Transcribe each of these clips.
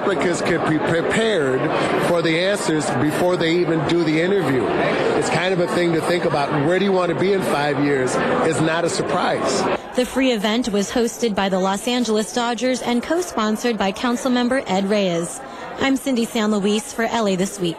applicants can be prepared for the answers before they even do the interview. It's kind of a thing to think about. Where do you want to be in 5 years is not a surprise. The free event was hosted by the Los Angeles Dodgers and co-sponsored by Councilmember Ed Reyes. I'm Cindy San Luis for LA This Week.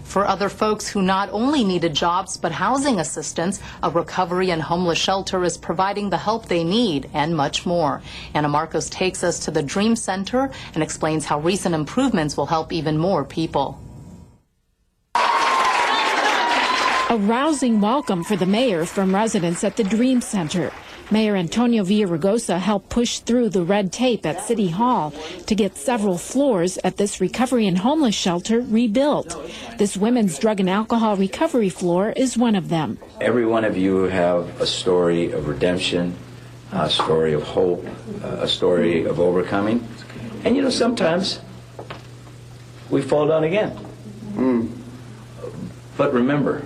For other folks who not only needed jobs but housing assistance, a recovery and homeless shelter is providing the help they need and much more. Anna Marcos takes us to the Dream Center and explains how recent improvements will help even more people. A rousing welcome for the mayor from residents at the Dream Center. Mayor Antonio Villaraigosa helped push through the red tape at City Hall to get several floors at this recovery and homeless shelter rebuilt. This women's drug and alcohol recovery floor is one of them. Every one of you have a story of redemption, a story of hope, a story of overcoming. And you know, sometimes we fall down again. But remember,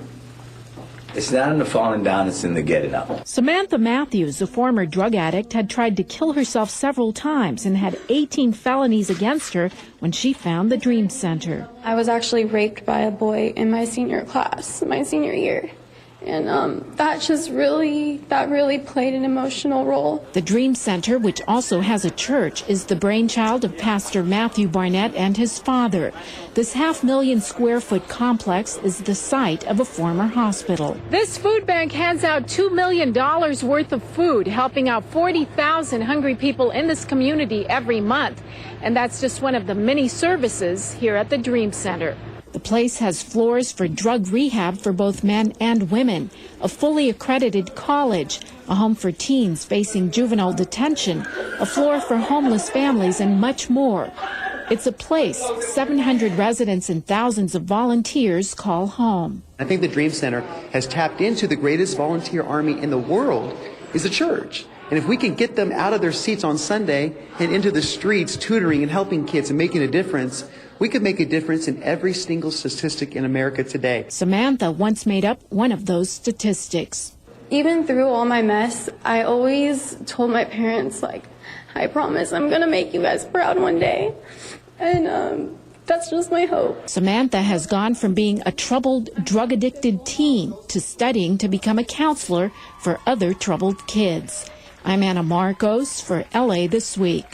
it's not in the falling down, it's in the getting up. Samantha Matthews, a former drug addict, had tried to kill herself several times and had 18 felonies against her when she found the Dream Center. I was actually raped by a boy in my senior class, my senior year. And that really played an emotional role. The Dream Center, which also has a church, is the brainchild of Pastor Matthew Barnett and his father. This 500,000 square foot complex is the site of a former hospital. This food bank hands out $2 million worth of food, helping out 40,000 hungry people in this community every month. And that's just one of the many services here at the Dream Center. The place has floors for drug rehab for both men and women, a fully accredited college, a home for teens facing juvenile detention, a floor for homeless families, and much more. It's a place 700 residents and thousands of volunteers call home. I think the Dream Center has tapped into the greatest volunteer army in the world, is the church. And if we can get them out of their seats on Sunday and into the streets tutoring and helping kids and making a difference, we could make a difference in every single statistic in America today. Samantha once made up one of those statistics. Even through all my mess, I always told my parents, I promise I'm going to make you guys proud one day. And that's just my hope. Samantha has gone from being a troubled, drug-addicted teen to studying to become a counselor for other troubled kids. I'm Anna Marcos for LA This Week.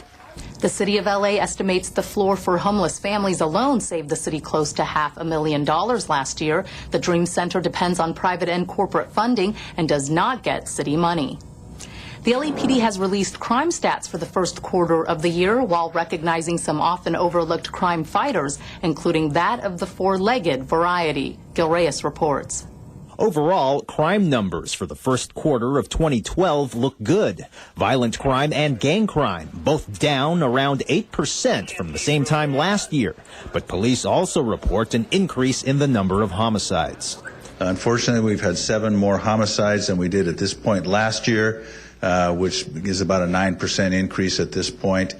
The city of LA estimates the floor for homeless families alone saved the city close to $500,000 last year. The Dream Center depends on private and corporate funding and does not get city money. The LAPD has released crime stats for the first quarter of the year while recognizing some often overlooked crime fighters, including that of the four-legged variety. Gil Reyes reports. Overall, crime numbers for the first quarter of 2012 look good. Violent crime and gang crime, both down around 8% from the same time last year. But police also report an increase in the number of homicides. Unfortunately, we've had 7 more homicides than we did at this point last year, which is about a 9% increase at this point.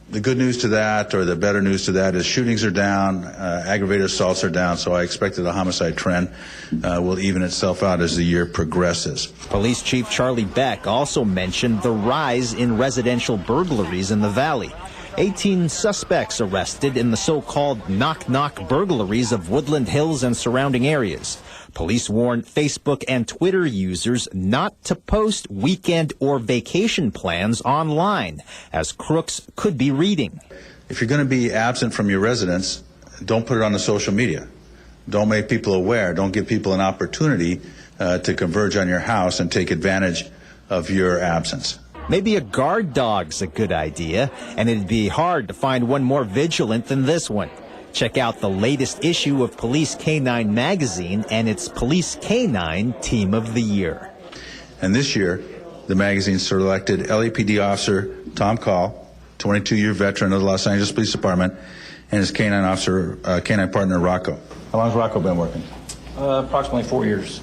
The good news to that, or the better news to that, is shootings are down, aggravated assaults are down, so I expect that the homicide trend will even itself out as the year progresses. Police Chief Charlie Beck also mentioned the rise in residential burglaries in the valley. 18 suspects arrested in the so-called knock-knock burglaries of Woodland Hills and surrounding areas. Police warn Facebook and Twitter users not to post weekend or vacation plans online, as crooks could be reading. If you're going to be absent from your residence, don't put it on the social media. Don't make people aware. Don't give people an opportunity to converge on your house and take advantage of your absence. Maybe a guard dog's a good idea, and it'd be hard to find one more vigilant than this one. Check out the latest issue of Police K-9 magazine and its Police K-9 Team of the Year. And this year, the magazine selected LAPD officer Tom Call, 22-year veteran of the Los Angeles Police Department, and his K-9 officer, K-9 partner Rocco. How long has Rocco been working? Approximately 4 years.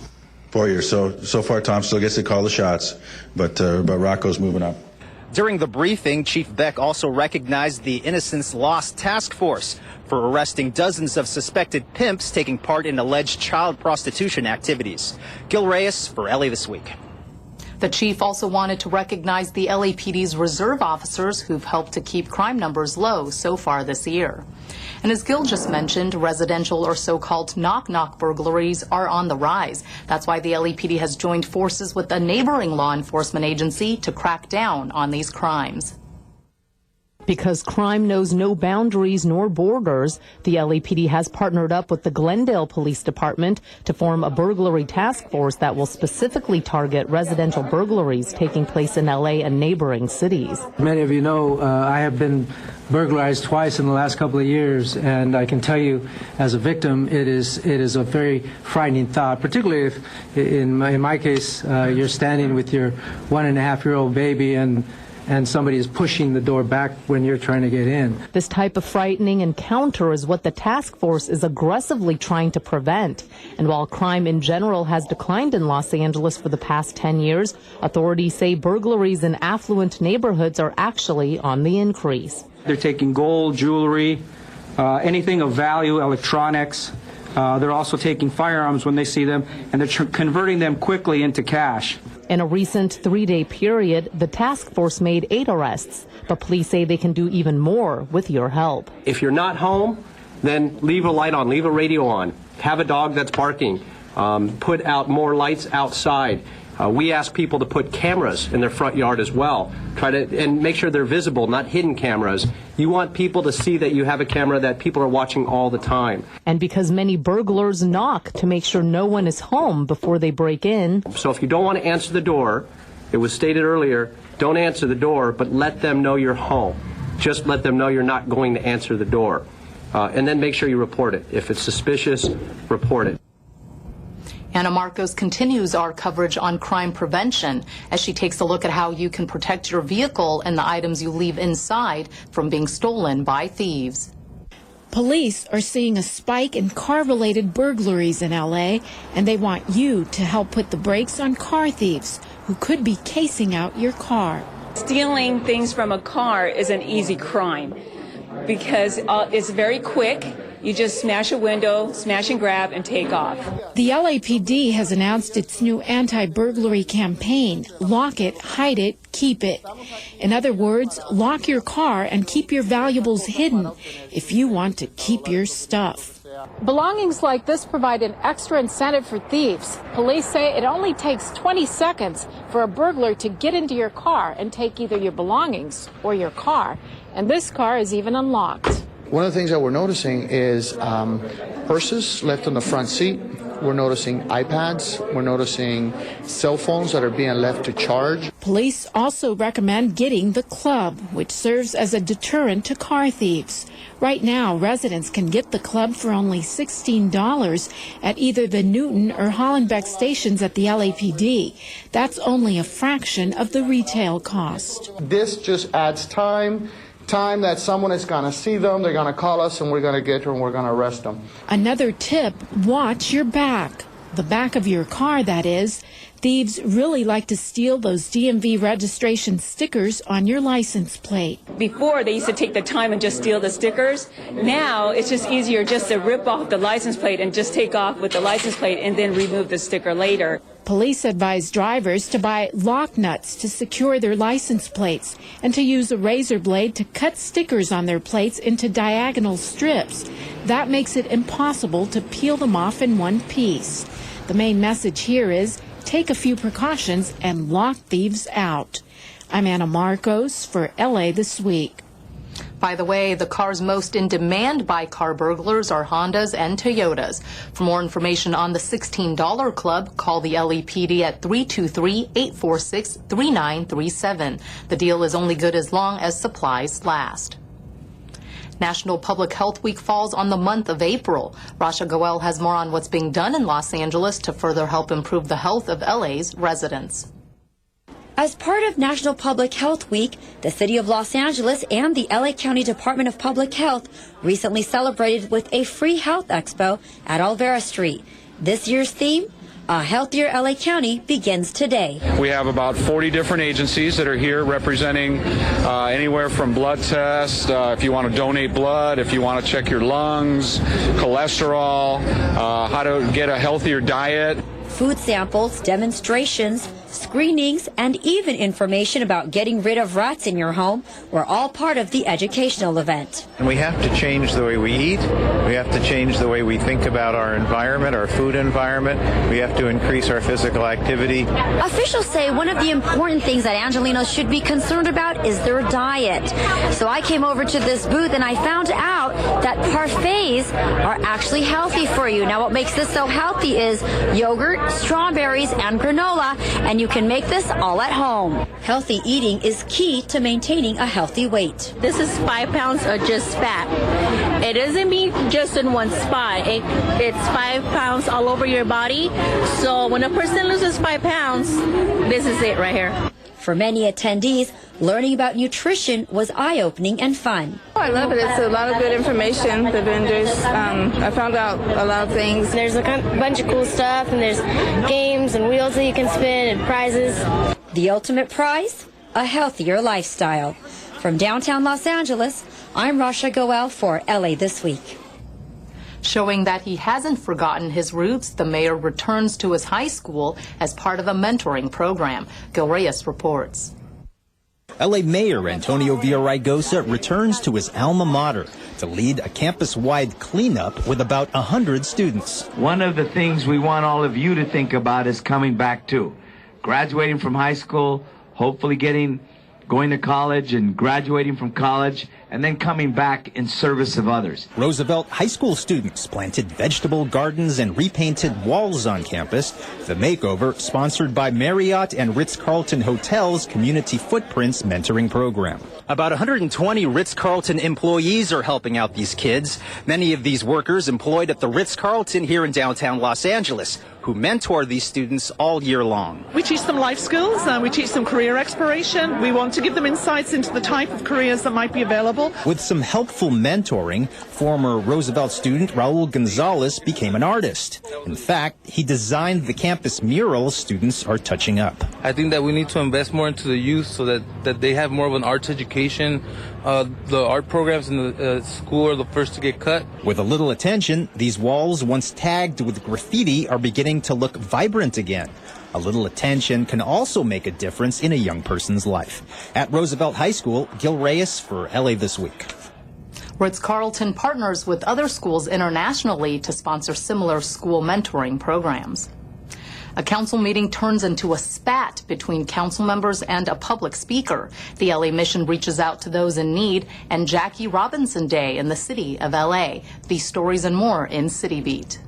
4 years. So far, Tom still gets to call the shots, but Rocco's moving up. During the briefing, Chief Beck also recognized the Innocence Lost Task Force for arresting dozens of suspected pimps taking part in alleged child prostitution activities. Gil Reyes for LA This Week. The chief also wanted to recognize the LAPD's reserve officers who've helped to keep crime numbers low so far this year. And as Gil just mentioned, residential or so-called knock-knock burglaries are on the rise. That's why the LAPD has joined forces with a neighboring law enforcement agency to crack down on these crimes. Because crime knows no boundaries nor borders, the LAPD has partnered up with the Glendale Police Department to form a burglary task force that will specifically target residential burglaries taking place in LA and neighboring cities. Many of you know I have been burglarized twice in the last couple of years, and I can tell you as a victim it is a very frightening thought, particularly if in my case you're standing with your 1.5-year-old baby and somebody is pushing the door back when you're trying to get in. This type of frightening encounter is what the task force is aggressively trying to prevent. And while crime in general has declined in Los Angeles for the past 10 years, authorities say burglaries in affluent neighborhoods are actually on the increase. They're taking gold, jewelry, anything of value, electronics. They're also taking firearms when they see them, and they're converting them quickly into cash. In a recent 3-day period, the task force made 8 arrests, but police say they can do even more with your help. If you're not home, then leave a light on, leave a radio on, have a dog that's barking, put out more lights outside. We ask people to put cameras in their front yard as well. And make sure they're visible, not hidden cameras. You want people to see that you have a camera that people are watching all the time. And because many burglars knock to make sure no one is home before they break in. So if you don't want to answer the door, it was stated earlier, don't answer the door, but let them know you're home. Just let them know you're not going to answer the door. And then make sure you report it. If it's suspicious, report it. Anna Marcos continues our coverage on crime prevention as she takes a look at how you can protect your vehicle and the items you leave inside from being stolen by thieves. Police are seeing a spike in car-related burglaries in LA, and they want you to help put the brakes on car thieves who could be casing out your car. Stealing things from a car is an easy crime because it's very quick. You just smash a window, smash and grab, and take off. The LAPD has announced its new anti-burglary campaign, Lock It, Hide It, Keep It. In other words, lock your car and keep your valuables hidden if you want to keep your stuff. Belongings like this provide an extra incentive for thieves. Police say it only takes 20 seconds for a burglar to get into your car and take either your belongings or your car. And this car is even unlocked. One of the things that we're noticing is purses left on the front seat. We're noticing iPads. We're noticing cell phones that are being left to charge. Police also recommend getting the club, which serves as a deterrent to car thieves. Right now, residents can get the club for only $16 at either the Newton or Hollenbeck stations at the LAPD. That's only a fraction of the retail cost. This just adds time that someone is going to see them, they're going to call us, and we're going to get them, and we're going to arrest them. Another tip, watch your back. The back of your car, that is. Thieves really like to steal those DMV registration stickers on your license plate. Before, they used to take the time and just steal the stickers. Now, it's just easier just to rip off the license plate and just take off with the license plate and then remove the sticker later. Police advise drivers to buy lock nuts to secure their license plates and to use a razor blade to cut stickers on their plates into diagonal strips. That makes it impossible to peel them off in one piece. The main message here is take a few precautions and lock thieves out. I'm Anna Marcos for LA This Week. By the way, the cars most in demand by car burglars are Hondas and Toyotas. For more information on the $16 Club, call the LAPD at 323-846-3937. The deal is only good as long as supplies last. National Public Health Week falls on the month of April. Rasha Goel has more on what's being done in Los Angeles to further help improve the health of LA's residents. As part of National Public Health Week, the City of Los Angeles and the LA County Department of Public Health recently celebrated with a free health expo at Olvera Street. This year's theme, A Healthier LA County, begins today. We have about 40 different agencies that are here representing anywhere from blood tests, if you want to donate blood, if you want to check your lungs, cholesterol, how to get a healthier diet. Food samples, demonstrations, screenings, and even information about getting rid of rats in your home were all part of the educational event. And we have to change the way we eat. We have to change the way we think about our environment, our food environment. We have to increase our physical activity. Officials say one of the important things that Angelenos should be concerned about is their diet. So I came over to this booth and I found out that parfaits are actually healthy for you. Now what makes this so healthy is yogurt, strawberries, and granola, and you can make this all at home. Healthy eating is key to maintaining a healthy weight. This is 5 pounds of just fat. It doesn't mean just in one spot. It's 5 pounds all over your body. So when a person loses 5 pounds, this is it right here. For many attendees, learning about nutrition was eye-opening and fun. I love it. It's a lot of good information. The vendors, I found out a lot of things. There's a bunch of cool stuff, and there's games and wheels that you can spin and prizes. The ultimate prize? A healthier lifestyle. From downtown Los Angeles, I'm Rasha Goel for LA This Week. Showing that he hasn't forgotten his roots, the mayor returns to his high school as part of a mentoring program. Gil Reyes reports. LA Mayor Antonio Villaraigosa returns to his alma mater to lead a campus-wide cleanup with about 100 students. One of the things we want all of you to think about is coming back to graduating from high school, hopefully going to college and graduating from college, and then coming back in service of others. Roosevelt High School students planted vegetable gardens and repainted walls on campus. The makeover sponsored by Marriott and Ritz-Carlton Hotels Community Footprints Mentoring Program. About 120 Ritz-Carlton employees are helping out these kids. Many of these workers employed at the Ritz-Carlton here in downtown Los Angeles, who mentor these students all year long. We teach them life skills, we teach them career exploration. We want to give them insights into the type of careers that might be available. With some helpful mentoring, former Roosevelt student Raul Gonzalez became an artist. In fact, he designed the campus murals students are touching up. I think that we need to invest more into the youth so that they have more of an arts education. The art programs in the school are the first to get cut. With a little attention, these walls, once tagged with graffiti, are beginning to look vibrant again. A little attention can also make a difference in a young person's life. At Roosevelt High School, Gil Reyes for LA This Week. Ritz-Carlton partners with other schools internationally to sponsor similar school mentoring programs. A council meeting turns into a spat between council members and a public speaker. The LA Mission reaches out to those in need, and Jackie Robinson Day in the city of LA. These stories and more in City Beat.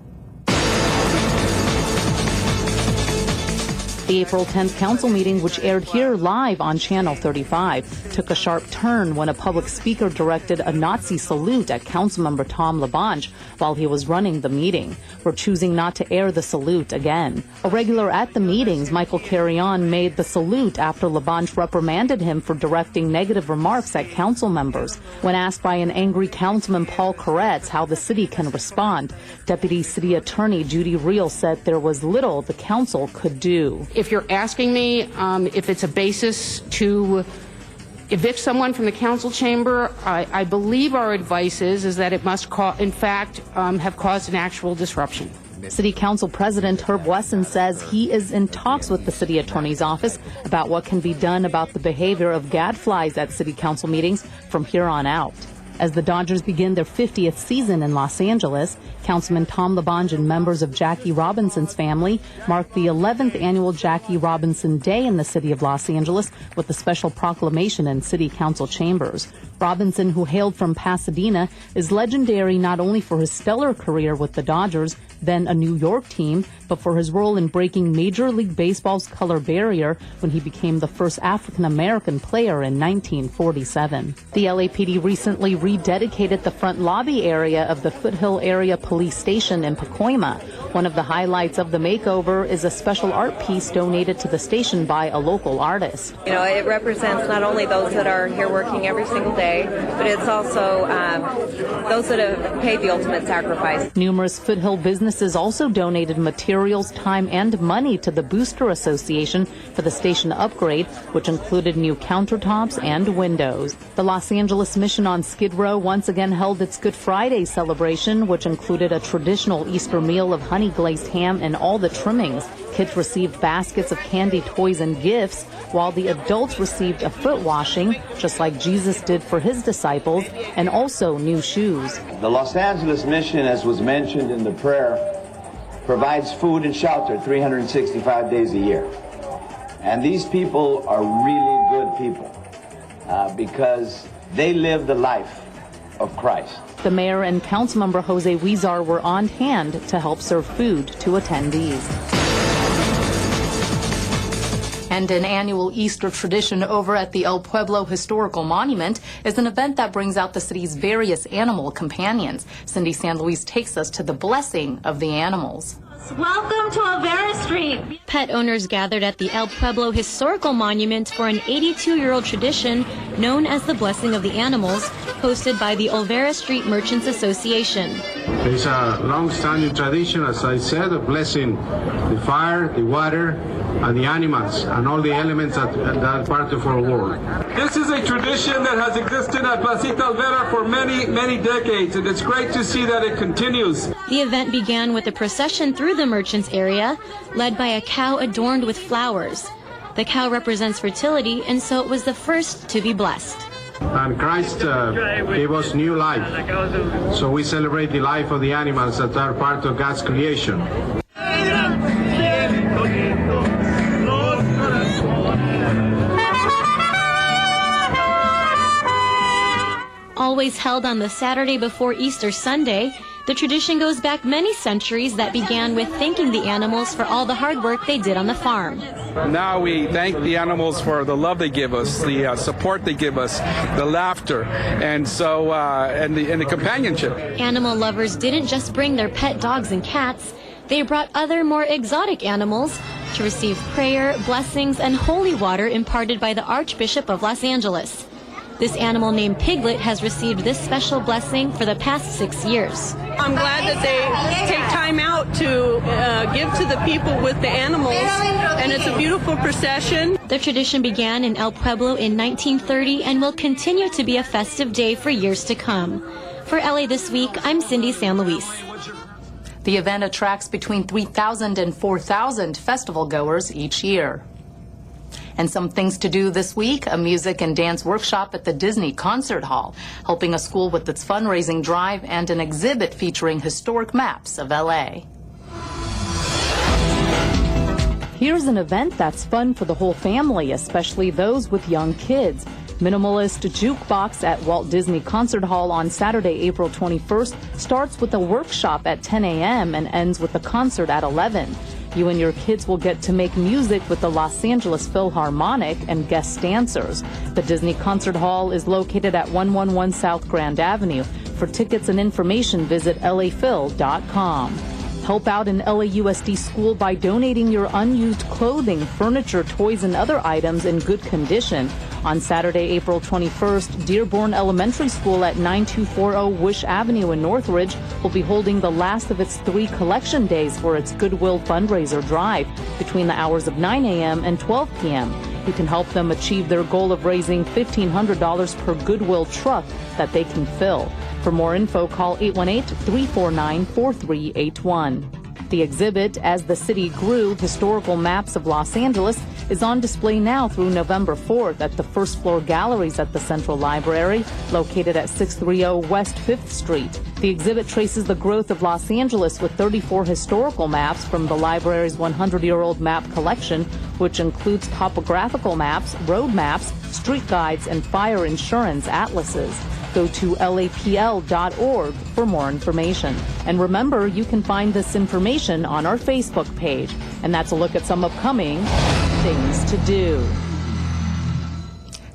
The April 10th council meeting, which aired here live on Channel 35, took a sharp turn when a public speaker directed a Nazi salute at Councilmember Tom LaBonge while he was running the meeting. We're choosing not to air the salute again. A regular at the meetings, Michael Carrion made the salute after LaBonge reprimanded him for directing negative remarks at council members. When asked by an angry Councilman Paul Koretz how the city can respond, Deputy City Attorney Judy Reel said there was little the council could do. If you're asking me if it's a basis to evict someone from the council chamber, I believe our advice is that it must, in fact, have caused an actual disruption. City Council President Herb Wesson says he is in talks with the city attorney's office about what can be done about the behavior of gadflies at city council meetings from here on out. As the Dodgers begin their 50th season in Los Angeles, Councilman Tom LaBonge and members of Jackie Robinson's family marked the 11th annual Jackie Robinson Day in the city of Los Angeles with a special proclamation in city council chambers. Robinson, who hailed from Pasadena, is legendary not only for his stellar career with the Dodgers, then a New York team, but for his role in breaking Major League Baseball's color barrier when he became the first African-American player in 1947. The LAPD recently rededicated the front lobby area of the Foothill Area Police Station in Pacoima. One of the highlights of the makeover is a special art piece donated to the station by a local artist. You know, it represents not only those that are here working every single day, but it's also those that have paid the ultimate sacrifice. Numerous Foothill businesses also donated materials, time, and money to the Booster Association for the station upgrade, which included new countertops and windows. The Los Angeles Mission on Skid Row once again held its Good Friday celebration, which included a traditional Easter meal of honey honey glazed ham and all the trimmings. Kids received baskets of candy, toys, and gifts, while the adults received a foot washing, just like Jesus did for his disciples, and also new shoes. The Los Angeles mission, as was mentioned in the prayer, provides food and shelter 365 days a year. And these people are really good people because they live the life of Christ. The mayor and councilmember Jose Huizar were on hand to help serve food to attendees. And an annual Easter tradition over at the El Pueblo Historical Monument is an event that brings out the city's various animal companions. Cindy San Luis takes us to the blessing of the animals. Welcome to Olvera Street. Pet owners gathered at the El Pueblo Historical Monument for an 82-year-old tradition known as the Blessing of the Animals, hosted by the Olvera Street Merchants Association. It's a long-standing tradition, as I said, of blessing the fire, the water, and the animals, and all the elements that are part of our world. This is a tradition that has existed at Placita Olvera for many, many decades, and it's great to see that it continues. The event began with a procession through the merchants area, led by a cow adorned with flowers. The cow represents fertility, and so it was the first to be blessed. And Christ gave us new life, so we celebrate the life of the animals that are part of God's creation. Always held on the Saturday before Easter Sunday, the tradition goes back many centuries that began with thanking the animals for all the hard work they did on the farm. Now we thank the animals for the love they give us, the support they give us, the laughter, and so and the companionship. Animal lovers didn't just bring their pet dogs and cats, they brought other more exotic animals to receive prayer, blessings, and holy water imparted by the Archbishop of Los Angeles. This animal named Piglet has received this special blessing for the past 6 years. I'm glad that they take time out to give to the people with the animals, and it's a beautiful procession. The tradition began in El Pueblo in 1930 and will continue to be a festive day for years to come. For LA This Week, I'm Cindy San Luis. The event attracts between 3,000 and 4,000 festival goers each year. And some things to do this week: a music and dance workshop at the Disney Concert Hall, helping a school with its fundraising drive, and an exhibit featuring historic maps of LA. Here's an event that's fun for the whole family, especially those with young kids. Minimalist Jukebox at Walt Disney Concert Hall on Saturday, April 21st starts with a workshop at 10 a.m. and ends with a concert at 11. You and your kids will get to make music with the Los Angeles Philharmonic and guest dancers. The Disney Concert Hall is located at 111 South Grand Avenue. For tickets and information, visit laphil.com. Help out an LAUSD school by donating your unused clothing, furniture, toys, and other items in good condition. On Saturday, April 21st, Dearborn Elementary School at 9240 Wish Avenue in Northridge will be holding the last of its 3 collection days for its Goodwill fundraiser drive between the hours of 9 a.m. and 12 p.m. You can help them achieve their goal of raising $1,500 per Goodwill truck that they can fill. For more info, call 818-349-4381. The exhibit, As the City Grew, Historical Maps of Los Angeles, is on display now through November 4th at the first floor galleries at the Central Library, located at 630 West 5th Street. The exhibit traces the growth of Los Angeles with 34 historical maps from the library's 100-year-old map collection, which includes topographical maps, road maps, street guides, and fire insurance atlases. Go to lapl.org for more information. And remember, you can find this information on our Facebook page. And that's a look at some upcoming things to do.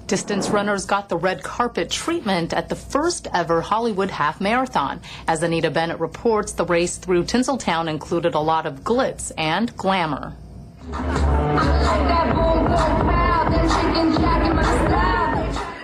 Distance runners got the red carpet treatment at the first ever Hollywood Half Marathon. As Anita Bennett reports, the race through Tinseltown included a lot of glitz and glamour.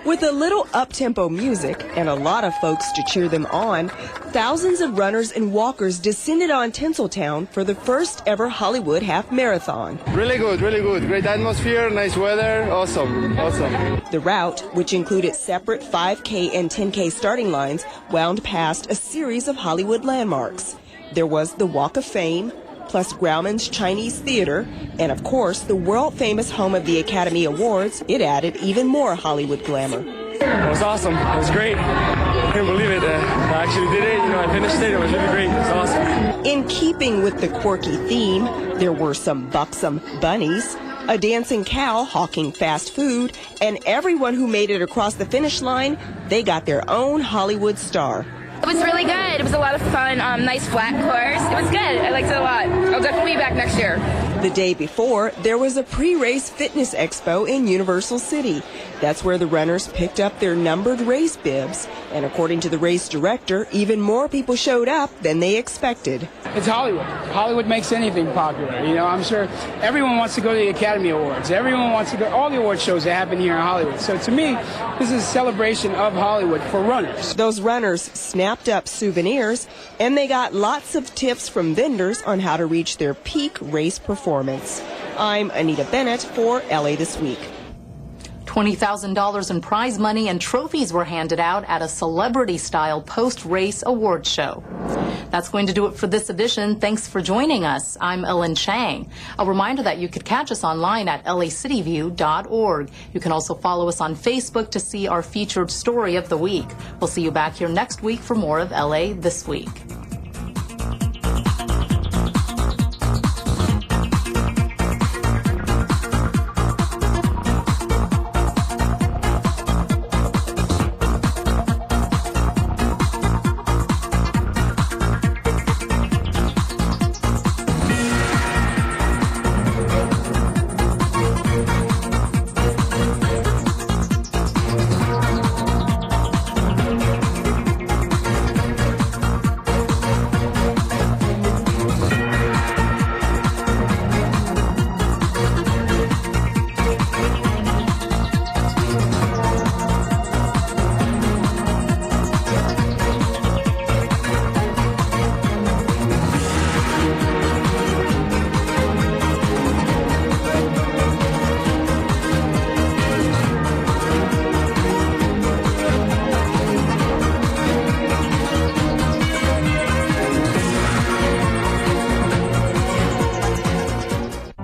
With a little up-tempo music and a lot of folks to cheer them on, thousands of runners and walkers descended on Tinseltown for the first ever Hollywood Half Marathon. Really good, really good. Great atmosphere, nice weather, awesome, awesome. The route, which included separate 5K and 10K starting lines, wound past a series of Hollywood landmarks. There was the Walk of Fame, plus Grauman's Chinese Theater, and of course, the world-famous home of the Academy Awards. It added even more Hollywood glamour. It was awesome. It was great. I couldn't believe it. I actually did it. I finished it. It was really great. It was awesome. In keeping with the quirky theme, there were some buxom bunnies, a dancing cow hawking fast food, and everyone who made it across the finish line, they got their own Hollywood star. It was really good. It was a lot of fun. Nice flat course. It was good. I liked it a lot. I'll definitely be back next year. The day before, there was a pre-race fitness expo in Universal City. That's where the runners picked up their numbered race bibs. And according to the race director, even more people showed up than they expected. It's Hollywood. Hollywood makes anything popular. I'm sure everyone wants to go to the Academy Awards. Everyone wants to go, all the award shows that happen here in Hollywood. So to me, this is a celebration of Hollywood for runners. Those runners snapped up souvenirs, and they got lots of tips from vendors on how to reach their peak race performance. I'm Anita Bennett for LA This Week. $20,000 in prize money and trophies were handed out at a celebrity-style post-race award show. That's going to do it for this edition. Thanks for joining us. I'm Ellen Chang. A reminder that you could catch us online at lacityview.org. You can also follow us on Facebook to see our featured story of the week. We'll see you back here next week for more of LA This Week.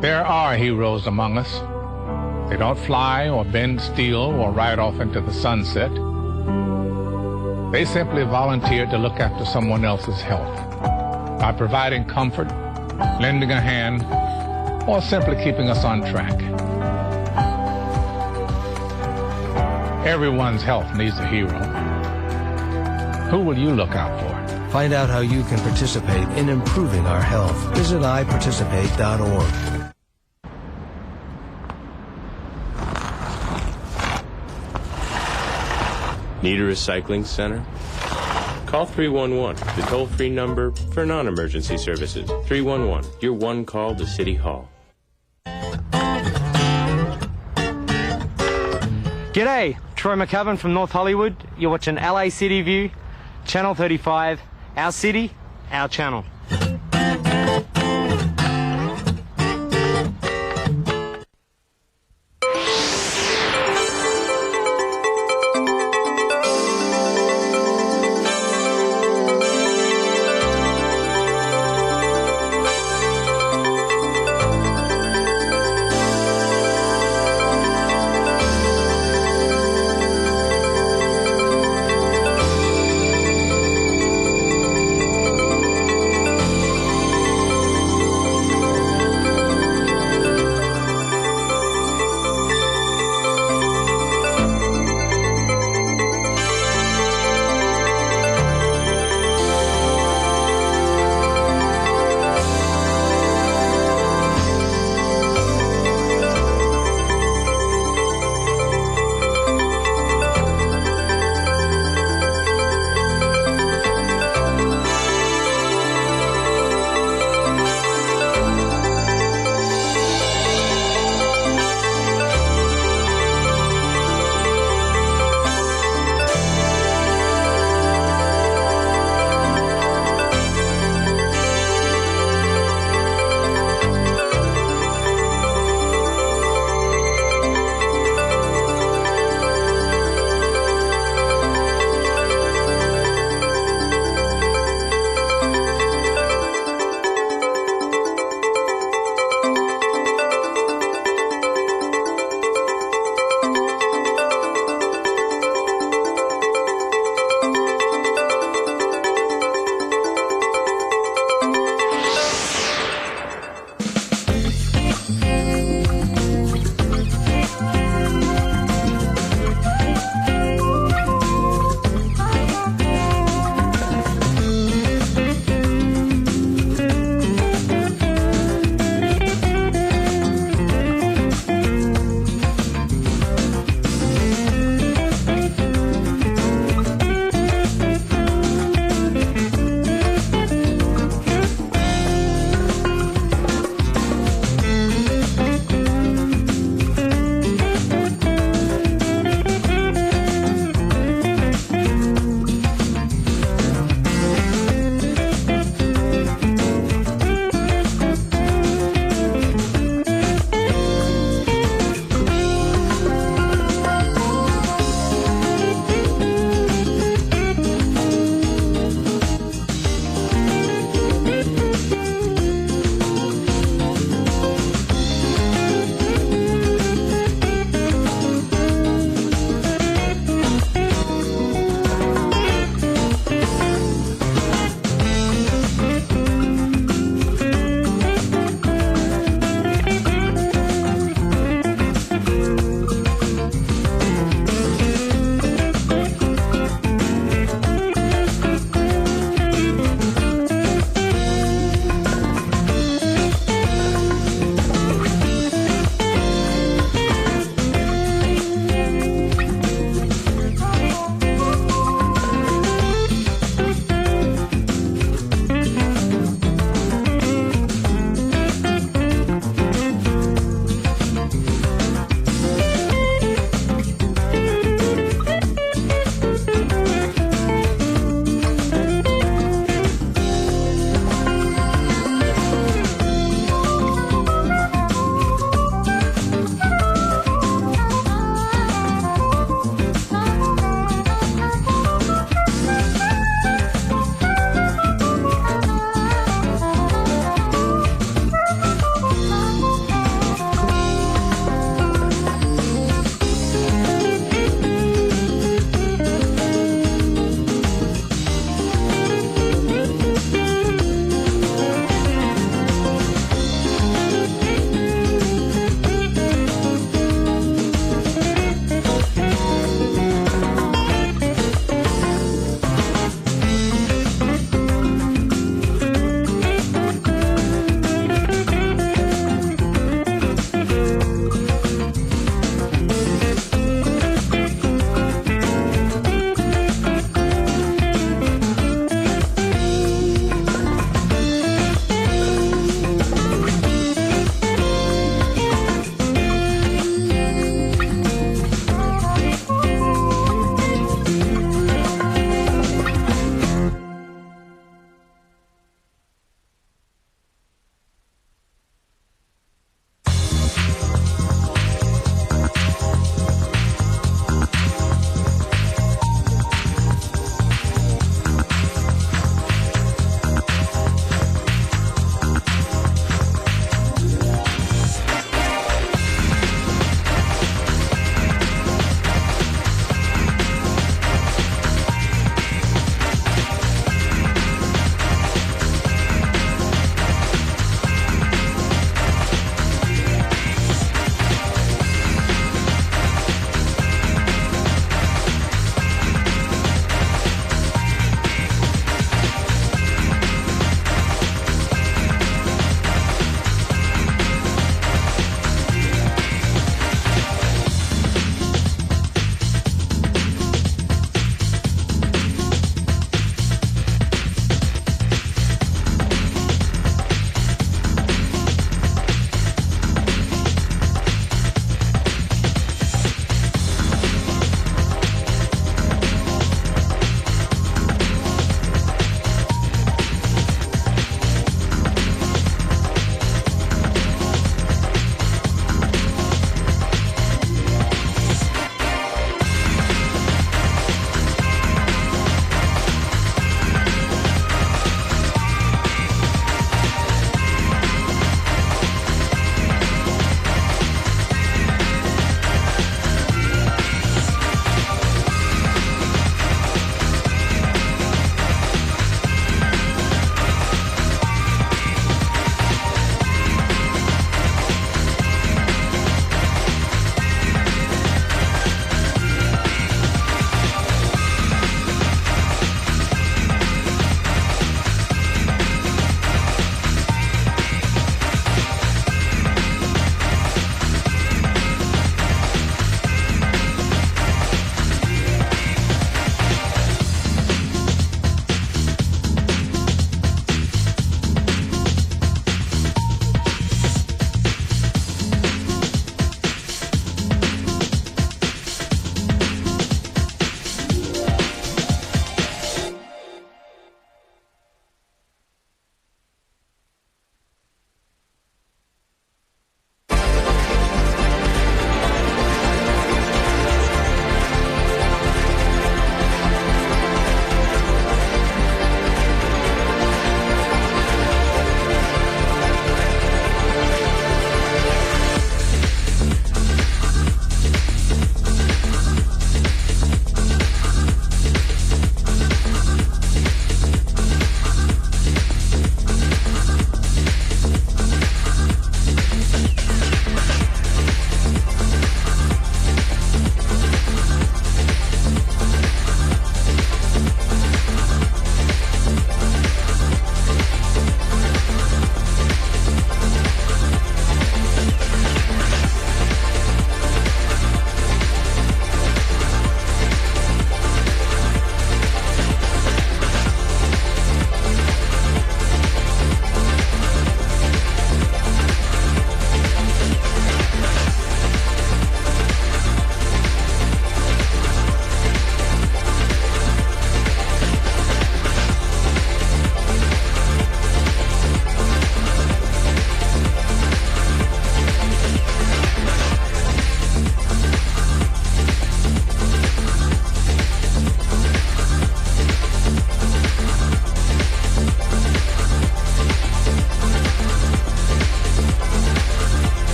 There are heroes among us. They don't fly or bend steel or ride off into the sunset. They simply volunteer to look after someone else's health by providing comfort, lending a hand, or simply keeping us on track. Everyone's health needs a hero. Who will you look out for? Find out how you can participate in improving our health. Visit iparticipate.org. Need a recycling center? Call 311, the toll-free number for non-emergency services. 311, your one call to City Hall. G'day, Troy McCubbin from North Hollywood. You're watching LA City View, Channel 35, our city, our channel.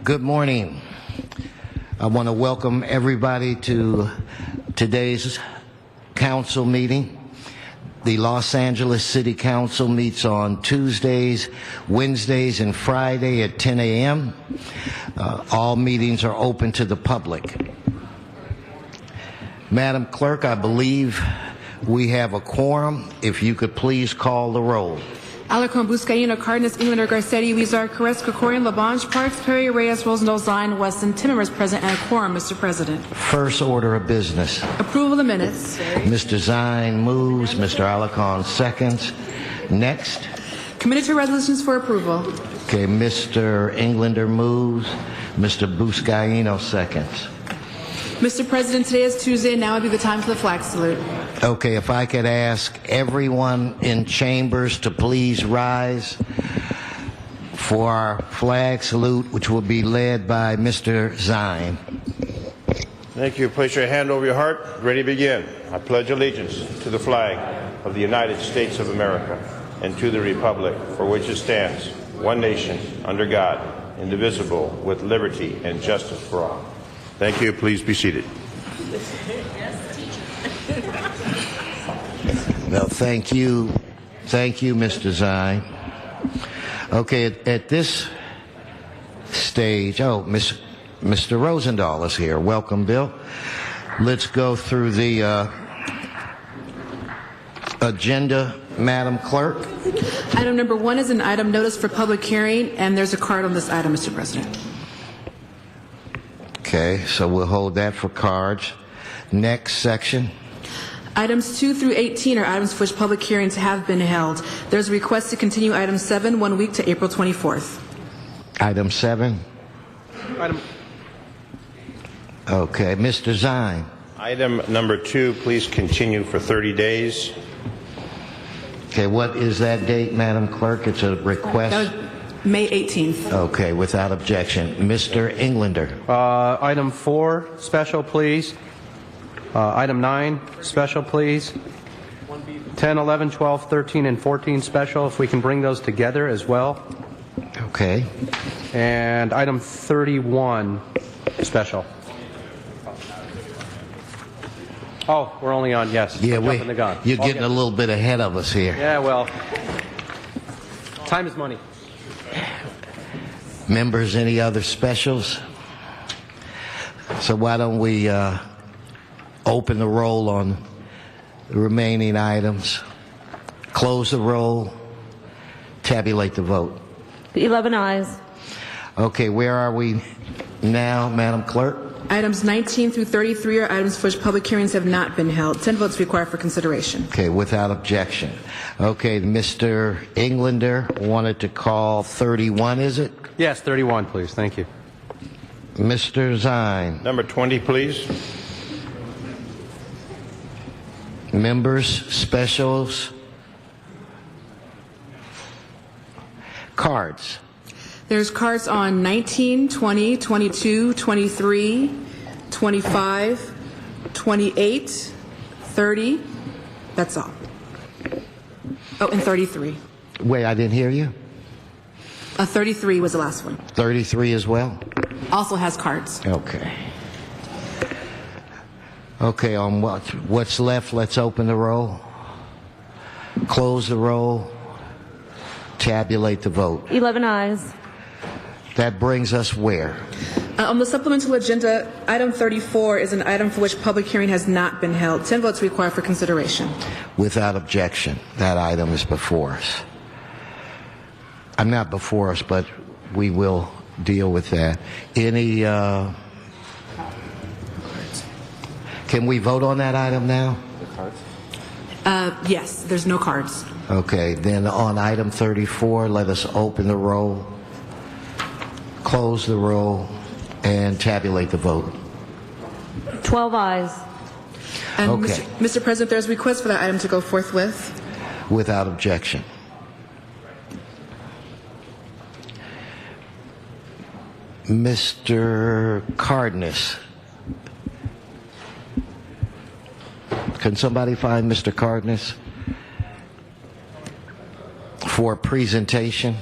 Good morning. I want to welcome everybody to today's council meeting. The Los Angeles City Council meets on Tuesdays, Wednesdays, and Friday at 10 a.m. All meetings are open to the public. Madam Clerk, I believe we have a quorum. If you could please call the roll. Alarcon, Buscaino, Cardenas, Englander, Garcetti, Weezer, Caress, Krikorian, Labange, Parks, Perry, Reyes, Rosendahl, Zine, Weston, Timmers present, and a quorum, Mr. President. First order of business. Approval of the minutes. Mr. Zine moves, Mr. Alarcon seconds. Next. Committee to resolutions for approval. Okay, Mr. Englander moves, Mr. Buscaino seconds. Mr. President, today is Tuesday, and now would be the time for the flag salute. Okay, if I could ask everyone in chambers to please rise for our flag salute, which will be led by Mr. Zine. Thank you. Place your hand over your heart. Ready to begin. I pledge allegiance to the flag of the United States of America and to the republic for which it stands, one nation, under God, indivisible, with liberty and justice for all. Thank you. Please be seated. No, thank you. Thank you, Mr. Zine. Okay, at this stage, Mr. Rosendahl is here. Welcome, Bill. Let's go through the agenda, Madam Clerk. Item number 1 is an item notice for public hearing, and there's a card on this item, Mr. President. Okay, so we'll hold that for cards. Next section. Items 2 through 18 are items for which public hearings have been held. There's a request to continue item 7 1 week to April 24th. Item 7. Okay, Mr. Zine. Item number 2, please continue for 30 days. Okay, what is that date, Madam Clerk? It's a request. That was May 18th. Okay, without objection. Mr. Englander. Item 4, special, please. Item 9, special, please. 10, 11, 12, 13, and 14, special, if we can bring those together as well. Okay. And item 31, special. Oh, we're only on, yes. Yeah, jumping the gun. You're getting a little bit ahead of us here. Yeah, well, time is money. Members, any other specials? So why don't we open the roll on the remaining items, close the roll, tabulate the vote. 11 ayes. Okay, where are we now, Madam Clerk? Items 19 through 33 are items for which public hearings have not been held. 10 votes required for consideration. Okay, without objection. Okay, Mr. Englander wanted to call 31, is it? Yes, 31, please. Thank you. Mr. Zine. Number 20, please. Members, specials, cards. There's cards on 19, 20, 22, 23, 25, 28, 30. That's all. Oh, and 33. Wait, I didn't hear you. 33 was the last one. 33 as well? Also has cards. Okay. Okay, on what's left, let's open the roll, close the roll, tabulate the vote. 11 ayes. That brings us where? On the supplemental agenda, item 34 is an item for which public hearing has not been held. 10 votes required for consideration. Without objection, that item is before us. I'm not before us, but we will deal with that. Any, can we vote on that item now? Yes, there's no cards. Okay, then on item 34, let us open the roll, close the roll, and tabulate the vote. 12 ayes. And Okay. Mr. President, there's a request for that item to go forthwith. Without objection. Mr. Cardenas. Can somebody find Mr. Cardenas for a presentation?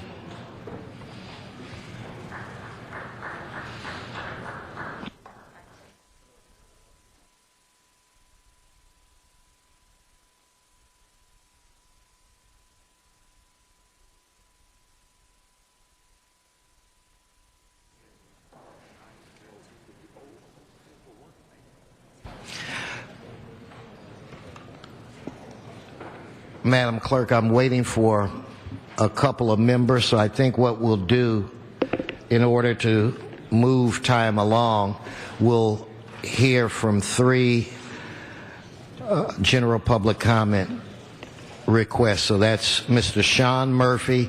Madam Clerk, I'm waiting for a couple of members, so I think what we'll do in order to move time along, we'll hear from 3 general public comment requests. So that's Mr. Sean Murphy,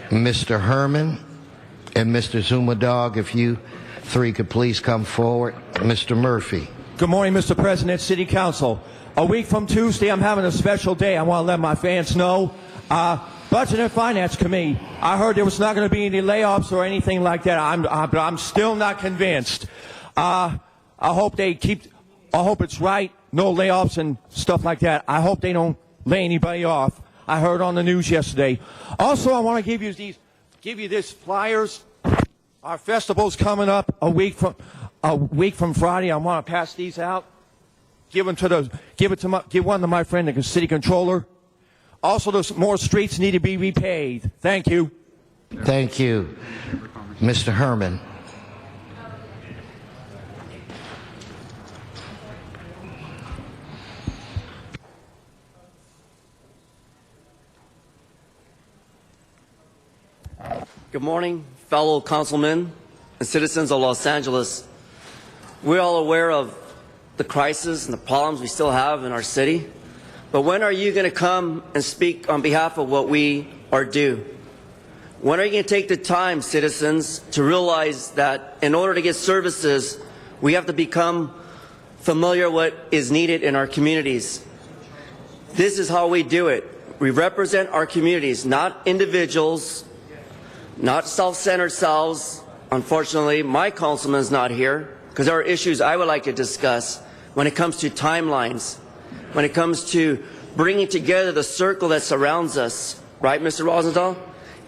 Mr. Herman, and Mr. Zumadog. If you 3 could please come forward. Mr. Murphy. Good morning, Mr. President, City Council. A week from Tuesday, I'm having a special day. I want to let my fans know. Budget and Finance Committee, I heard there was not going to be any layoffs or anything like that. I'm still not convinced. I hope it's right. No layoffs and stuff like that. I hope they don't lay anybody off. I heard on the news yesterday. Also, I want to give you this flyers. Our festival's coming up a week from Friday. I want to pass these out. Give one to my friend, the city controller. Also, more streets need to be repaved. Thank you. Thank you. Mr. Herman. Good morning, fellow councilmen and citizens of Los Angeles. We're all aware of the crisis and the problems we still have in our city. But when are you going to come and speak on behalf of what we are due? When are you going to take the time, citizens, to realize that in order to get services, we have to become familiar with what is needed in our communities? This is how we do it. We represent our communities, not individuals, not self-centered selves. Unfortunately, my councilman is not here because there are issues I would like to discuss when it comes to timelines, when it comes to bringing together the circle that surrounds us. Right, Mr. Rosenthal?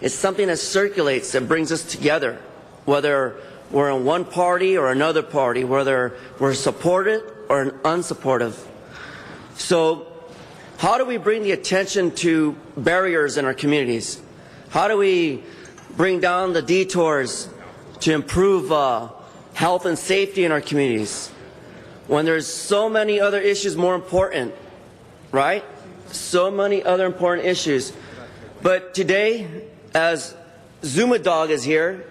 It's something that circulates, that brings us together, whether we're in one party or another party, whether we're supported or unsupportive. So how do we bring the attention to barriers in our communities? How do we bring down the detours to improve health and safety in our communities when there's so many other issues more important, right? So many other important issues. But today, as Zumadog is here,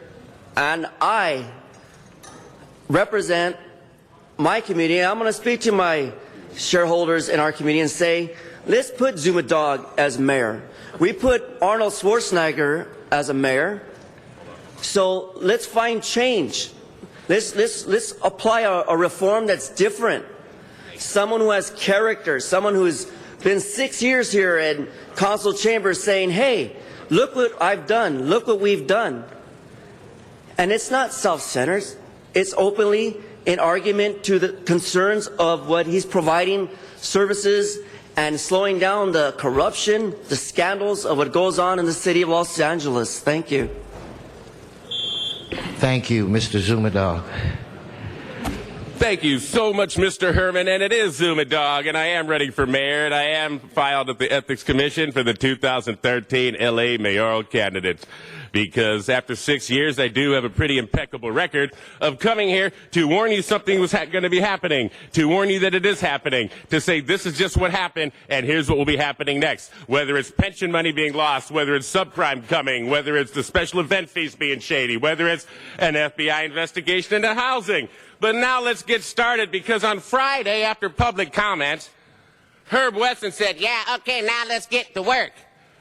and I represent my community, I'm going to speak to my shareholders in our community and say, let's put Zumadog as mayor. We put Arnold Schwarzenegger as a mayor. So let's find change. Let's apply a reform that's different. Someone who has character, someone who's been 6 years here in council chambers saying, hey, look what I've done, look what we've done. And it's not self-centered. It's openly an argument to the concerns of what he's providing services and slowing down the corruption, the scandals of what goes on in the city of Los Angeles. Thank you. Thank you, Mr. Zumadog. Thank you so much, Mr. Herman, and it is Zumadog, and I am running for mayor, and I am filed at the Ethics Commission for the 2013 LA mayoral candidates. Because after 6 years, I do have a pretty impeccable record of coming here to warn you something was going to be happening, to warn you that it is happening, to say this is just what happened, and here's what will be happening next. Whether it's pension money being lost, whether it's subprime coming, whether it's the special event fees being shady, whether it's an FBI investigation into housing. But now let's get started, because on Friday, after public comment, Herb Wesson said, yeah, okay, now let's get to work.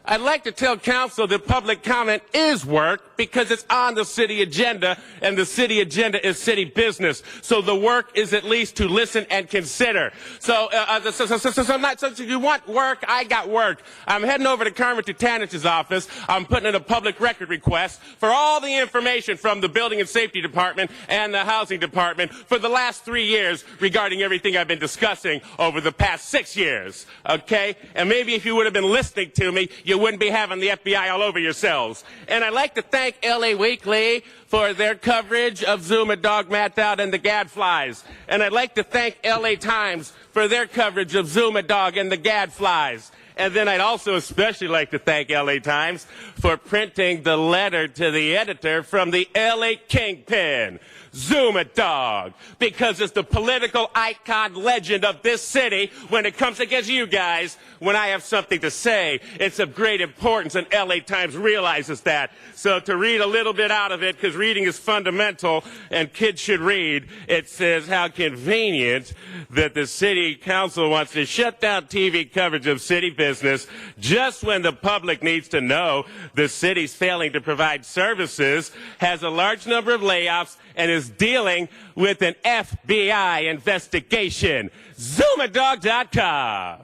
I'd like to tell council that public comment is work because it's on the city agenda, and the city agenda is city business. So the work is at least to listen and consider. So if you want work, I got work. I'm heading over to Carmen Tutanich's office. I'm putting in a public record request for all the information from the Building and Safety Department and the Housing Department for the last 3 years regarding everything I've been discussing over the past 6 years. Okay? And maybe if you would have been listening to me, you wouldn't be having the FBI all over yourselves. And I'd like to thank LA Weekly for their coverage of Zumadog, Matt Dowd, and the Gadflies. And I'd like to thank LA Times for their coverage of Zumadog and the Gadflies. And then I'd also especially like to thank LA Times for printing the letter to the editor from the LA Kingpin, Zoom It Dog, because it's the political icon legend of this city. When it comes against you guys, when I have something to say, it's of great importance, and LA Times realizes that. So to read a little bit out of it, because reading is fundamental and kids should read, it says how convenient that the city council wants to shut down TV coverage of city business just when the public needs to know the city's failing to provide services, has a large number of layoffs, and is dealing with an FBI investigation. ZoomItDog.com.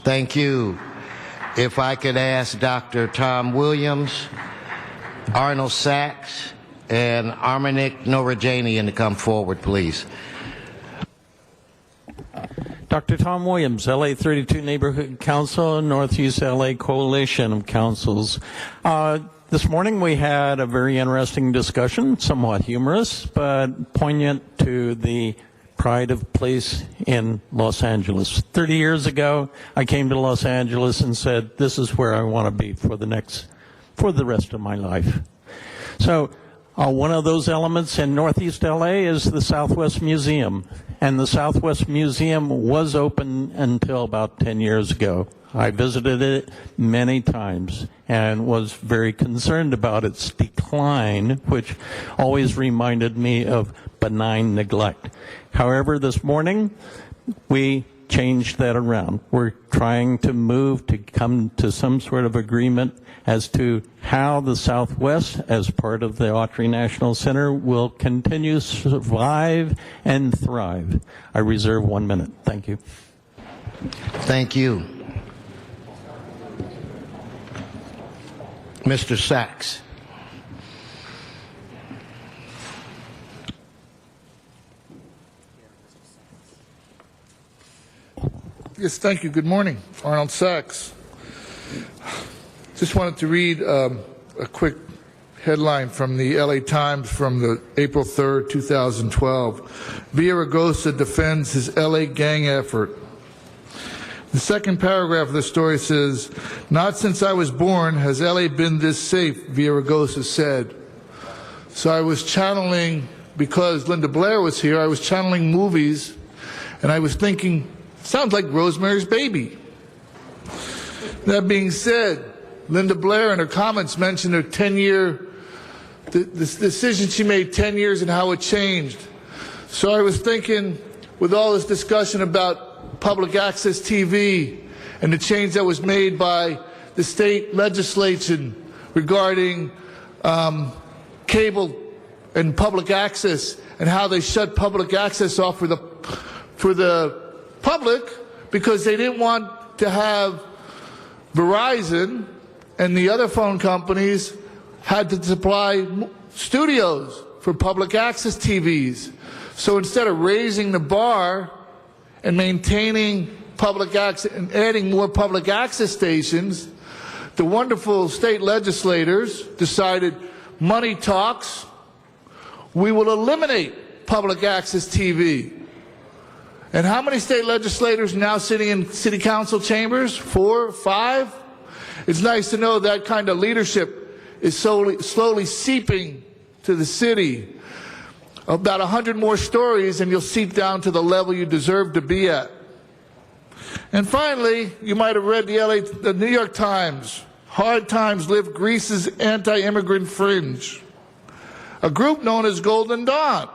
Thank you. If I could ask Dr. Tom Williams, Arnold Sachs, and Armanik Norajanian to come forward, please. Dr. Tom Williams, LA 32 Neighborhood Council, Northeast LA Coalition of Councils. This morning we had a very interesting discussion, somewhat humorous, but poignant to the pride of place in Los Angeles. 30 years ago, I came to Los Angeles and said, this is where I want to be for the rest of my life. So one of those elements in Northeast LA is the Southwest Museum. And the Southwest Museum was open until about 10 years ago. I visited it many times and was very concerned about its decline, which always reminded me of benign neglect. However, this morning, we changed that around. We're trying to move to come to some sort of agreement as to how the Southwest, as part of the Autry National Center, will continue to survive and thrive. I reserve 1 minute. Thank you. Thank you. Mr. Sachs. Yes, thank you. Good morning. Arnold Sachs. Just wanted to read a quick headline from the LA Times from the April 3rd, 2012. Villaraigosa defends his LA gang effort. The second paragraph of the story says, "Not since I was born has LA been this safe," Villaraigosa said. So I was channeling, because Linda Blair was here, I was channeling movies, and I was thinking, sounds like Rosemary's Baby. That being said, Linda Blair in her comments mentioned her 10-year, the decision she made 10 years and how it changed. So I was thinking, with all this discussion about public access TV and the change that was made by the state legislation regarding cable and public access and how they shut public access off for the public because they didn't want to have Verizon and the other phone companies had to supply studios for public access TVs. So instead of raising the bar and maintaining public access and adding more public access stations, the wonderful state legislators decided money talks. We will eliminate public access TV. And how many state legislators now sitting in city council chambers? 4, 5? It's nice to know that kind of leadership is slowly seeping to the city. About 100 more stories and you'll seep down to the level you deserve to be at. And finally, you might have read the New York Times. Hard times lift Greece's anti-immigrant fringe. A group known as Golden Dawn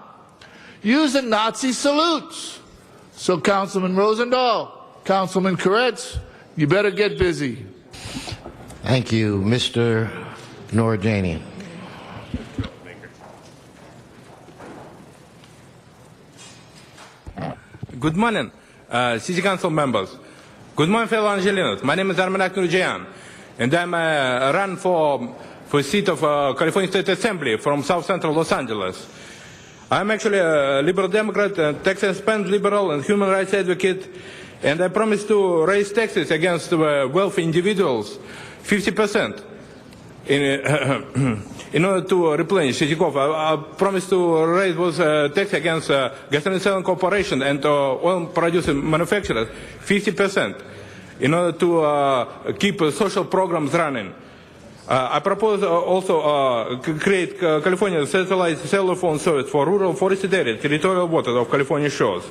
using Nazi salutes. So Councilman Rosendahl, Councilman Koretz, you better get busy. Thank you. Mr. Norajanian. Good morning, City Council members. Good morning, fellow Angelinos. My name is Armanik Norajanian, and I'm run for seat of California State Assembly from South Central Los Angeles. I'm actually a liberal Democrat, a tax and spend liberal, and human rights advocate, and I promise to raise taxes against wealthy individuals 50%. In order to replenish Chichikov, I promise to raise those tax against gasoline selling corporation and oil producing manufacturers 50%. in order to keep social programs running. I propose also create California satellite cellular phone service for rural forested areas, territorial waters of California shores.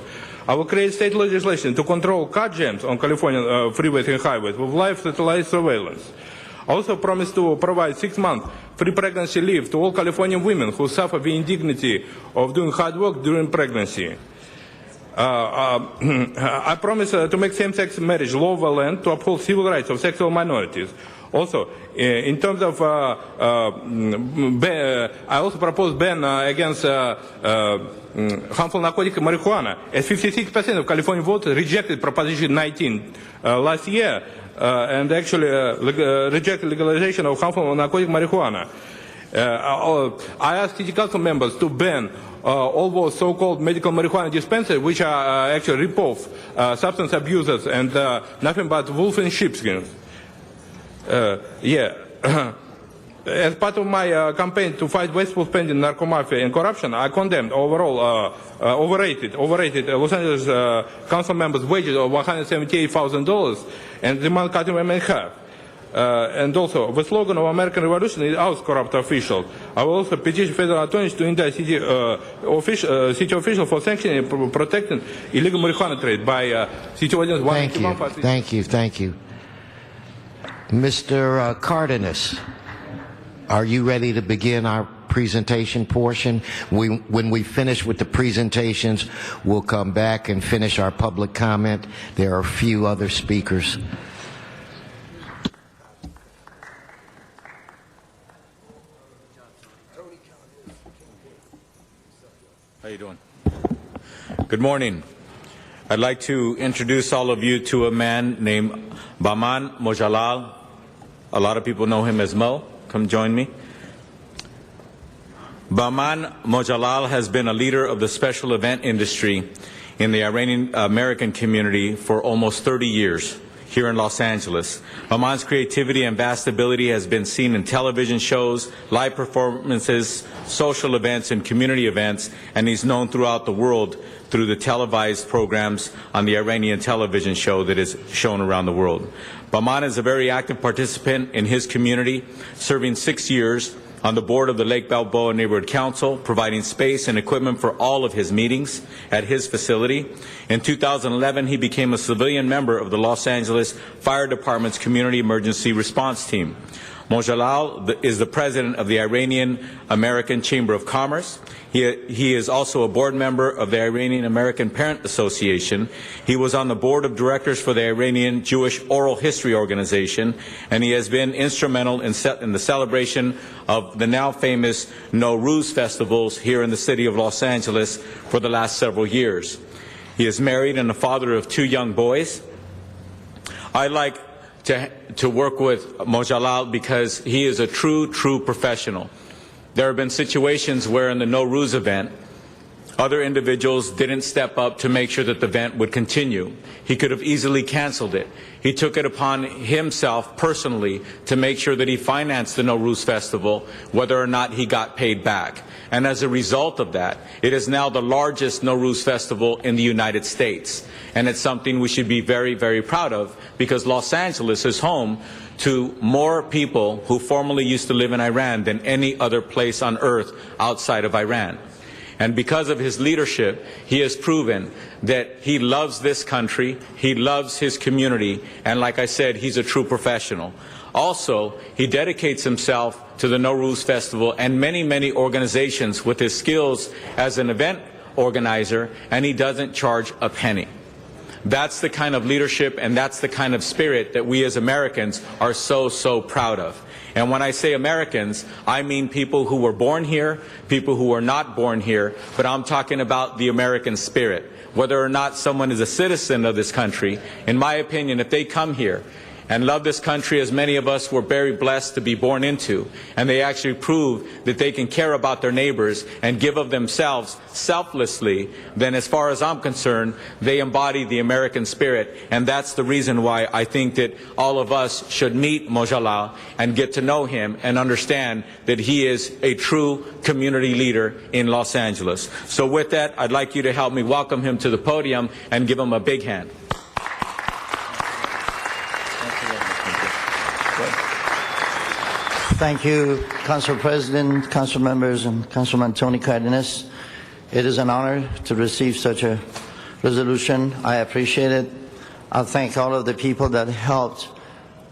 I will create state legislation to control car jams on California freeways and highways with live satellite surveillance. I also promise to provide 6 months free pregnancy leave to all Californian women who suffer the indignity of doing hard work during pregnancy. I promise to make same-sex marriage lawful and to uphold civil rights of sexual minorities. Also, in terms of, I also propose ban against harmful narcotic marijuana, as 56% of California voters rejected Proposition 19 last year, and actually rejected legalization of harmful narcotic marijuana. I ask city council members to ban all those so-called medical marijuana dispensaries, which are actually rip-off substance abusers and nothing but wolf in sheepskins. As part of my campaign to fight wasteful spending, narco-mafia, and corruption, I condemned overall overrated Los Angeles council members' wages of $178,000 and demand cutting them in half. And also, the slogan of American Revolution is oust corrupt officials. I will also petition federal authorities to indict city officials for sanctioning and protecting illegal marijuana trade by city ordinance 121. Thank you. Mr. Cardenas, are you ready to begin our presentation portion? When we finish with the presentations, we'll come back and finish our public comment. There are a few other speakers. How you doing? Good morning. I'd like to introduce all of you to a man named Bahman Mojalal. A lot of people know him as Mo. Come join me. Bahman Mojalal has been a leader of the special event industry in the Iranian American community for almost 30 years here in Los Angeles. Bahman's creativity and vast ability has been seen in television shows, live performances, social events, and community events, and he's known throughout the world through the televised programs on the Iranian television show that is shown around the world. Bahman is a very active participant in his community, serving 6 years on the board of the Lake Balboa Neighborhood Council, providing space and equipment for all of his meetings at his facility. In 2011, he became a civilian member of the Los Angeles Fire Department's Community Emergency Response Team. Mojalal is the president of the Iranian American Chamber of Commerce. He is also a board member of the Iranian American Parent Association. He was on the board of directors for the Iranian Jewish Oral History Organization, and he has been instrumental in the celebration of the now famous Nowruz festivals here in the city of Los Angeles for the last several years. He is married and a father of 2 young boys. I like to work with Mojalal because he is a true professional. There have been situations where in the Nowruz event, other individuals didn't step up to make sure that the event would continue. He could have easily canceled it. He took it upon himself personally to make sure that he financed the Nowruz festival, whether or not he got paid back. And as a result of that, it is now the largest Nowruz festival in the United States. And it's something we should be very proud of, because Los Angeles is home to more people who formerly used to live in Iran than any other place on earth outside of Iran. And because of his leadership, he has proven that he loves this country, he loves his community, and like I said, he's a true professional. Also, he dedicates himself to the Nowruz Festival and many organizations with his skills as an event organizer, and he doesn't charge a penny. That's the kind of leadership and that's the kind of spirit that we as Americans are so proud of. And when I say Americans, I mean people who were born here, people who were not born here, but I'm talking about the American spirit. Whether or not someone is a citizen of this country, in my opinion, if they come here and love this country as many of us were very blessed to be born into, and they actually prove that they can care about their neighbors and give of themselves selflessly, then as far as I'm concerned, they embody the American spirit. And that's the reason why I think that all of us should meet Mojalal and get to know him and understand that he is a true community leader in Los Angeles. So with that, I'd like you to help me welcome him to the podium and give him a big hand. Thank you, Council President, Council members, and Councilman Tony Cardenas. It is an honor to receive such a resolution. I appreciate it. I thank all of the people that helped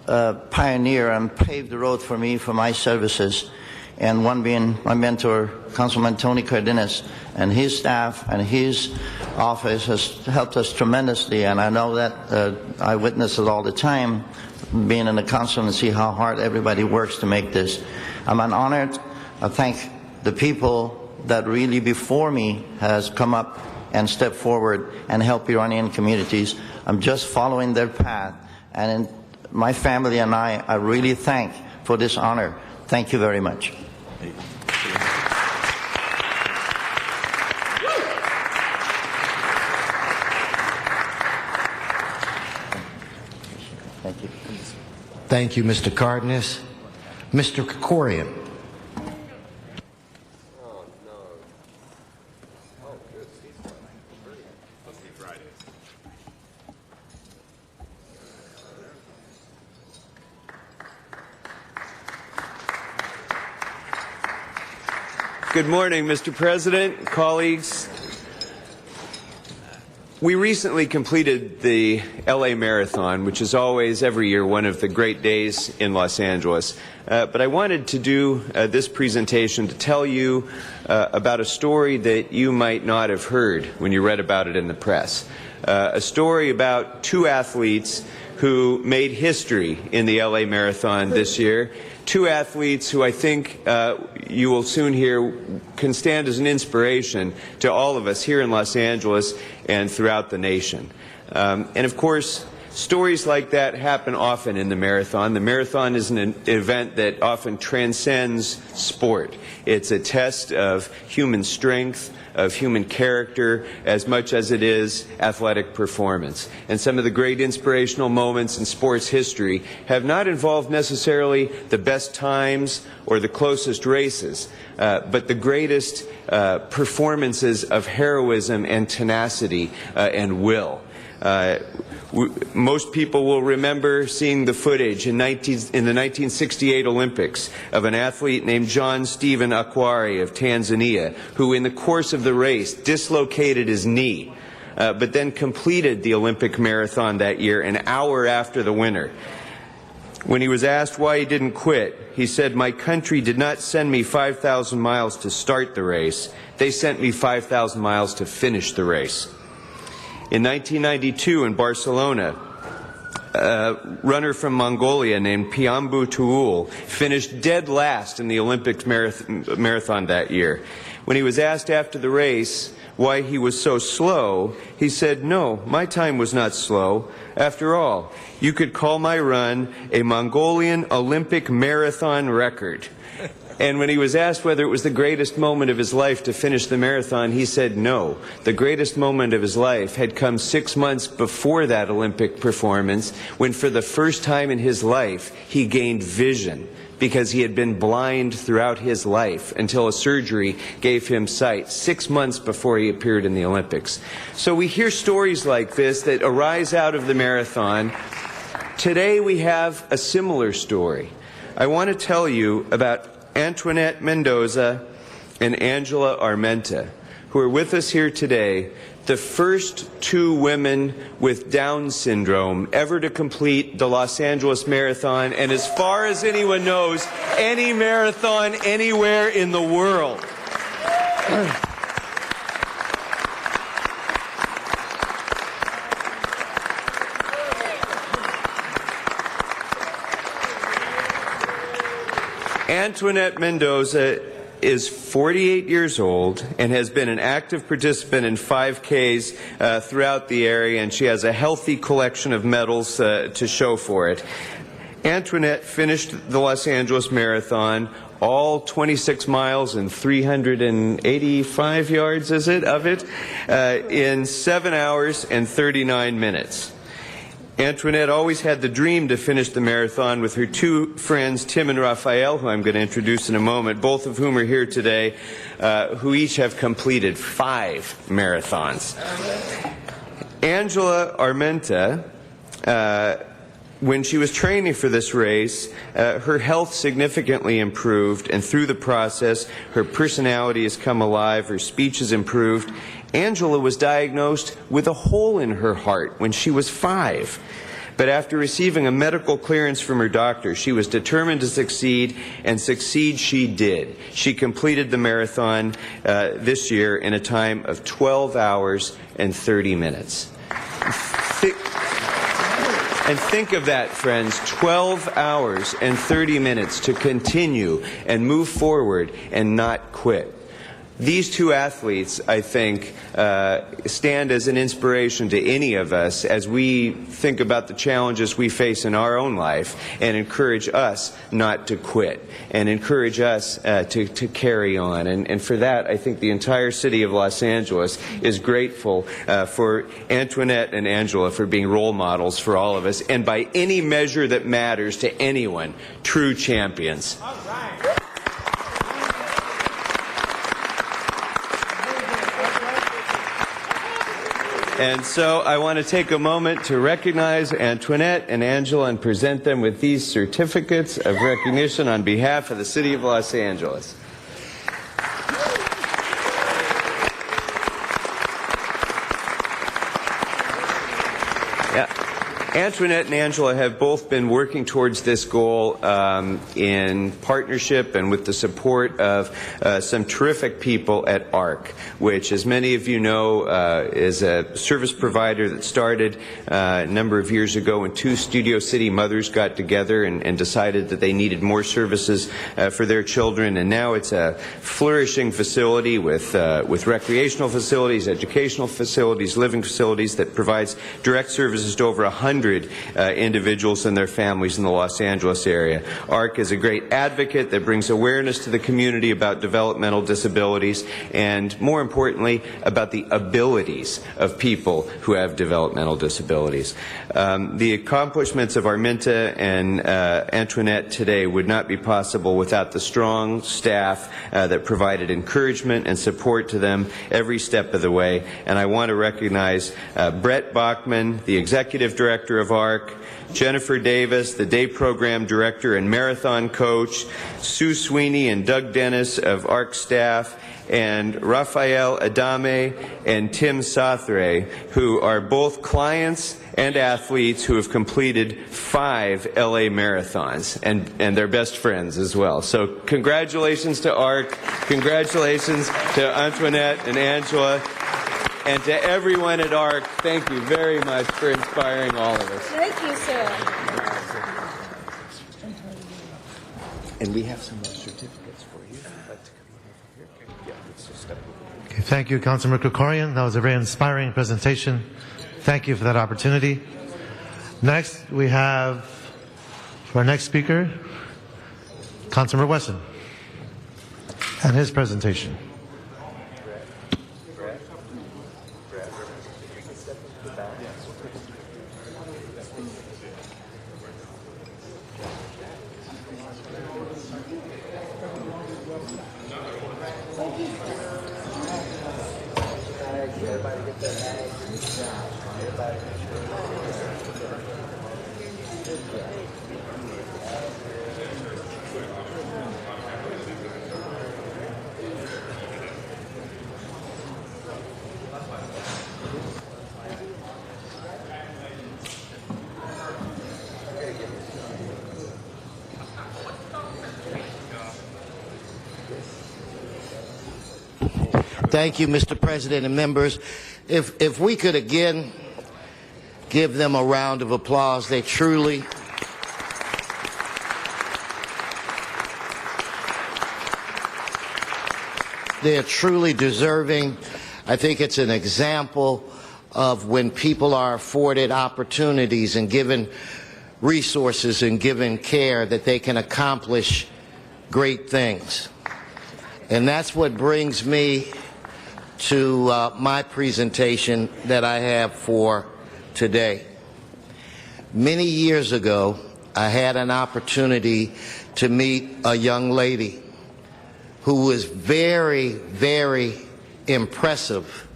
pioneer and pave the road for me for my services, and one being my mentor, Councilman Tony Cardenas, and his staff and his office has helped us tremendously, and I know that I witness it all the time, being in the council, and see how hard everybody works to make this. I'm honored. I thank the people that really before me has come up and stepped forward and helped Iranian communities. I'm just following their path, and my family and I really thank for this honor. Thank you very much. Thank you. Thank you, Mr. Cardenas. Mr. Krikorian. Good morning, Mr. President, colleagues. We recently completed the LA Marathon, which is always, every year, one of the great days in Los Angeles. But I wanted to do this presentation to tell you about a story that you might not have heard when you read about it in the press. A story about two athletes who made history in the LA Marathon this year. Two athletes who I think you will soon hear can stand as an inspiration to all of us here in Los Angeles and throughout the nation. And of course, stories like that happen often in the marathon. The marathon is an event that often transcends sport. It's a test of human strength, of human character, as much as it is athletic performance. And some of the great inspirational moments in sports history have not involved necessarily the best times or the closest races, but the greatest performances of heroism and tenacity and will. Most people will remember seeing the footage in the 1968 Olympics of an athlete named John Stephen Akwari of Tanzania, who in the course of the race dislocated his knee, but then completed the Olympic marathon that year an hour after the winner. When he was asked why he didn't quit, he said, "My country did not send me 5,000 miles to start the race. They sent me 5,000 miles to finish the race." In 1992 in Barcelona, a runner from Mongolia named Piambu Tuul finished dead last in the Olympic marathon that year. When he was asked after the race why he was so slow, he said, "No, my time was not slow. After all, you could call my run a Mongolian Olympic marathon record." And when he was asked whether it was the greatest moment of his life to finish the marathon, he said no. The greatest moment of his life had come 6 months before that Olympic performance, when for the first time in his life he gained vision, because he had been blind throughout his life until a surgery gave him sight 6 months before he appeared in the Olympics. So we hear stories like this that arise out of the marathon. Today we have a similar story. I want to tell you about Antoinette Mendoza and Angela Armenta, who are with us here today, the first two women with Down syndrome ever to complete the Los Angeles Marathon, and as far as anyone knows, any marathon anywhere in the world. Antoinette Mendoza is 48 years old and has been an active participant in 5Ks throughout the area, and she has a healthy collection of medals to show for it. Antoinette finished the Los Angeles Marathon, all 26 miles and 385 yards, is it, of it, in 7 hours and 39 minutes. Antoinette always had the dream to finish the marathon with her two friends, Tim and Raphael, who I'm going to introduce in a moment, both of whom are here today, who each have completed 5 marathons. Angela Armenta when she was training for this race, her health significantly improved, and through the process, her personality has come alive, her speech has improved. Angela was diagnosed with a hole in her heart when she was 5. But after receiving a medical clearance from her doctor, she was determined to succeed, and succeed she did. She completed the marathon this year in a time of 12 hours and 30 minutes. And think of that, friends, 12 hours and 30 minutes to continue and move forward and not quit. These two athletes, I think, stand as an inspiration to any of us as we think about the challenges we face in our own life, and encourage us not to quit, and encourage us to carry on. And for that, I think the entire city of Los Angeles is grateful for Antoinette and Angela for being role models for all of us, and by any measure that matters to anyone, true champions. All right. And so I want to take a moment to recognize Antoinette and Angela and present them with these certificates of recognition on behalf of the City of Los Angeles. Antoinette and Angela have both been working towards this goal in partnership and with the support of some terrific people at ARC, which, as many of you know, is a service provider that started a number of years ago when two Studio City mothers got together and decided that they needed more services for their children. And now it's a flourishing facility with recreational facilities, educational facilities, living facilities that provides direct services to over 100 individuals and their families in the Los Angeles area. ARC is a great advocate that brings awareness to the community about developmental disabilities, and more importantly, about the abilities of people who have developmental disabilities. The accomplishments of Arminta and Antoinette today would not be possible without the strong staff that provided encouragement and support to them every step of the way. And I want to recognize Brett Bachman, the Executive Director of ARC, Jennifer Davis, the Day Program Director and Marathon Coach, Sue Sweeney and Doug Dennis of ARC staff, and Rafael Adame and Tim Sathre, who are both clients and athletes who have completed 5 LA marathons, and they're best friends as well. So congratulations to ARC, congratulations to Antoinette and Angela, and to everyone at ARC, thank you very much for inspiring all of us. Thank you, sir. And we have some more certificates for you. Okay, thank you, Councilmember Krikorian. That was a very inspiring presentation. Thank you for that opportunity. Next, we have for our next speaker, Councilmember Wesson, and his presentation. Thank you, Mr. President and members. If we could again give them a round of applause, they're truly deserving. I think it's an example of when people are afforded opportunities and given resources and given care that they can accomplish great things. And that's what brings me to my presentation that I have for today. Many years ago, I had an opportunity to meet a young lady who was very, very impressive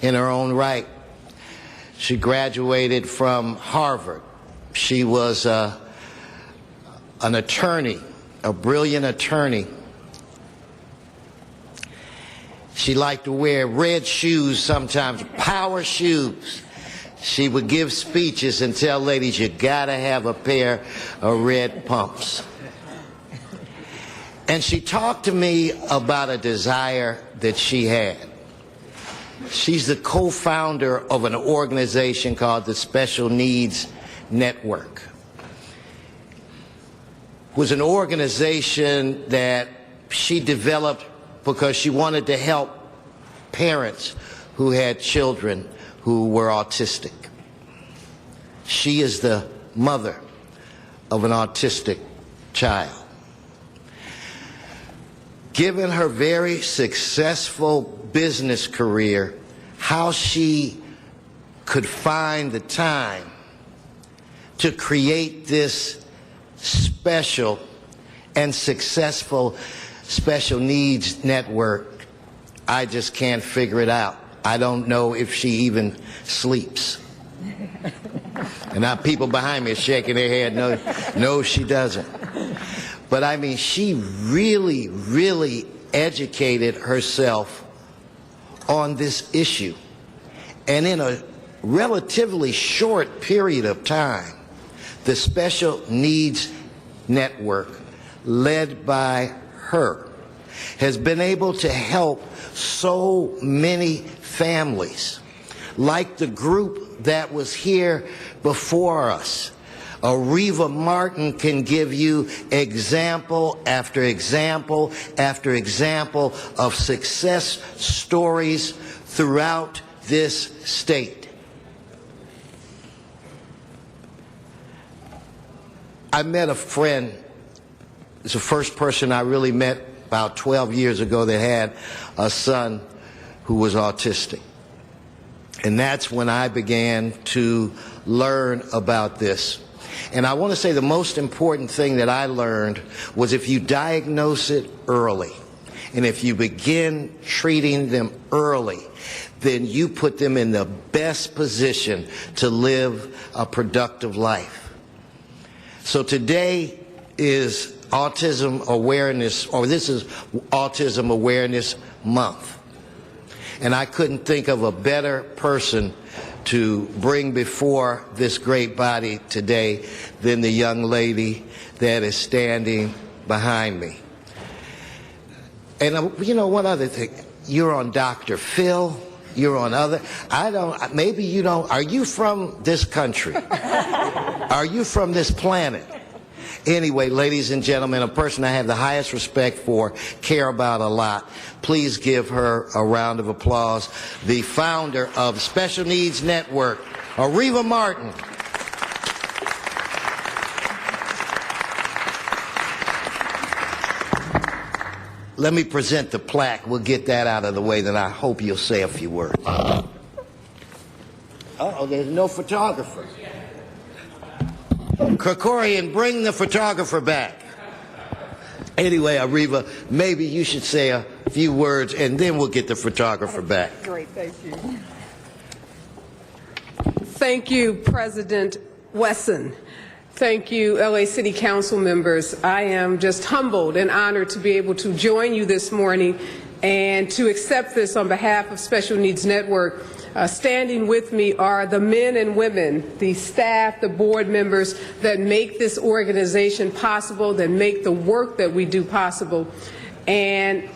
in her own right. She graduated from Harvard She was an attorney, a brilliant attorney. She liked to wear red shoes sometimes, power shoes. She would give speeches and tell ladies, you gotta have a pair of red pumps. And she talked to me about a desire that she had. She's the co-founder of an organization called the Special Needs Network. It was an organization that she developed because she wanted to help parents who had children who were autistic. She is the mother of an autistic child. Given her very successful business career, how she could find the time to create this special and successful special needs network, I just can't figure it out. I don't know if she even sleeps. And now people behind me are shaking their head, no, she doesn't. But I mean, she really, really educated herself on this issue. And in a relatively short period of time, the Special Needs Network, led by her, has been able to help so many families, like the group that was here before us. Areva Martin can give you example after example after example of success stories throughout this state. I met a friend, it's the first person I really met about 12 years ago that had a son who was autistic. And that's when I began to learn about this. And I want to say the most important thing that I learned was if you diagnose it early, and if you begin treating them early, then you put them in the best position to live a productive life. So today is Autism Awareness, or this is Autism Awareness Month. And I couldn't think of a better person to bring before this great body today than the young lady that is standing behind me. And you know, one other thing, you're on Dr. Phil, you're on other, maybe you don't, are you from this country? Are you from this planet? Anyway, ladies and gentlemen, a person I have the highest respect for, care about a lot. Please give her a round of applause. The founder of Special Needs Network, Areva Martin. Let me present the plaque. We'll get that out of the way, then I hope you'll say a few words. Uh-oh, there's no photographer. Krikorian, bring the photographer back. Anyway, Areva, maybe you should say a few words and then we'll get the photographer back. Great, thank you. Thank you, President Wesson. Thank you, LA City Council members. I am just humbled and honored to be able to join you this morning and to accept this on behalf of Special Needs Network. Standing with me are the men and women, the staff, the board members that make this organization possible, that make the work that we do possible. And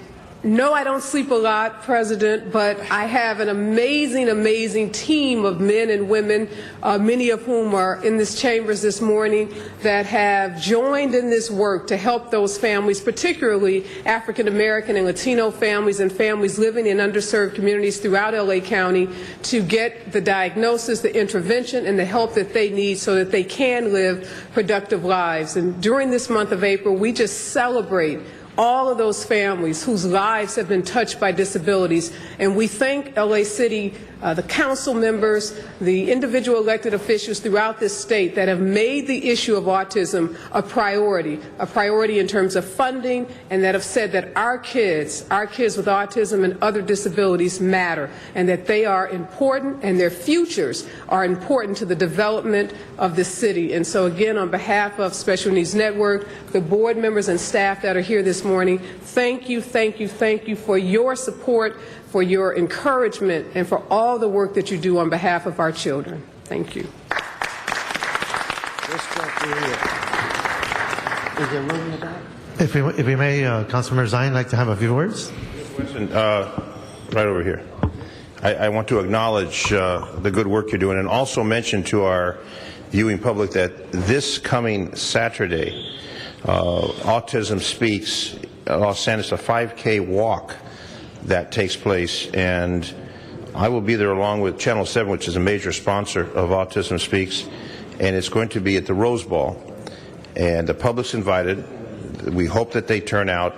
no, I don't sleep a lot, President, but I have an amazing, amazing team of men and women, many of whom are in this chambers this morning, that have joined in this work to help those families, particularly African American and Latino families and families living in underserved communities throughout LA County, to get the diagnosis, the intervention, and the help that they need so that they can live productive lives. And during this month of April, we just celebrate all of those families whose lives have been touched by disabilities. And we thank LA City, the council members, the individual elected officials throughout this state that have made the issue of autism a priority in terms of funding, and that have said that our kids with autism and other disabilities matter, and that they are important and their futures are important to the development of this city. And so again, on behalf of Special Needs Network, the board members and staff that are here this morning, thank you for your support, for your encouragement, and for all the work that you do on behalf of our children. Thank you. If we may, Councilmember Zine, like to have a few words. Right over here. I want to acknowledge the good work you're doing, and also mention to our viewing public that this coming Saturday, Autism Speaks Los Angeles, a 5K walk that takes place, and I will be there along with Channel 7, which is a major sponsor of Autism Speaks, and it's going to be at the Rose Bowl, and the public's invited. We hope that they turn out.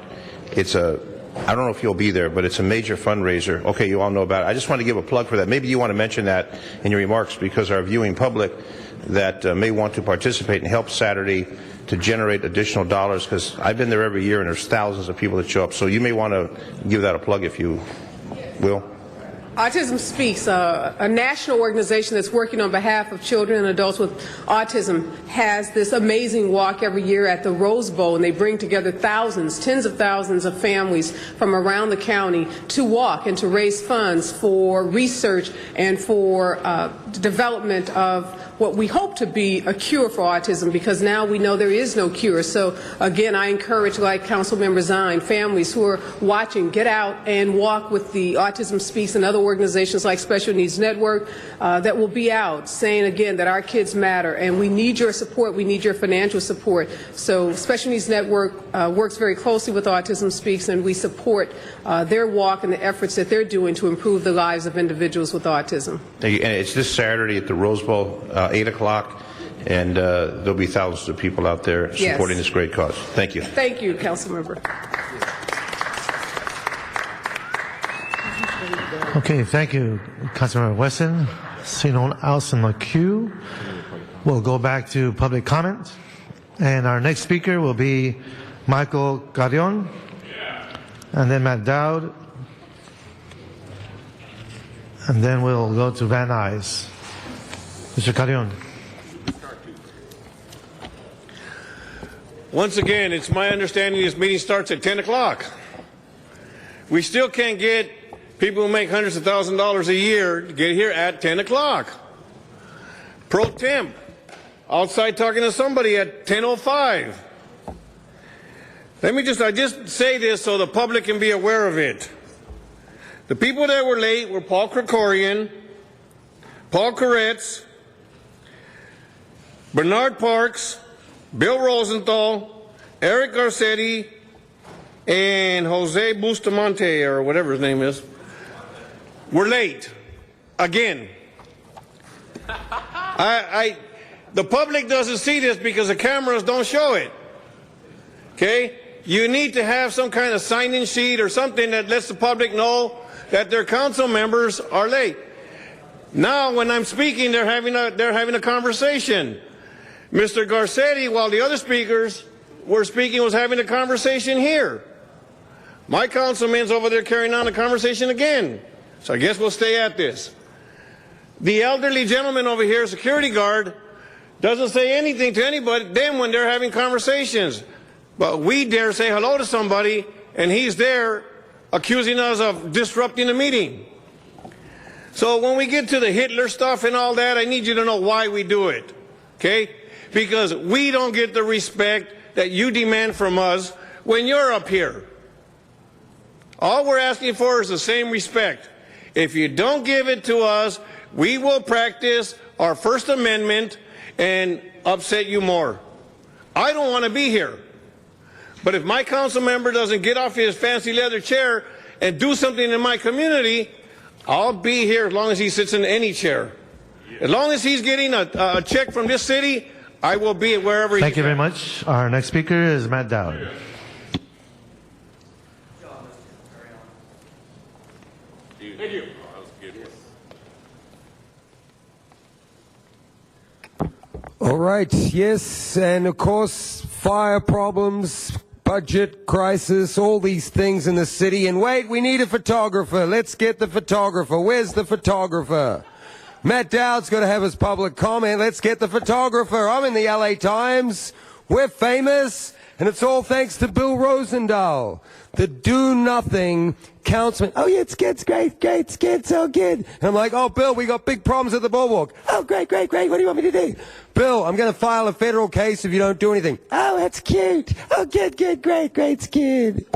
I don't know if you'll be there, but it's a major fundraiser. Okay, you all know about it. I just want to give a plug for that. Maybe you want to mention that in your remarks, because our viewing public that may want to participate and help Saturday to generate additional dollars, because I've been there every year and there's thousands of people that show up. So you may want to give that a plug if you will. Autism Speaks, a national organization that's working on behalf of children and adults with autism, has this amazing walk every year at the Rose Bowl, and they bring together thousands, tens of thousands of families from around the county to walk and to raise funds for research and for development of what we hope to be a cure for autism, because now we know there is no cure. So again, I encourage, like Councilmember Zine, families who are watching, get out and walk with the Autism Speaks and other organizations like Special Needs Network that will be out saying again that our kids matter, and we need your support, we need your financial support. So Special Needs Network works very closely with Autism Speaks, and we support their walk and the efforts that they're doing to improve the lives of individuals with autism. And it's this Saturday at the Rose Bowl, 8 o'clock, and there'll be thousands of people out there supporting this great cause. Thank you. Thank you, Councilmember. Okay, thank you, Councilmember Wesson. Seeing no one else in the queue, we'll go back to public comment. And our next speaker will be Michael Carrion, and then Matt Dowd, and then we'll go to Van Nuys. Mr. Carrion. Once again, it's my understanding this meeting starts at 10 o'clock. We still can't get people who make hundreds of thousands of dollars a year to get here at 10 o'clock. Pro temp, outside talking to somebody at 10:05. I just say this so the public can be aware of it. The people that were late were Paul Krikorian, Paul Koretz, Bernard Parks, Bill Rosenthal, Eric Garcetti, and Jose Bustamante, or whatever his name is. We're late. Again. The public doesn't see this because the cameras don't show it. Okay? You need to have some kind of sign-in sheet or something that lets the public know that their council members are late. Now, when I'm speaking, they're having a conversation. Mr. Garcetti, while the other speakers were speaking, was having a conversation here. My councilman's over there carrying on a conversation again. So I guess we'll stay at this. The elderly gentleman over here, security guard, doesn't say anything to anybody, them when they're having conversations. But we dare say hello to somebody, and he's there accusing us of disrupting the meeting. So when we get to the Hitler stuff and all that, I need you to know why we do it. Okay? Because we don't get the respect that you demand from us when you're up here. All we're asking for is the same respect. If you don't give it to us, we will practice our First Amendment and upset you more. I don't want to be here. But if my council member doesn't get off his fancy leather chair and do something in my community, I'll be here as long as he sits in any chair. As long as he's getting a check from this city, I will be wherever he's at. Thank you very much. Our next speaker is Matt Dowd. Thank you. All right, yes, and of course, fire problems, budget crisis, all these things in the city. And wait, we need a photographer. Let's get the photographer. Where's the photographer? Matt Dowd's got to have his public comment. Let's get the photographer. I'm in the LA Times. We're famous, and it's all thanks to Bill Rosendahl, the do-nothing councilman. Oh, yeah, it's good, so good. And I'm like, oh, Bill, we got big problems at the boardwalk. Oh, great. What do you want me to do? Bill, I'm going to file a federal case if you don't do anything. Oh, that's cute. Oh, good, great's good.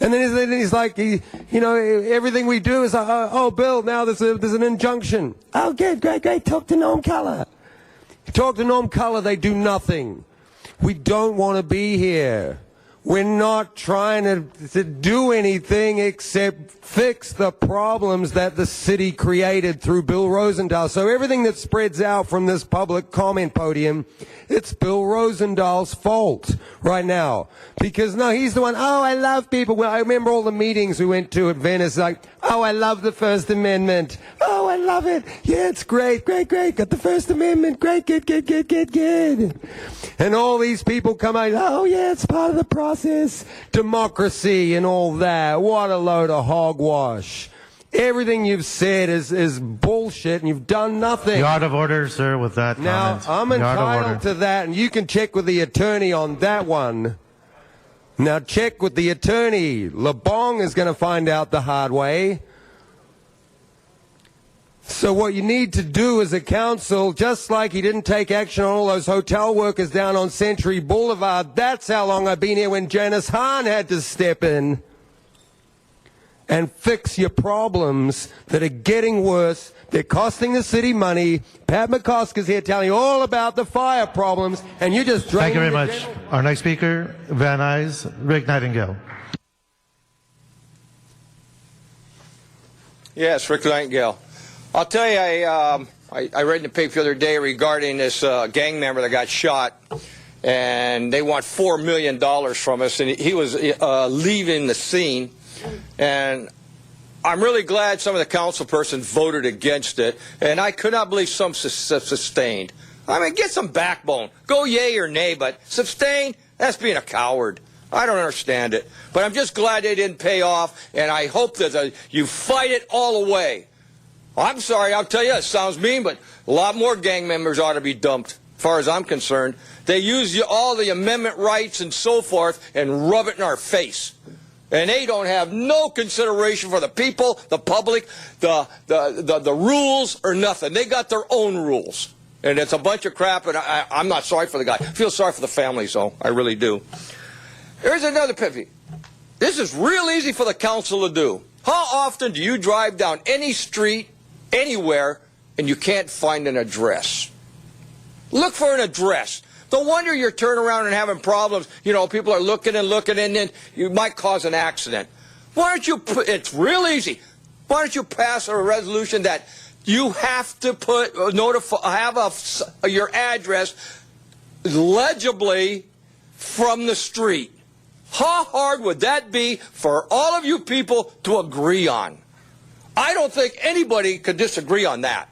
And then he's like, everything we do is, oh, Bill, now there's an injunction. Oh, good, great. Talk to Norm Culler. Talk to Norm Culler, they do nothing. We don't want to be here. We're not trying to do anything except fix the problems that the city created through Bill Rosendahl. So everything that spreads out from this public comment podium, it's Bill Rosendahl's fault right now. Because, no, he's the one, oh, I love people. Well, I remember all the meetings we went to at Venice, like, oh, I love the First Amendment. Oh, I love it. Yeah, it's great. Got the First Amendment. Great, good. And all these people come out, oh, yeah, it's part of the process. Democracy and all that. What a load of hogwash. Everything you've said is bullshit, and you've done nothing. You're out of order, sir, with that Now, comment. I'm entitled to that, and you can check with the attorney on that one. Now, check with the attorney. LeBong is going to find out the hard way. So what you need to do as a council, just like he didn't take action on all those hotel workers down on Century Boulevard, that's how long I've been here when Janice Hahn had to step in and fix your problems that are getting worse. They're costing the city money. Pat McCoskey's here telling you all about the fire problems, and you just Thank you very much. Our next speaker, Van Nuys, Rick Nightingale. Yes, Rick Nightingale. I'll tell you, I read in the paper the other day regarding this gang member that got shot, and they want $4 million from us, and he was leaving the scene. And I'm really glad some of the council persons voted against it, and I could not believe some sustained. I mean, get some backbone. Go yay or nay, but sustain, that's being a coward. I don't understand it. But I'm just glad they didn't pay off, and I hope that you fight it all away. I'm sorry, I'll tell you, it sounds mean, but a lot more gang members ought to be dumped, as far as I'm concerned. They use all the amendment rights and so forth and rub it in our face. And they don't have no consideration for the people, the public, the rules, or nothing. They got their own rules. And it's a bunch of crap, and I'm not sorry for the guy. I feel sorry for the families, though. I really do. Here's another pivot. This is real easy for the council to do. How often do you drive down any street, anywhere, and you can't find an address? Look for an address. No wonder you're turning around and having problems. You know, people are looking, and then you might cause an accident. Why don't you put, it's real easy. Why don't you pass a resolution that you have to have your address legibly from the street? How hard would that be for all of you people to agree on? I don't think anybody could disagree on that.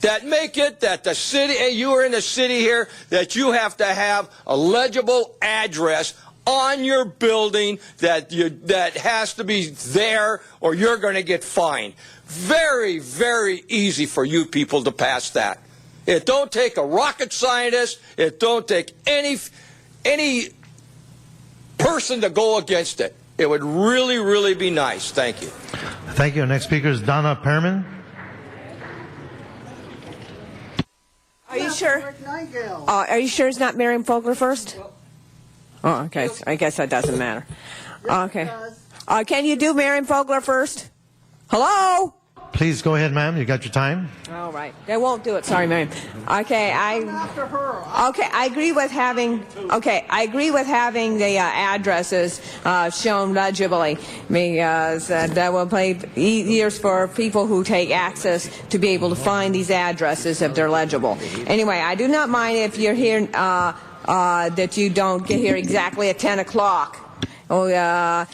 That make it that the city, you are in the city here, that you have to have a legible address on your building that has to be there, or you're going to get fined. Very, very easy for you people to pass that. It don't take a rocket scientist. It don't take any person to go against it. It would really, really be nice. Thank you. Thank you. Our next speaker is Donna Perman. Are you sure? Are you sure it's not Miriam Fogler first? Oh, okay. I guess that doesn't matter. Okay. Can you do Miriam Fogler first? Hello? Please go ahead, ma'am. You got your time. All right. They won't do it. Sorry, Miriam. Okay. I agree with having. Okay. I agree with having the addresses shown legibly, because that will make years for people who take access to be able to find these addresses if they're legible. Anyway, I do not mind if you're here that you don't get here exactly at 10 o'clock. I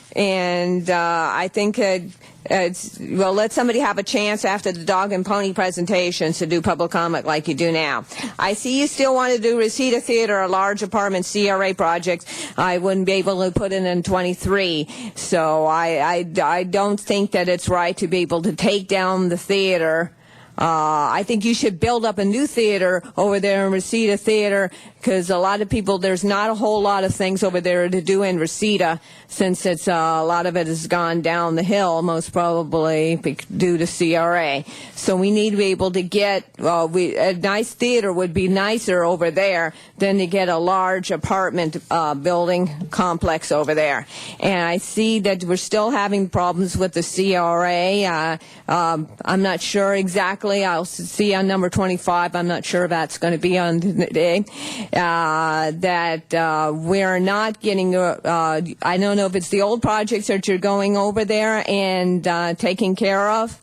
think well, let somebody have a chance after the dog and pony presentations to do public comment like you do now. I see you still want to do Reseda Theater, a large apartment CRA project. I wouldn't be able to put it in 23. So I don't think that it's right to be able to take down the theater. I think you should build up a new theater over there in Reseda Theater, because a lot of people, there's not a whole lot of things over there to do in Reseda, since it's a lot of it has gone down the hill, most probably due to CRA. So we need to be able to get a nice theater would be nicer over there than to get a large apartment building complex over there. And I see that we're still having problems with the CRA. I'm not sure exactly. I'll see on number 25. I'm not sure that's going to be on today. That we're not getting, I don't know if it's the old projects that you're going over there and taking care of,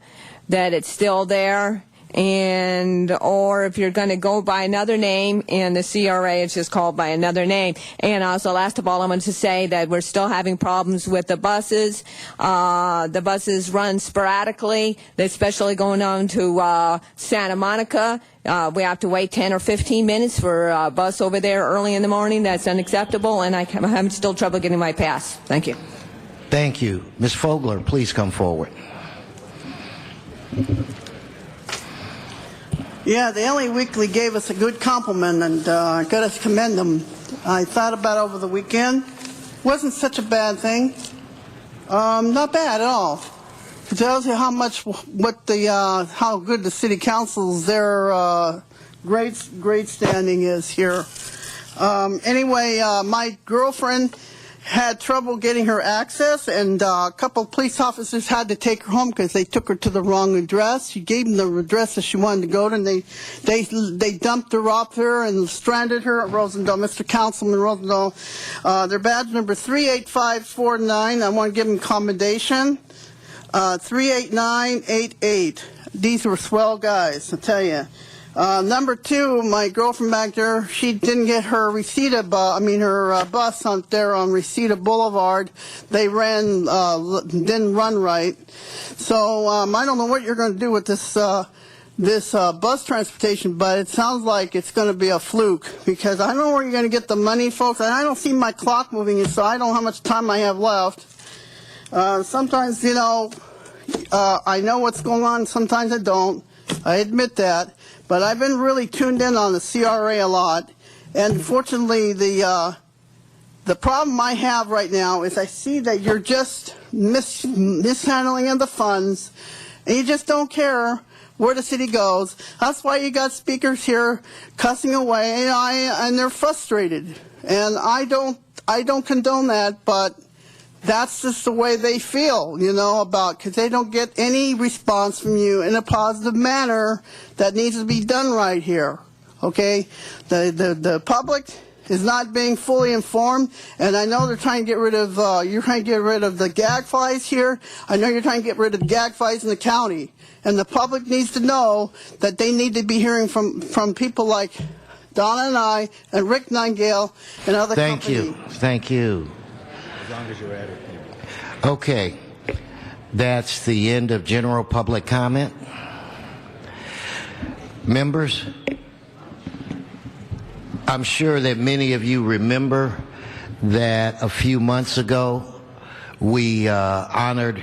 that it's still there, or if you're going to go by another name, and the CRA is just called by another name. And also, last of all, I wanted to say that we're still having problems with the buses. The buses run sporadically, especially going on to Santa Monica. We have to wait 10 or 15 minutes for a bus over there early in the morning. That's unacceptable, and I'm having still trouble getting my pass. Thank you. Thank you. Ms. Fogler, please come forward. Yeah, the LA Weekly gave us a good compliment, and I got to commend them. I thought about it over the weekend. Wasn't such a bad thing. Not bad at all. It tells you how much, how good the city council's their great standing is here. Anyway, my girlfriend had trouble getting her access, and a couple of police officers had to take her home because they took her to the wrong address. She gave them the address that she wanted to go to, and they dumped her off there and stranded her at Rosendale. Mr. Councilman Rosendale, their badge number 38549. I want to give them commendation. 38988. These were swell guys, I tell you. Number 2, my girlfriend back there, she didn't get her bus on there on Reseda Boulevard. They didn't run right. So I don't know what you're going to do with this bus transportation, but it sounds like it's going to be a fluke, because I don't know where you're going to get the money, folks, and I don't see my clock moving, so I don't know how much time I have left. Sometimes, I know what's going on, sometimes I don't. I admit that. But I've been really tuned in on the CRA a lot, and unfortunately the problem I have right now is I see that you're just mishandling of the funds, and you just don't care where the city goes. That's why you got speakers here cussing away, and they're frustrated. And I don't condone that, but that's just the way they feel, because they don't get any response from you in a positive manner that needs to be done right here, okay? The public is not being fully informed, and I know they're trying to get rid of, you're trying to get rid of the gag flies here. I know you're trying to get rid of the gag flies in the county, and the public needs to know that they need to be hearing from people like Donna and I, and Rick Nightingale, and other companies. Thank you. As long as you're at it. Okay, that's the end of general public comment. Members, I'm sure that many of you remember that a few months ago we honored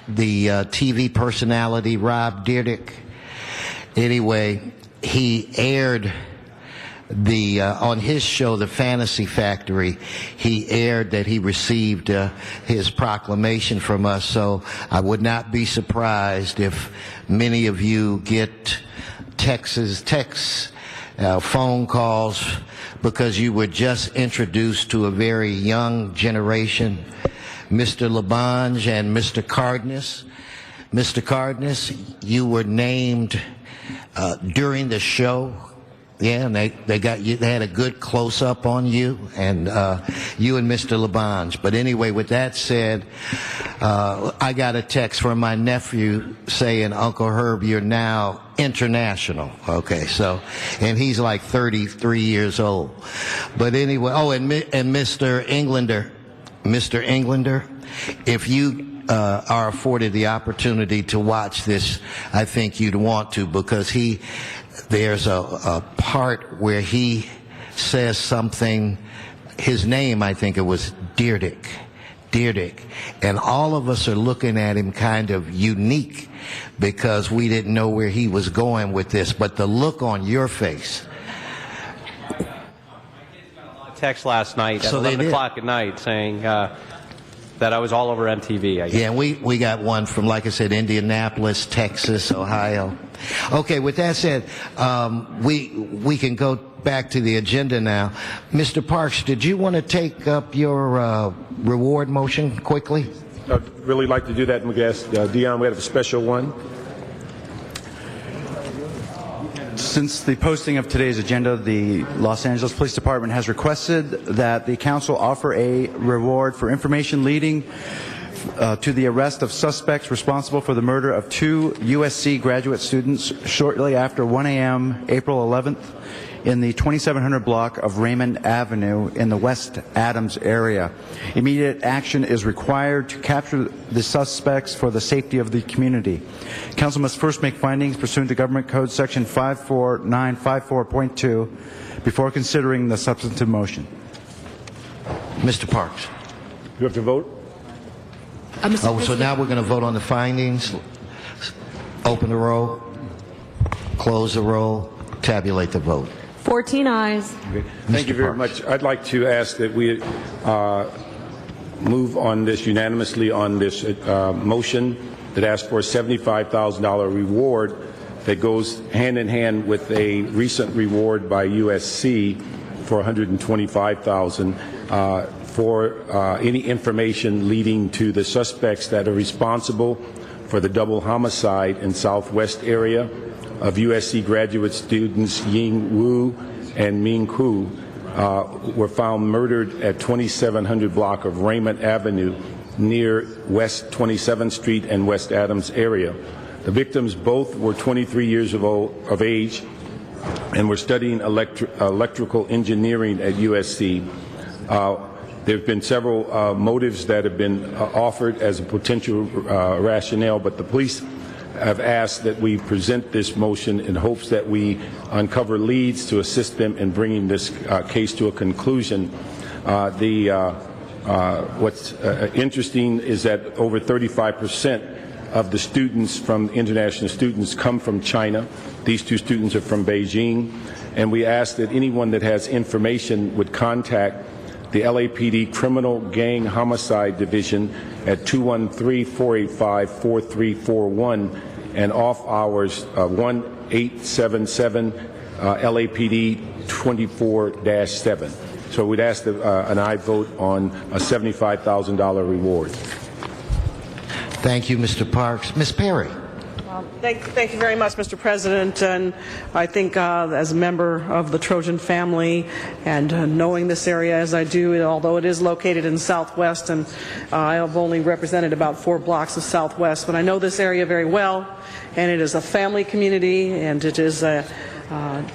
the TV personality Rob Dyrdek. Anyway, he aired on his show, The Fantasy Factory, he aired that he received his proclamation from us. So I would not be surprised if many of you get texts, phone calls, because you were just introduced to a very young generation. Mr. Labange and Mr. Cardenas. Mr. Cardenas, you were named during the show. Yeah, and they got you. They had a good close up on you, and you and Mr. Labange. But anyway, with that said, I got a text from my nephew saying, "Uncle Herb, you're now international." Okay, so, and he's like 33 years old. But anyway, and Mr. Englander, Mr. Englander, if you are afforded the opportunity to watch this, I think you'd want to, because there's a part where he says something, his name, I think it was Deerdick, and all of us are looking at him kind of unique because we didn't know where he was going with this, but the look on your face. Text last night at So 11 o'clock at night saying that I was all over MTV. I guess. Yeah, we got one from, like I said, Indianapolis, Texas, Ohio. Okay, with that said, we can go back to the agenda now. Mr. Parks, did you want to take up your reward motion quickly? I'd really like to do that, and we ask Dion, we have a special one. Since the posting of today's agenda, the Los Angeles Police Department has requested that the council offer a reward for information leading to the arrest of suspects responsible for the murder of 2 USC graduate students shortly after 1 a.m. April 11th in the 2700 block of Raymond Avenue in the West Adams area. Immediate action is required to capture the suspects for the safety of the community. Council must first make findings pursuant to Government Code Section 54954.2 before considering the substantive motion. Mr. Parks. You have to vote? So now we're going to vote on the findings. Open the roll, close the roll, tabulate the vote. 14 ayes. Thank you very much. I'd like to ask that we move on this unanimously on this motion that asks for a $75,000 reward that goes hand in hand with a recent reward by USC for $125,000 for any information leading to the suspects that are responsible for the double homicide in Southwest area of USC graduate students Ying Wu and Ming Ku were found murdered at 2700 block of Raymond Avenue near West 27th Street and West Adams area. The victims both were 23 years of age and were studying electrical engineering at USC. There have been several motives that have been offered as a potential rationale, but the police have asked that we present this motion in hopes that we uncover leads to assist them in bringing this case to a conclusion. What's interesting is that over 35% of the students from international students come from China. These 2 students are from Beijing, and we ask that anyone that has information would contact the LAPD Criminal Gang Homicide Division at 213-485-4341 and off hours 1-877 LAPD 24-7. So we'd ask an aye vote on a $75,000 reward. Thank you, Mr. Parks. Ms. Perry. Thank you very much, Mr. President. And I think as a member of the Trojan family and knowing this area as I do, although it is located in Southwest, and I have only represented about 4 blocks of Southwest, but I know this area very well, and it is a family community, and it is a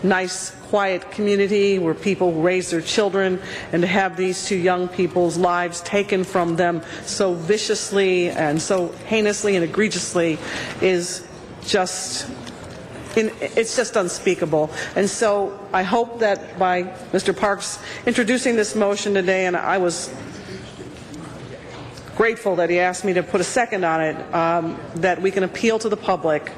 nice, quiet community where people raise their children, and to have these 2 young people's lives taken from them so viciously and so heinously and egregiously is it's just unspeakable. And so I hope that by Mr. Parks introducing this motion today, and I was grateful that he asked me to put a second on it, that we can appeal to the public,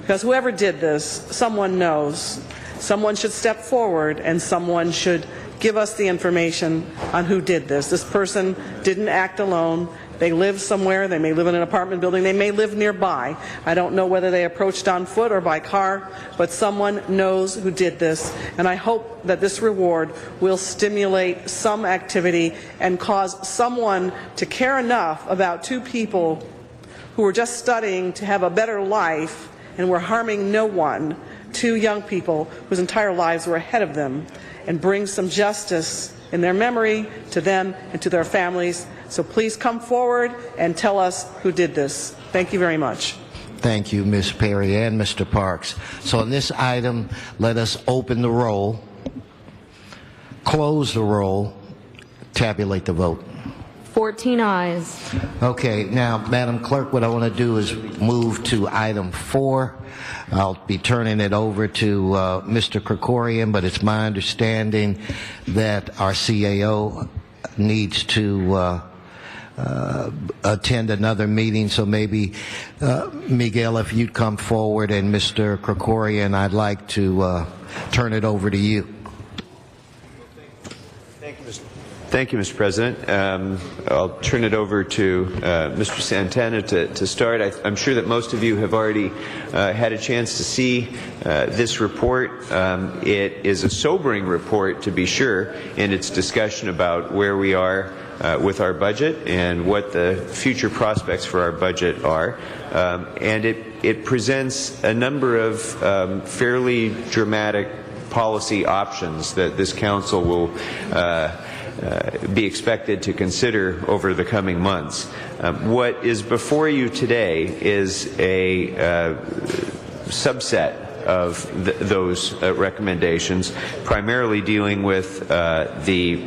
because whoever did this, someone knows. Someone should step forward and someone should give us the information on who did this. This person didn't act alone. They live somewhere. They may live in an apartment building. They may live nearby. I don't know whether they approached on foot or by car, but someone knows who did this. And I hope that this reward will stimulate some activity and cause someone to care enough about 2 people who were just studying to have a better life and were harming no one, 2 young people whose entire lives were ahead of them, and bring some justice in their memory to them and to their families. So please come forward and tell us who did this. Thank you very much. Thank you, Ms. Perry and Mr. Parks. So on this item, let us open the roll, close the roll, tabulate the vote. 14 ayes. Okay, now, Madam Clerk, what I want to do is move to item 4. I'll be turning it over to Mr. Krikorian, but it's my understanding that our CAO needs to attend another meeting, so maybe Miguel, if you'd come forward, and Mr. Krikorian, I'd like to turn it over to you. Thank you, Mr. President. I'll turn it over to Mr. Santana to start. I'm sure that most of you have already had a chance to see this report. It is a sobering report, to be sure, in its discussion about where we are with our budget and what the future prospects for our budget are. And it presents a number of fairly dramatic policy options that this council will be expected to consider over the coming months. What is before you today is a subset of those recommendations, primarily dealing with the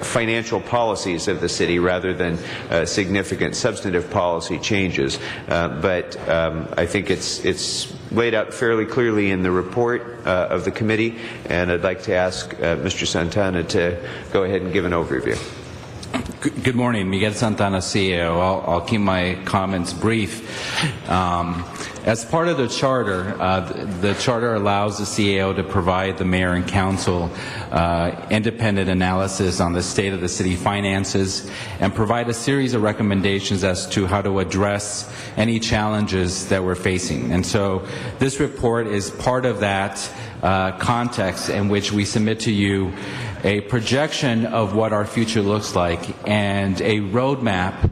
financial policies of the city rather than significant substantive policy changes. But I think it's laid out fairly clearly in the report of the committee, and I'd like to ask Mr. Santana to go ahead and give an overview. Good morning, Miguel Santana, CEO. I'll keep my comments brief. As part of the charter allows the CAO to provide the mayor and council independent analysis on the state of the city finances and provide a series of recommendations as to how to address any challenges that we're facing. And so this report is part of that context in which we submit to you a projection of what our future looks like and a roadmap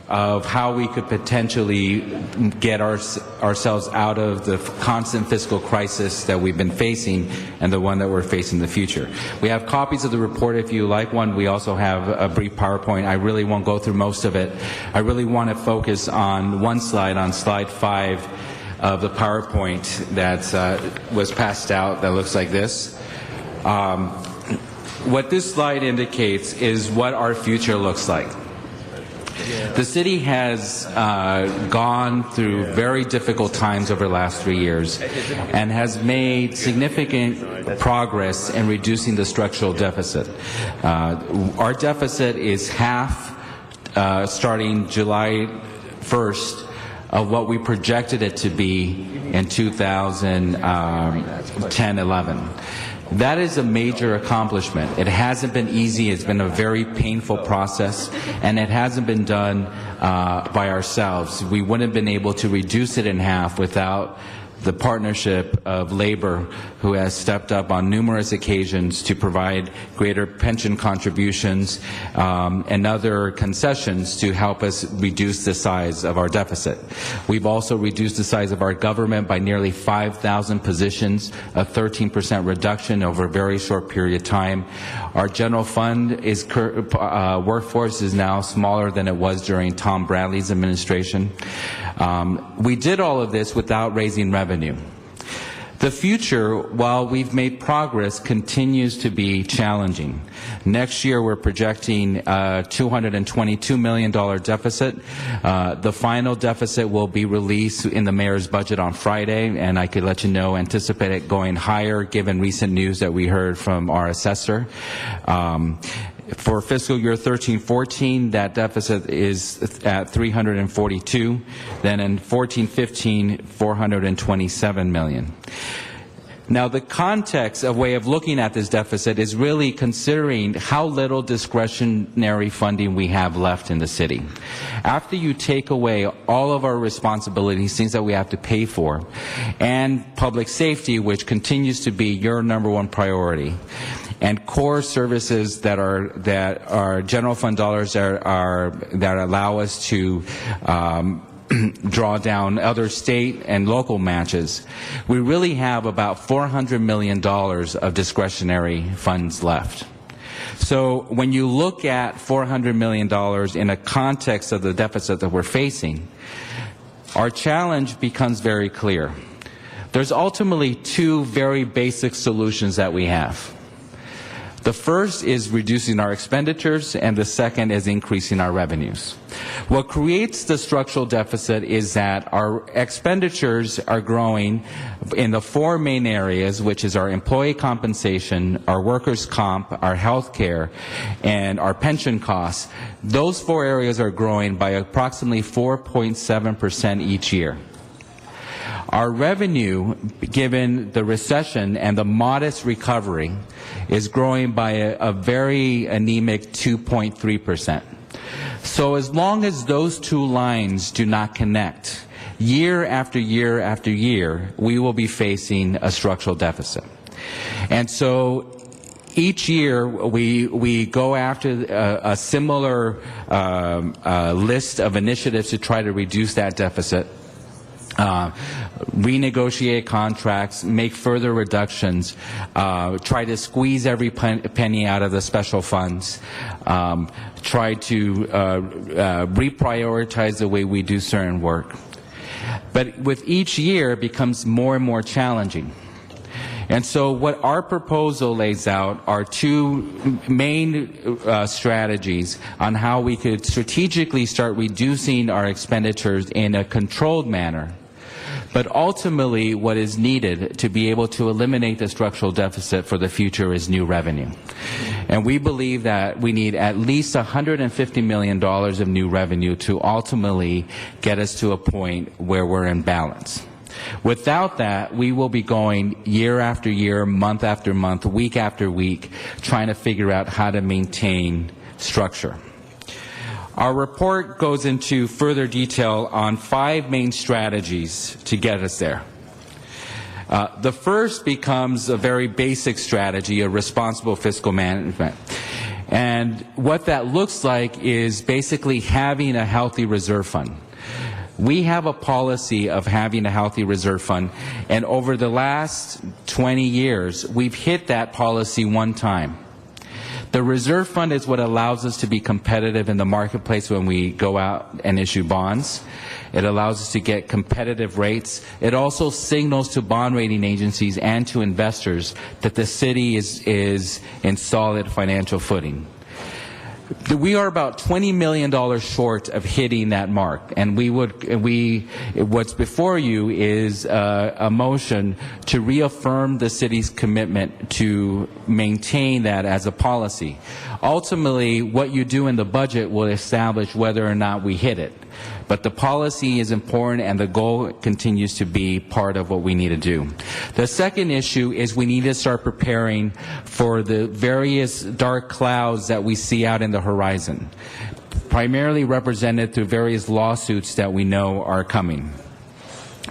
of how we could potentially get ourselves out of the constant fiscal crisis that we've been facing and the one that we're facing in the future. We have copies of the report if you like one. We also have a brief PowerPoint. I really won't go through most of it. I really want to focus on one slide, on slide 5 of the PowerPoint that was passed out that looks like this. What this slide indicates is what our future looks like. The city has gone through very difficult times over the last 3 years and has made significant progress in reducing the structural deficit. Our deficit is half starting July 1st of what we projected it to be in 2010-11. That is a major accomplishment. It hasn't been easy. It's been a very painful process, and it hasn't been done by ourselves. We wouldn't have been able to reduce it in half without the partnership of labor, who has stepped up on numerous occasions to provide greater pension contributions and other concessions to help us reduce the size of our deficit. We've also reduced the size of our government by nearly 5,000 positions, a 13% reduction over a very short period of time. Our general fund workforce is now smaller than it was during Tom Bradley's administration. We did all of this without raising revenue. The future, while we've made progress, continues to be challenging. Next year, we're projecting a $222 million deficit. The final deficit will be released in the mayor's budget on Friday, and I could let you know, anticipate it going higher given recent news that we heard from our assessor. For fiscal year 13-14, that deficit is at 342. Then in 14-15, 427 million. Now, the context, a way of looking at this deficit is really considering how little discretionary funding we have left in the city. After you take away all of our responsibilities, things that we have to pay for, and public safety, which continues to be your #1 priority, and core services that are general fund dollars that allow us to draw down other state and local matches, we really have about $400 million of discretionary funds left. So when you look at $400 million in a context of the deficit that we're facing, our challenge becomes very clear. There's ultimately two very basic solutions that we have. The first is reducing our expenditures, and the second is increasing our revenues. What creates the structural deficit is that our expenditures are growing in the four main areas, which is our employee compensation, our workers' comp, our health care, and our pension costs. Those four areas are growing by approximately 4.7% each year. Our revenue, given the recession and the modest recovery, is growing by a very anemic 2.3%. So as long as those two lines do not connect, year after year after year, we will be facing a structural deficit. And so each year we go after a similar list of initiatives to try to reduce that deficit. Renegotiate contracts, make further reductions, try to squeeze every penny out of the special funds, try to reprioritize the way we do certain work. But with each year, it becomes more and more challenging. And so what our proposal lays out are two main strategies on how we could strategically start reducing our expenditures in a controlled manner. But ultimately, what is needed to be able to eliminate the structural deficit for the future is new revenue. And we believe that we need at least $150 million of new revenue to ultimately get us to a point where we're in balance. Without that, we will be going year after year, month after month, week after week, trying to figure out how to maintain structure. Our report goes into further detail on 5 main strategies to get us there. The first becomes a very basic strategy, a responsible fiscal management. And what that looks like is basically having a healthy reserve fund. We have a policy of having a healthy reserve fund, and over the last 20 years, we've hit that policy one time. The reserve fund is what allows us to be competitive in the marketplace when we go out and issue bonds. It allows us to get competitive rates. It also signals to bond rating agencies and to investors that the city is in solid financial footing. We are about $20 million short of hitting that mark, and what's before you is a motion to reaffirm the city's commitment to maintain that as a policy. Ultimately, what you do in the budget will establish whether or not we hit it. But the policy is important, and the goal continues to be part of what we need to do. The second issue is we need to start preparing for the various dark clouds that we see out in the horizon, primarily represented through various lawsuits that we know are coming.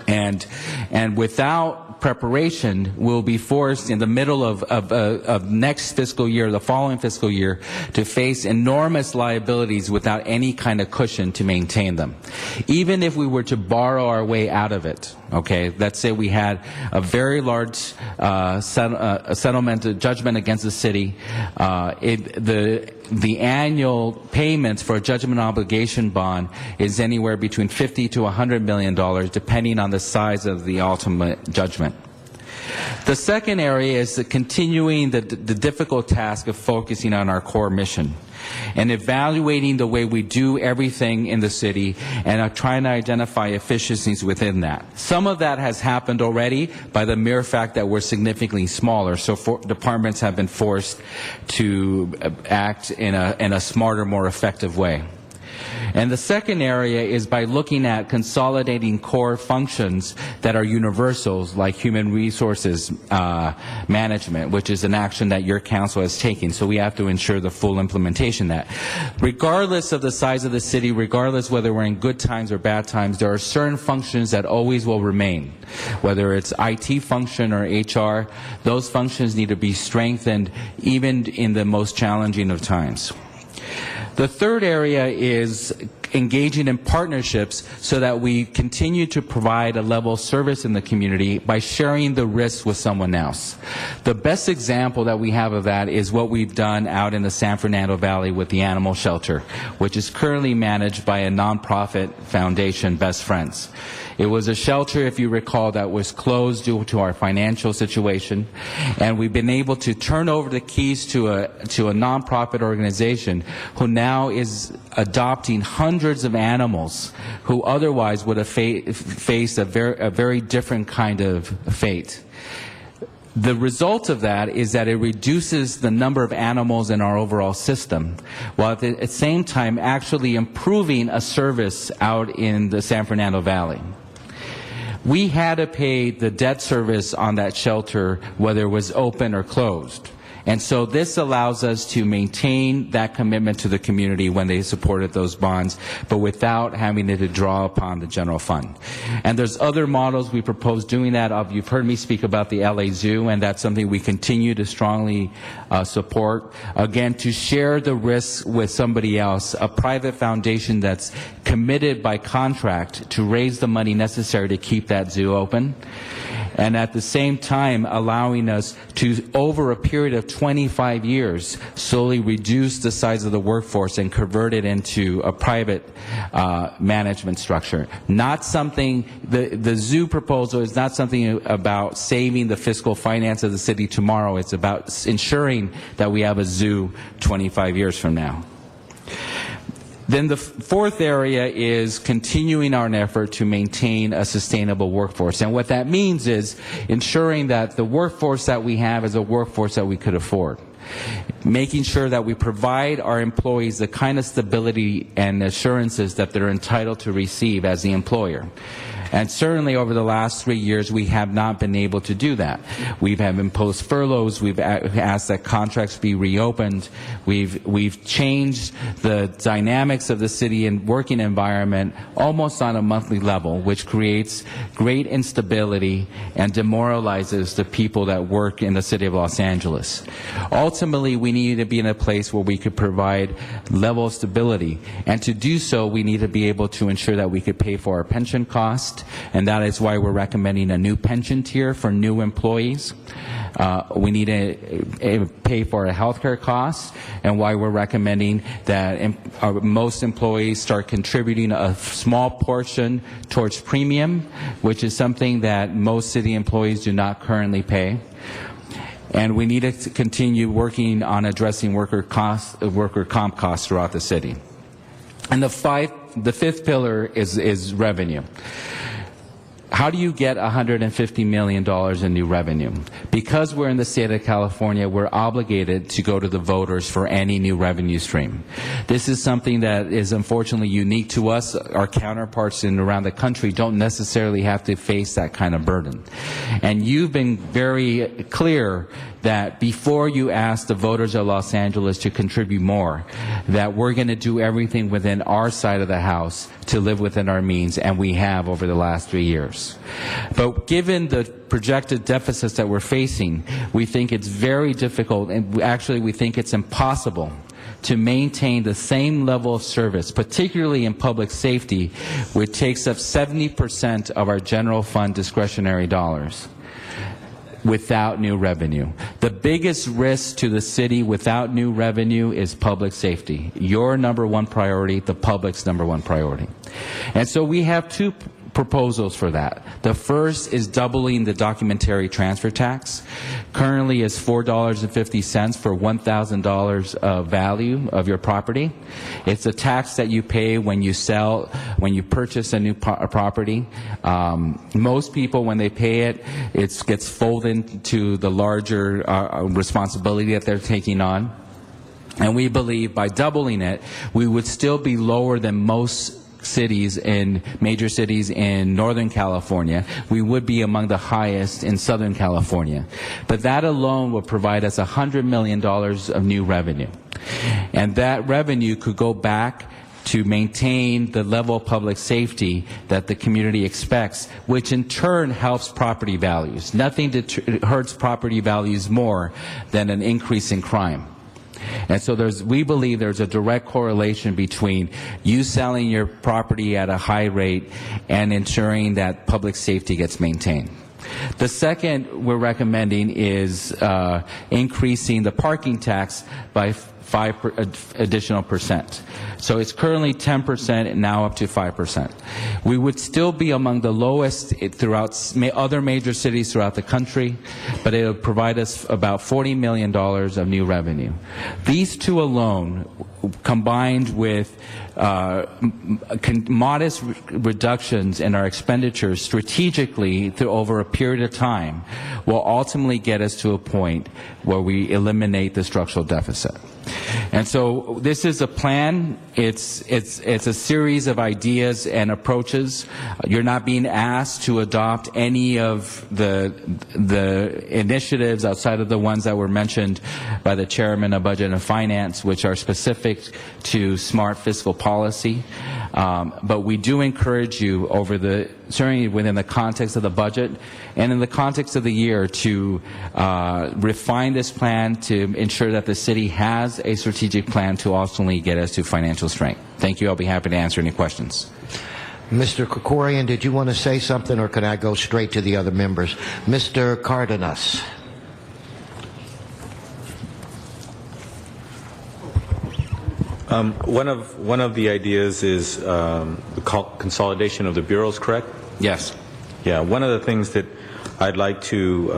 And without preparation, we'll be forced in the middle of next fiscal year, the following fiscal year, to face enormous liabilities without any kind of cushion to maintain them. Even if we were to borrow our way out of it, okay, let's say we had a very large settlement, a judgment against the city, the annual payments for a judgment obligation bond is anywhere between $50 to $100 million, depending on the size of the ultimate judgment. The second area is continuing the difficult task of focusing on our core mission and evaluating the way we do everything in the city and trying to identify efficiencies within that. Some of that has happened already by the mere fact that we're significantly smaller, so departments have been forced to act in a smarter, more effective way. And the second area is by looking at consolidating core functions that are universals, like human resources management, which is an action that your council has taken. So we have to ensure the full implementation of that. Regardless of the size of the city, regardless whether we're in good times or bad times, there are certain functions that always will remain. Whether it's IT function or HR, those functions need to be strengthened even in the most challenging of times. The third area is engaging in partnerships so that we continue to provide a level of service in the community by sharing the risks with someone else. The best example that we have of that is what we've done out in the San Fernando Valley with the animal shelter, which is currently managed by a nonprofit foundation, Best Friends. It was a shelter, if you recall, that was closed due to our financial situation, and we've been able to turn over the keys to a nonprofit organization who now is adopting hundreds of animals who otherwise would have faced a very different kind of fate. The result of that is that it reduces the number of animals in our overall system, while at the same time actually improving a service out in the San Fernando Valley. We had to pay the debt service on that shelter whether it was open or closed. And so this allows us to maintain that commitment to the community when they supported those bonds, but without having to draw upon the general fund. And there's other models we propose doing that. You've heard me speak about the LA Zoo, and that's something we continue to strongly support. Again, to share the risks with somebody else, a private foundation that's committed by contract to raise the money necessary to keep that zoo open. And at the same time allowing us to, over a period of 25 years, slowly reduce the size of the workforce and convert it into a private management structure. Not something, the zoo proposal is not something about saving the fiscal finance of the city tomorrow. It's about ensuring that we have a zoo 25 years from now. Then the fourth area is continuing our effort to maintain a sustainable workforce. And what that means is ensuring that the workforce that we have is a workforce that we could afford. Making sure that we provide our employees the kind of stability and assurances that they're entitled to receive as the employer. And certainly over the last 3 years, we have not been able to do that. We've have imposed furloughs. We've asked that contracts be reopened. We've changed the dynamics of the city and working environment almost on a monthly level, which creates great instability and demoralizes the people that work in the city of Los Angeles. Ultimately, we need to be in a place where we could provide level of stability. And to do so, we need to be able to ensure that we could pay for our pension costs. And that is why we're recommending a new pension tier for new employees. We need to pay for our healthcare costs, and why we're recommending that most employees start contributing a small portion towards premium, which is something that most city employees do not currently pay. And we need to continue working on addressing worker comp costs throughout the city. And the fifth pillar is revenue. How do you get $150 million in new revenue? Because we're in the state of California, we're obligated to go to the voters for any new revenue stream. This is something that is unfortunately unique to us. Our counterparts around the country don't necessarily have to face that kind of burden. And you've been very clear that before you ask the voters of Los Angeles to contribute more, that we're going to do everything within our side of the house to live within our means, and we have over the last 3 years. But given the projected deficits that we're facing, we think it's very difficult, and actually we think it's impossible to maintain the same level of service, particularly in public safety, which takes up 70% of our general fund discretionary dollars, without new revenue. The biggest risk to the city without new revenue is public safety. Your number one priority, the public's number one priority. And so we have two proposals for that. The first is doubling the documentary transfer tax. Currently is $4.50 for $1,000 of value of your property. It's a tax that you pay when you purchase a new property. Most people, when they pay it, it gets folded into the larger responsibility that they're taking on. And we believe by doubling it, we would still be lower than most major cities in Northern California. We would be among the highest in Southern California. But that alone would provide us $100 million of new revenue. And that revenue could go back to maintain the level of public safety that the community expects, which in turn helps property values. Nothing hurts property values more than an increase in crime. And so we believe there's a direct correlation between you selling your property at a high rate and ensuring that public safety gets maintained. The second we're recommending is increasing the parking tax by 5 additional percent. So it's currently 10% and now up to 5%. We would still be among the lowest throughout other major cities throughout the country, but it would provide us about $40 million of new revenue. These two alone, combined with modest reductions in our expenditures strategically over a period of time, will ultimately get us to a point where we eliminate the structural deficit. And so this is a plan. It's a series of ideas and approaches. You're not being asked to adopt any of the initiatives outside of the ones that were mentioned by the Chairman of Budget and Finance, which are specific to smart fiscal policy. But we do encourage you certainly within the context of the budget and in the context of the year to refine this plan to ensure that the city has a strategic plan to ultimately get us to financial strength. Thank you. I'll be happy to answer any questions. Mr. Krikorian, did you want to say something, or can I go straight to the other members? Mr. Cardenas. One of the ideas is the consolidation of the bureaus, correct? Yes. Yeah. One of the things that I'd like to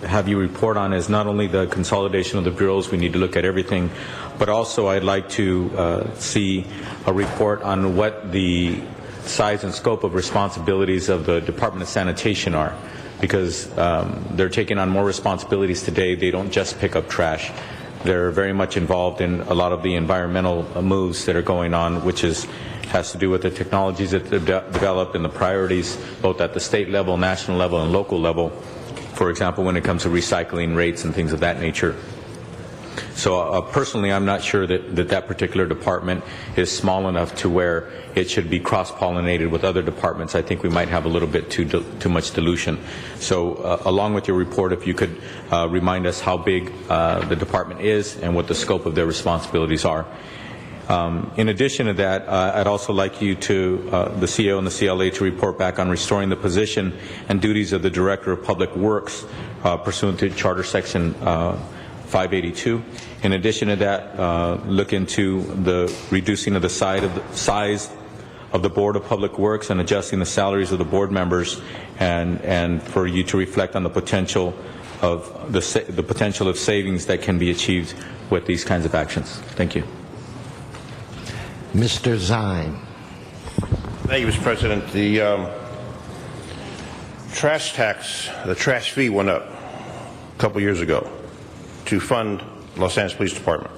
have you report on is not only the consolidation of the bureaus. We need to look at everything, but also I'd like to see a report on what the size and scope of responsibilities of the Department of Sanitation are, because they're taking on more responsibilities today. They don't just pick up trash. They're very much involved in a lot of the environmental moves that are going on, which has to do with the technologies that they've developed and the priorities both at the state level, national level, and local level. For example, when it comes to recycling rates and things of that nature. So personally, I'm not sure that particular department is small enough to where it should be cross-pollinated with other departments. I think we might have a little bit too much dilution. So along with your report, if you could remind us how big the department is and what the scope of their responsibilities are. In addition to that, I'd also like you the CEO and the CLA to report back on restoring the position and duties of the Director of Public Works pursuant to Charter Section 582. In addition to that, look into the reducing of the size of the Board of Public Works and adjusting the salaries of the board members, and for you to reflect on the potential of the potential of savings that can be achieved with these kinds of actions. Thank you. Mr. Zine. Thank you, Mr. President. The trash tax, the trash fee went up a couple years ago to fund Los Angeles Police Department.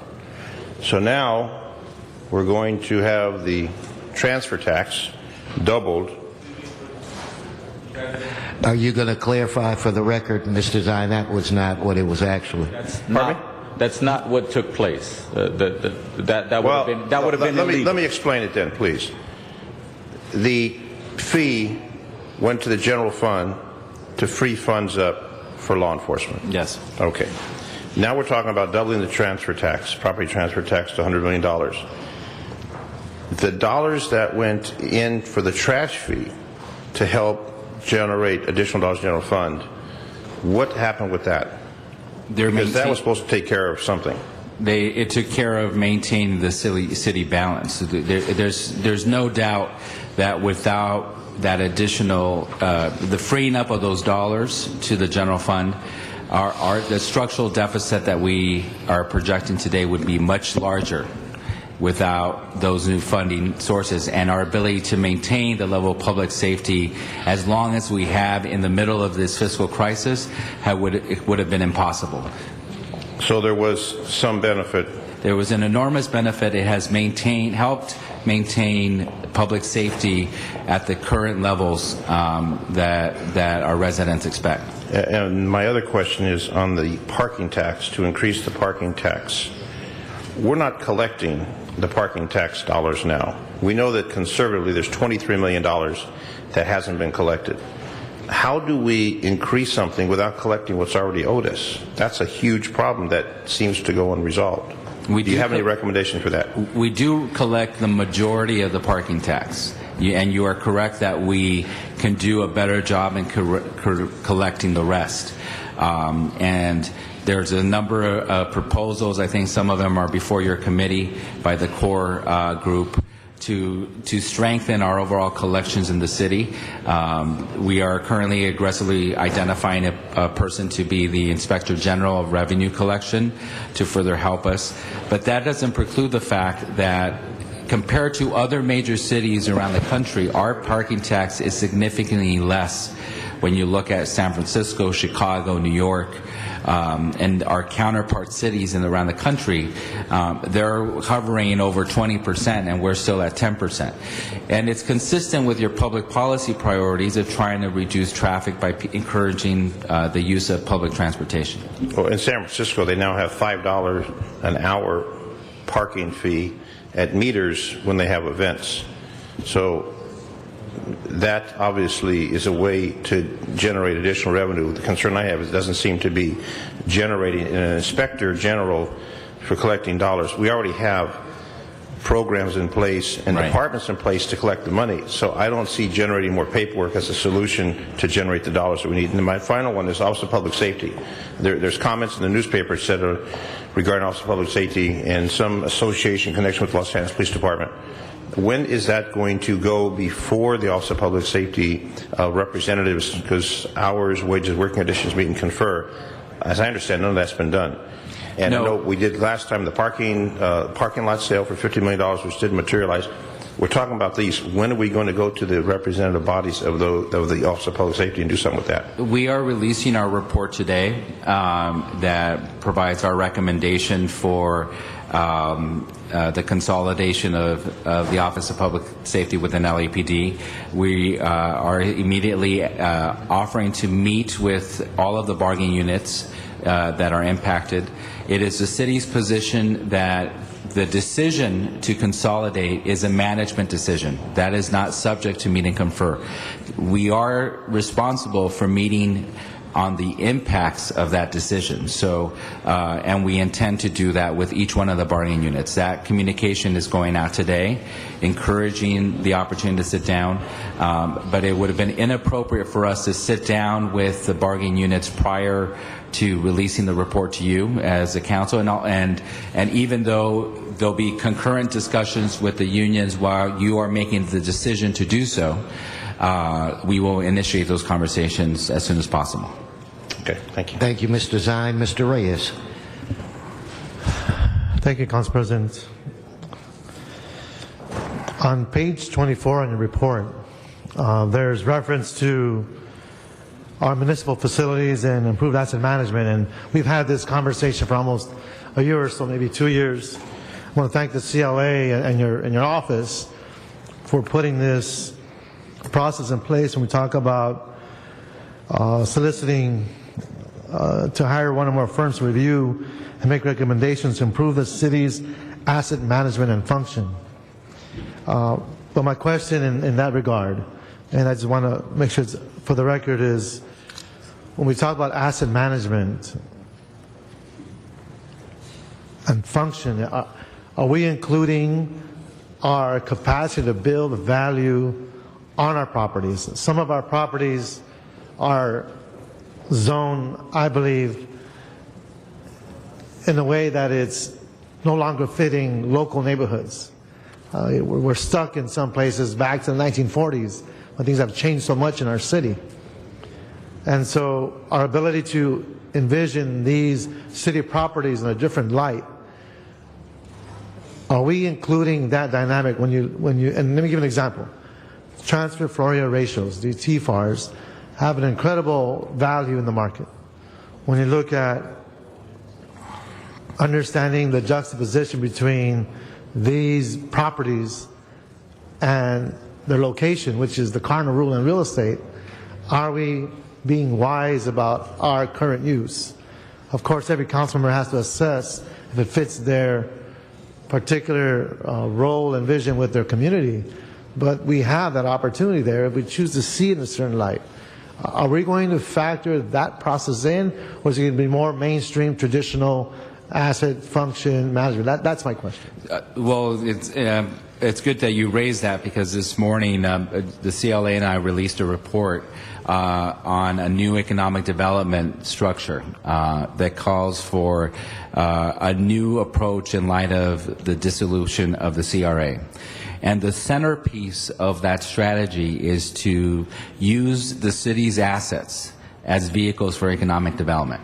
So now we're going to have the transfer tax doubled. Are you going to clarify for the record, Mr. Zine, that was not what it was actually? That's not what took place. That would have been illegal. Let me explain it then, please. The fee went to the general fund to free funds up for law enforcement. Yes. Okay. Now we're talking about doubling the transfer tax, property transfer tax to $100 million. The dollars that went in for the trash fee to help generate additional dollars in the general fund, what happened with that? Because that was supposed to take care of something. It took care of maintaining the city balance. There's no doubt that without that additional, the freeing up of those dollars to the general fund, the structural deficit that we are projecting today would be much larger without those new funding sources, and our ability to maintain the level of public safety as long as we have in the middle of this fiscal crisis would have been impossible. So there was some benefit. There was an enormous benefit. It has helped maintain public safety at the current levels that our residents expect. And my other question is on the parking tax, to increase the parking tax. We're not collecting the parking tax dollars now. We know that conservatively there's $23 million that hasn't been collected. How do we increase something without collecting what's already owed us? That's a huge problem that seems to go unresolved. Do you have any recommendation for that? We do collect the majority of the parking tax. And you are correct that we can do a better job in collecting the rest. And there's a number of proposals. I think some of them are before your committee by the core group to strengthen our overall collections in the city. We are currently aggressively identifying a person to be the Inspector General of Revenue Collection to further help us. But that doesn't preclude the fact that compared to other major cities around the country, our parking tax is significantly less when you look at San Francisco, Chicago, New York, and our counterpart cities in around the country. They're hovering over 20%, and we're still at 10%. And it's consistent with your public policy priorities of trying to reduce traffic by encouraging the use of public transportation. Well, in San Francisco, they now have $5 an hour parking fee at meters when they have events. So that obviously is a way to generate additional revenue. The concern I have is it doesn't seem to be generating an inspector general for collecting dollars. We already have programs in place and departments in place to collect the money. So I don't see generating more paperwork as a solution to generate the dollars that we need. And my final one is Office of Public Safety. There's comments in the newspaper, et cetera, regarding Office of Public Safety and some association in connection with Los Angeles Police Department. When is that going to go before the Office of Public Safety representatives? Because hours, wages, working conditions meet and confer. As I understand, none of that's been done. And I know we did last time the parking lot sale for $50 million, which didn't materialize. We're talking about these. When are we going to go to the representative bodies of the Office of Public Safety and do something with that? We are releasing our report today that provides our recommendation for the consolidation of the Office of Public Safety within LAPD. We are immediately offering to meet with all of the bargaining units that are impacted. It is the city's position that the decision to consolidate is a management decision. That is not subject to meet and confer. We are responsible for meeting on the impacts of that decision. So, and we intend to do that with each one of the bargaining units. That communication is going out today, encouraging the opportunity to sit down. But it would have been inappropriate for us to sit down with the bargaining units prior to releasing the report to you as a council, and even though there'll be concurrent discussions with the unions while you are making the decision to do so, we will initiate those conversations as soon as possible. Okay, thank you. Thank you, Mr. Zine. Mr. Reyes. Thank you, Council President. On page 24 in the report, there's reference to our municipal facilities and improved asset management, and we've had this conversation for almost a year or so, maybe 2 years. I want to thank the CLA and your office for putting this process in place when we talk about soliciting to hire one or more firms to review and make recommendations to improve the city's asset management and function. But my question in that regard, and I just want to make sure it's for the record, is when we talk about asset management and function, are we including our capacity to build value on our properties? Some of our properties are zoned, I believe, in a way that it's no longer fitting local neighborhoods. We're stuck in some places back to the 1940s when things have changed so much in our city. And so our ability to envision these city properties in a different light, are we including that dynamic when you, and let me give an example. Transfer Floria ratios, the TFARs, have an incredible value in the market. When you look at understanding the juxtaposition between these properties and their location, which is the cardinal rule in real estate, are we being wise about our current use? Of course, every council member has to assess if it fits their particular role and vision with their community, but we have that opportunity there if we choose to see it in a certain light. Are we going to factor that process in, or is it going to be more mainstream, traditional, asset function management? That's my question. Well, it's good that you raised that, because this morning the CLA and I released a report on a new economic development structure that calls for a new approach in light of the dissolution of the CRA. And the centerpiece of that strategy is to use the city's assets as vehicles for economic development,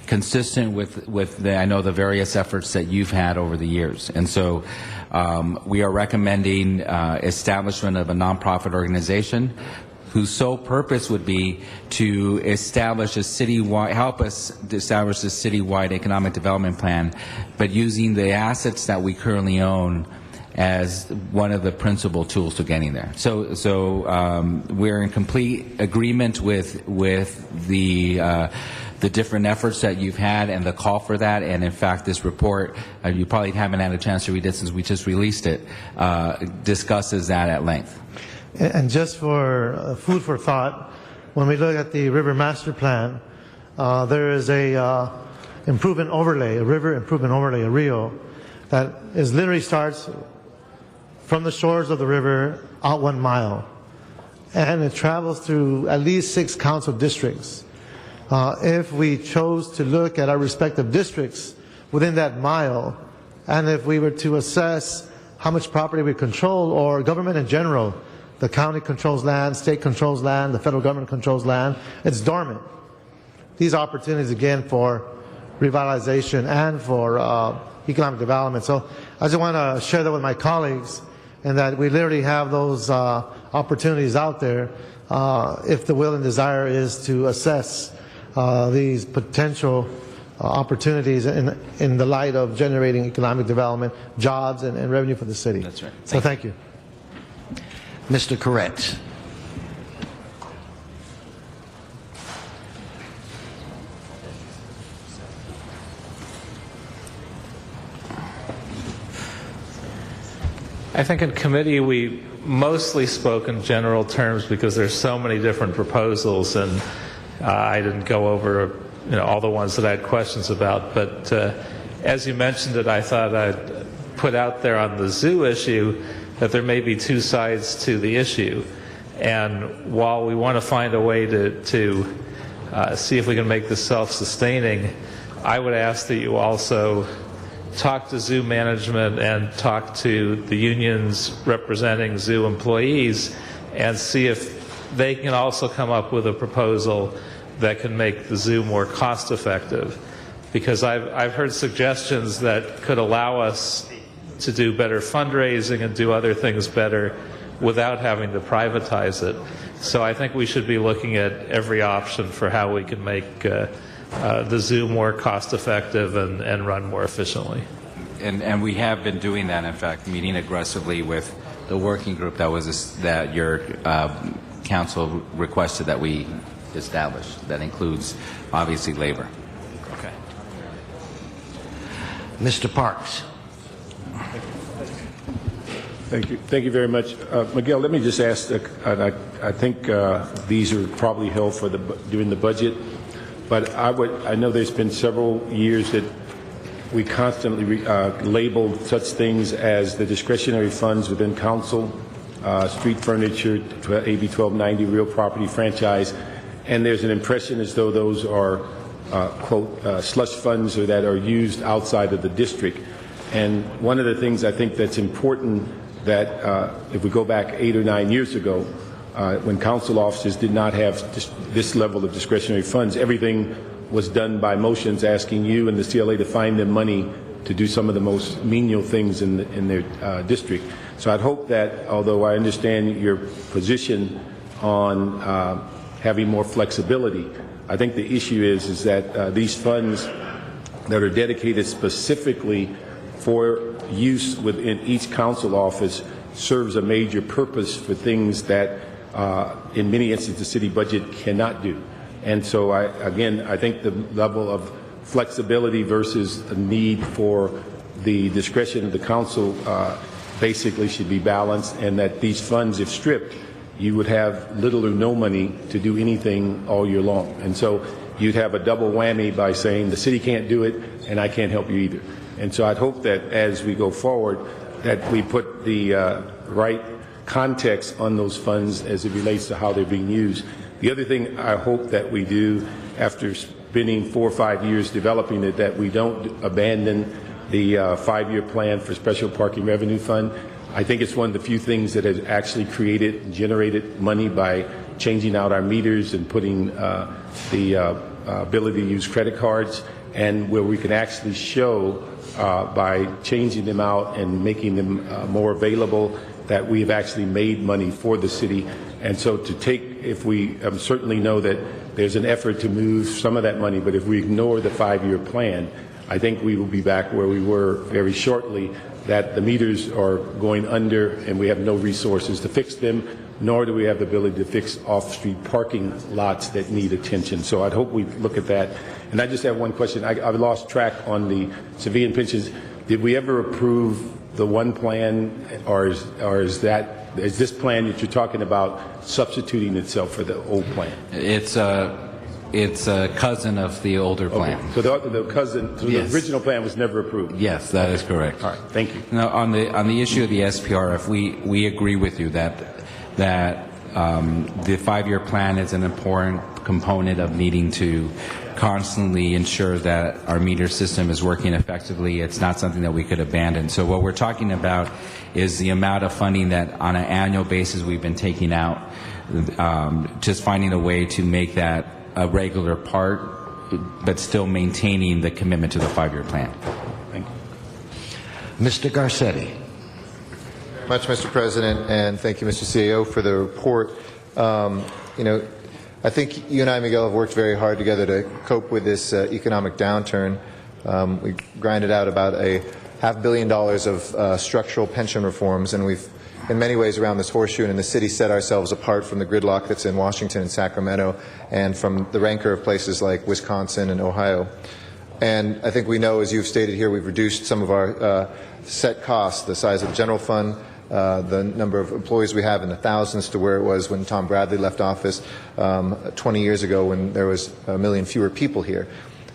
consistent with I know the various efforts that you've had over the years. And so we are recommending establishment of a nonprofit organization whose sole purpose would be to establish a citywide, help us establish a citywide economic development plan, but using the assets that we currently own as one of the principal tools to getting there. So we're in complete agreement with the different efforts that you've had and the call for that. And in fact, this report, you probably haven't had a chance to read it since we just released it, discusses that at length. And just for food for thought, when we look at the river master plan, there is a improvement overlay, a river improvement overlay, a RIO, that is literally starts from the shores of the river out 1 mile, and it travels through at least 6 council districts. If we chose to look at our respective districts within that mile, and if we were to assess how much property we control, or government in general, the county controls land, state controls land, the federal government controls land, it's dormant. These opportunities, again, for revitalization and for economic development. So I just want to share that with my colleagues, and that we literally have those opportunities out there if the will and desire is to assess these potential opportunities in the light of generating economic development, jobs, and revenue for the city. That's right. So thank you. Mr. Correct. I think in committee we mostly spoke in general terms because there's so many different proposals, and I didn't go over all the ones that I had questions about. But as you mentioned it, I thought I'd put out there on the zoo issue that there may be 2 sides to the issue. And while we want to find a way to see if we can make this self-sustaining, I would ask that you also talk to zoo management and talk to the unions representing zoo employees and see if they can also come up with a proposal that can make the zoo more cost effective. Because I've heard suggestions that could allow us to do better fundraising and do other things better without having to privatize it. So I think we should be looking at every option for how we can make the zoo more cost effective and run more efficiently. And we have been doing that, in fact, meeting aggressively with the working group that your council requested that we establish. That includes, obviously, labor. Okay. Mr. Parks. Thank you very much. Miguel, let me just ask, I think these are probably held for during the budget, but I know there's been several years that we constantly labeled such things as the discretionary funds within council, street furniture, AB 1290, real property franchise, and there's an impression as though those are, quote, slush funds or that are used outside of the district. And one of the things I think that's important that if we go back 8 or 9 years ago, when council officers did not have this level of discretionary funds, everything was done by motions asking you and the CLA to find them money to do some of the most menial things in their district. So I'd hope that, although I understand your position on having more flexibility, I think the issue is that these funds that are dedicated specifically for use within each council office serves a major purpose for things that in many instances the city budget cannot do. And so I think the level of flexibility versus the need for the discretion of the council basically should be balanced, and that these funds, if stripped, you would have little or no money to do anything all year long. And so you'd have a double whammy by saying the city can't do it and I can't help you either. And so I'd hope that as we go forward that we put the right context on those funds as it relates to how they're being used. The other thing I hope that we do after spending 4 or 5 years developing it, that we don't abandon the 5-year plan for Special Parking Revenue Fund. I think it's one of the few things that has actually generated money by changing out our meters and putting the ability to use credit cards, and where we can actually show by changing them out and making them more available that we have actually made money for the city. And so if we certainly know that there's an effort to move some of that money, but if we ignore the 5-year plan, I think we will be back where we were very shortly, that the meters are going under and we have no resources to fix them, nor do we have the ability to fix off-street parking lots that need attention. So I'd hope we look at that. And I just have one question. I've lost track on the civilian pensions. Did we ever approve the one plan, or is this plan that you're talking about substituting itself for the old plan? It's a cousin of the older plan. Okay. So the cousin, so yes. The original plan was never approved. Yes, that is correct. All right, thank you. Now, on the issue of the SPRF, we agree with you that the 5-year plan is an important component of needing to constantly ensure that our meter system is working effectively. It's not something that we could abandon. So what we're talking about is the amount of funding that on an annual basis we've been taking out, just finding a way to make that a regular part, but still maintaining the commitment to the 5-year plan. Thank you. Mr. Garcetti. Much, Mr. President, and thank you, Mr. CAO, for the report. I think you and I, Miguel, have worked very hard together to cope with this economic downturn. We grinded out about $500 million of structural pension reforms, and we've, in many ways, around this horseshoe and in the city, set ourselves apart from the gridlock that's in Washington and Sacramento, and from the rancor of places like Wisconsin and Ohio. And I think we know, as you've stated here, we've reduced some of our set costs, the size of the general fund, the number of employees we have in the thousands to where it was when Tom Bradley left office 20 years ago, when there was 1 million fewer people here.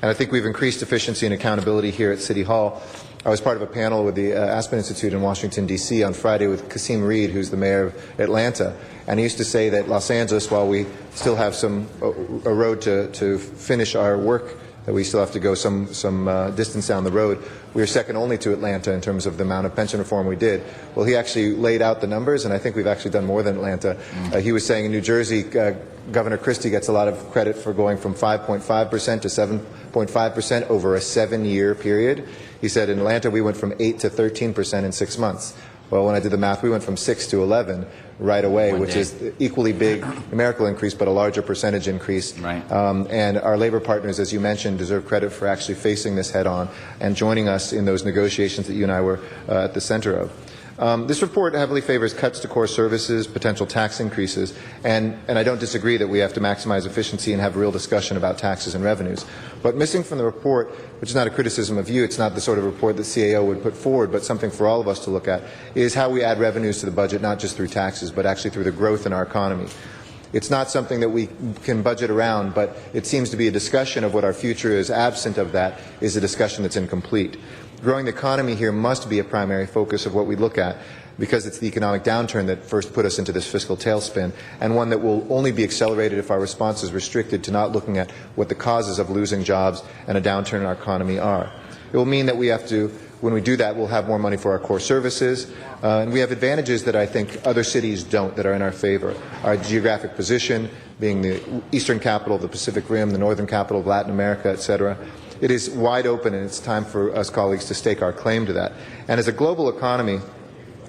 And I think we've increased efficiency and accountability here at City Hall. I was part of a panel with the Aspen Institute in Washington, D.C. on Friday with Kasim Reed, who's the mayor of Atlanta. And he used to say that Los Angeles, while we still have a road to finish our work, that we still have to go some distance down the road, we are second only to Atlanta in terms of the amount of pension reform we did. Well, he actually laid out the numbers, and I think we've actually done more than Atlanta. He was saying in New Jersey, Governor Christie gets a lot of credit for going from 5.5% to 7.5% over a 7-year period. He said in Atlanta we went from 8 to 13% in 6 months. Well, when I did the math, we went from 6 to 11 right away, which is equally big numerical increase, but a larger percentage increase. Right. And our labor partners, as you mentioned, deserve credit for actually facing this head on and joining us in those negotiations that you and I were at the center of. This report heavily favors cuts to core services, potential tax increases, and I don't disagree that we have to maximize efficiency and have a real discussion about taxes and revenues. But missing from the report, which is not a criticism of you, it's not the sort of report that CAO would put forward, but something for all of us to look at, is how we add revenues to the budget, not just through taxes, but actually through the growth in our economy. It's not something that we can budget around, but it seems to be a discussion of what our future is. Absent of that is a discussion that's incomplete. Growing the economy here must be a primary focus of what we look at, because it's the economic downturn that first put us into this fiscal tailspin, and one that will only be accelerated if our response is restricted to not looking at what the causes of losing jobs and a downturn in our economy are. It will mean that we have to, when we do that, we'll have more money for our core services, and we have advantages that I think other cities don't, that are in our favor. Our geographic position, being the eastern capital of the Pacific Rim, the northern capital of Latin America, etc. It is wide open, and it's time for us colleagues to stake our claim to that. And as a global economy,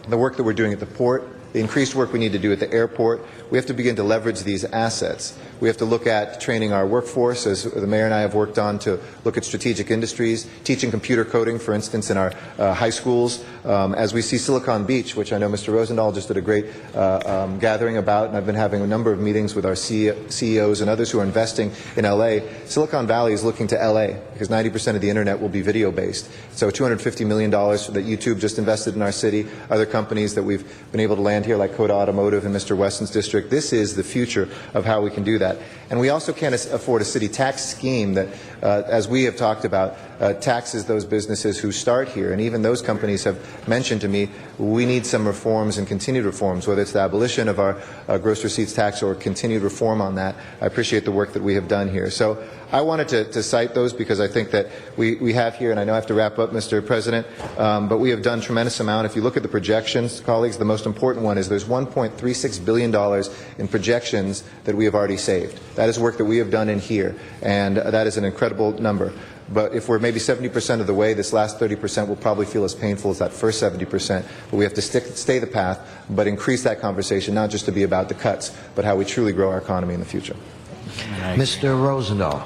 the work that we're doing at the port, the increased work we need to do at the airport, we have to begin to leverage these assets. We have to look at training our workforce, as the mayor and I have worked on, to look at strategic industries, teaching computer coding, for instance, in our high schools. As we see Silicon Beach, which I know Mr. Rosendahl just did a great gathering about, and I've been having a number of meetings with our CEOs and others who are investing in LA. Silicon Valley is looking to LA because 90% of the internet will be video-based. So $250 million that YouTube just invested in our city, other companies that we've been able to land stand here like Coda Automotive in Mr. Wesson's district. This is the future of how we can do that. And we also can't afford a city tax scheme that, as we have talked about, taxes those businesses who start here. And even those companies have mentioned to me, we need some reforms and continued reforms, whether it's the abolition of our gross receipts tax or continued reform on that. I appreciate the work that we have done here. So I wanted to cite those because I think that we have here, and I know I have to wrap up, Mr. President, but we have done a tremendous amount. If you look at the projections, colleagues, the most important one is there's $1.36 billion in projections that we have already saved. That is work that we have done in here, and that is an incredible number. But if we're maybe 70% of the way, this last 30% will probably feel as painful as that first 70%. But we have to stay the path, but increase that conversation, not just to be about the cuts, but how we truly grow our economy in the future. Mr. Rosendahl.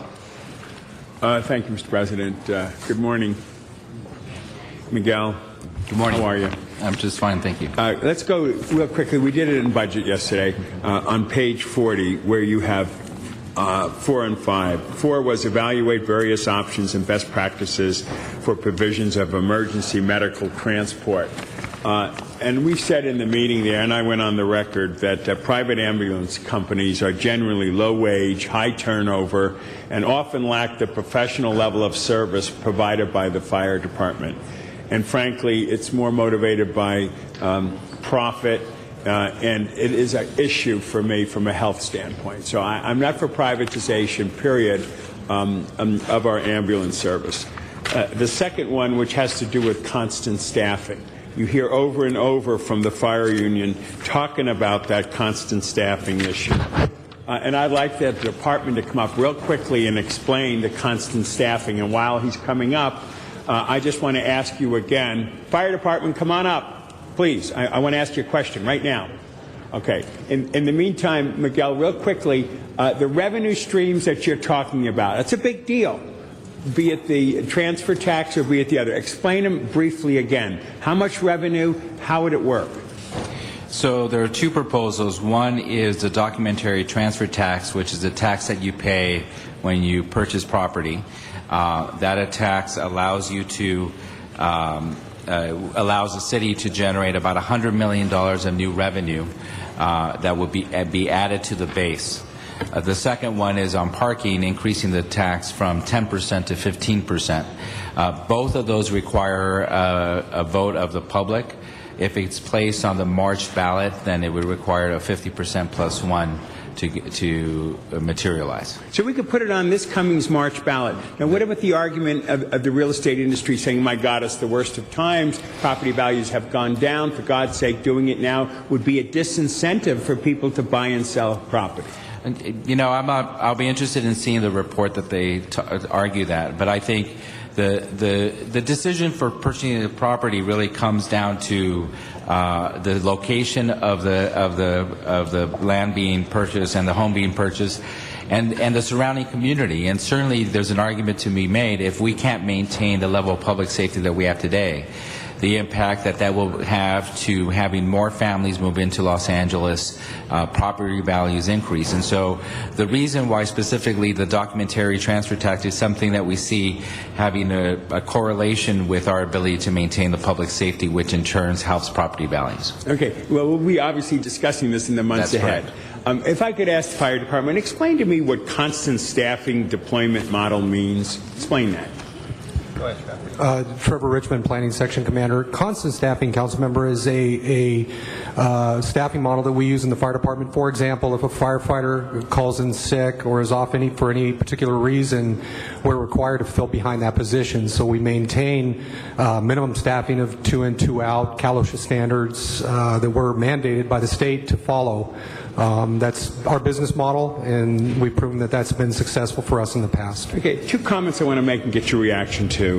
Thank you, Mr. President. Good morning. Miguel. Good morning. How are you? I'm just fine, thank you. Let's go real quickly. We did it in budget yesterday on page 40, where you have 4 and 5. 4 was evaluate various options and best practices for provisions of emergency medical transport. And we said in the meeting there, and I went on the record, that private ambulance companies are generally low wage, high turnover, and often lack the professional level of service provided by the fire department. And frankly, it's more motivated by profit, and it is an issue for me from a health standpoint. So I'm not for privatization, period, of our ambulance service. The second one, which has to do with constant staffing. You hear over and over from the fire union talking about that constant staffing issue. And I'd like the department to come up real quickly and explain the constant staffing. And while he's coming up, I just want to ask you again, fire department, come on up, please. I want to ask you a question right now. Okay. In the meantime, Miguel, real quickly, the revenue streams that you're talking about, it's a big deal. Be it the transfer tax or be it the other. Explain them briefly again. How much revenue? How would it work? So there are two proposals. One is the documentary transfer tax, which is a tax that you pay when you purchase property. That tax allows you to allows the city to generate about $100 million of new revenue that would be added to the base. The second one is on parking, increasing the tax from 10% to 15%. Both of those require a vote of the public. If it's placed on the March ballot, then it would require a 50% plus one to materialize. So we could put it on this coming March ballot. Now, what about the argument of the real estate industry saying, my God, it's the worst of times, property values have gone down, for God's sake, doing it now would be a disincentive for people to buy and sell property? You know, I'll be interested in seeing the report that they argue that, but I think the decision for purchasing the property really comes down to the location of the land being purchased and the home being purchased, and the surrounding community. And certainly, there's an argument to be made if we can't maintain the level of public safety that we have today, the impact that will have to having more families move into Los Angeles, property values increase. And so the reason why specifically the documentary transfer tax is something that we see having a correlation with our ability to maintain the public safety, which in turn helps property values. Okay. Well, we'll be obviously discussing this in the months ahead. If I could ask the fire department, explain to me what constant staffing deployment model means. Explain that. Trevor Richmond, Planning Section Commander. Constant staffing, council member, is a staffing model that we use in the fire department. For example, if a firefighter calls in sick or is off for any particular reason, we're required to fill behind that position. So we maintain minimum staffing of 2 in, 2 out, CalOSHA standards that were mandated by the state to follow. That's our business model, and we've proven that that's been successful for us in the past. Okay, 2 comments I want to make and get your reaction to.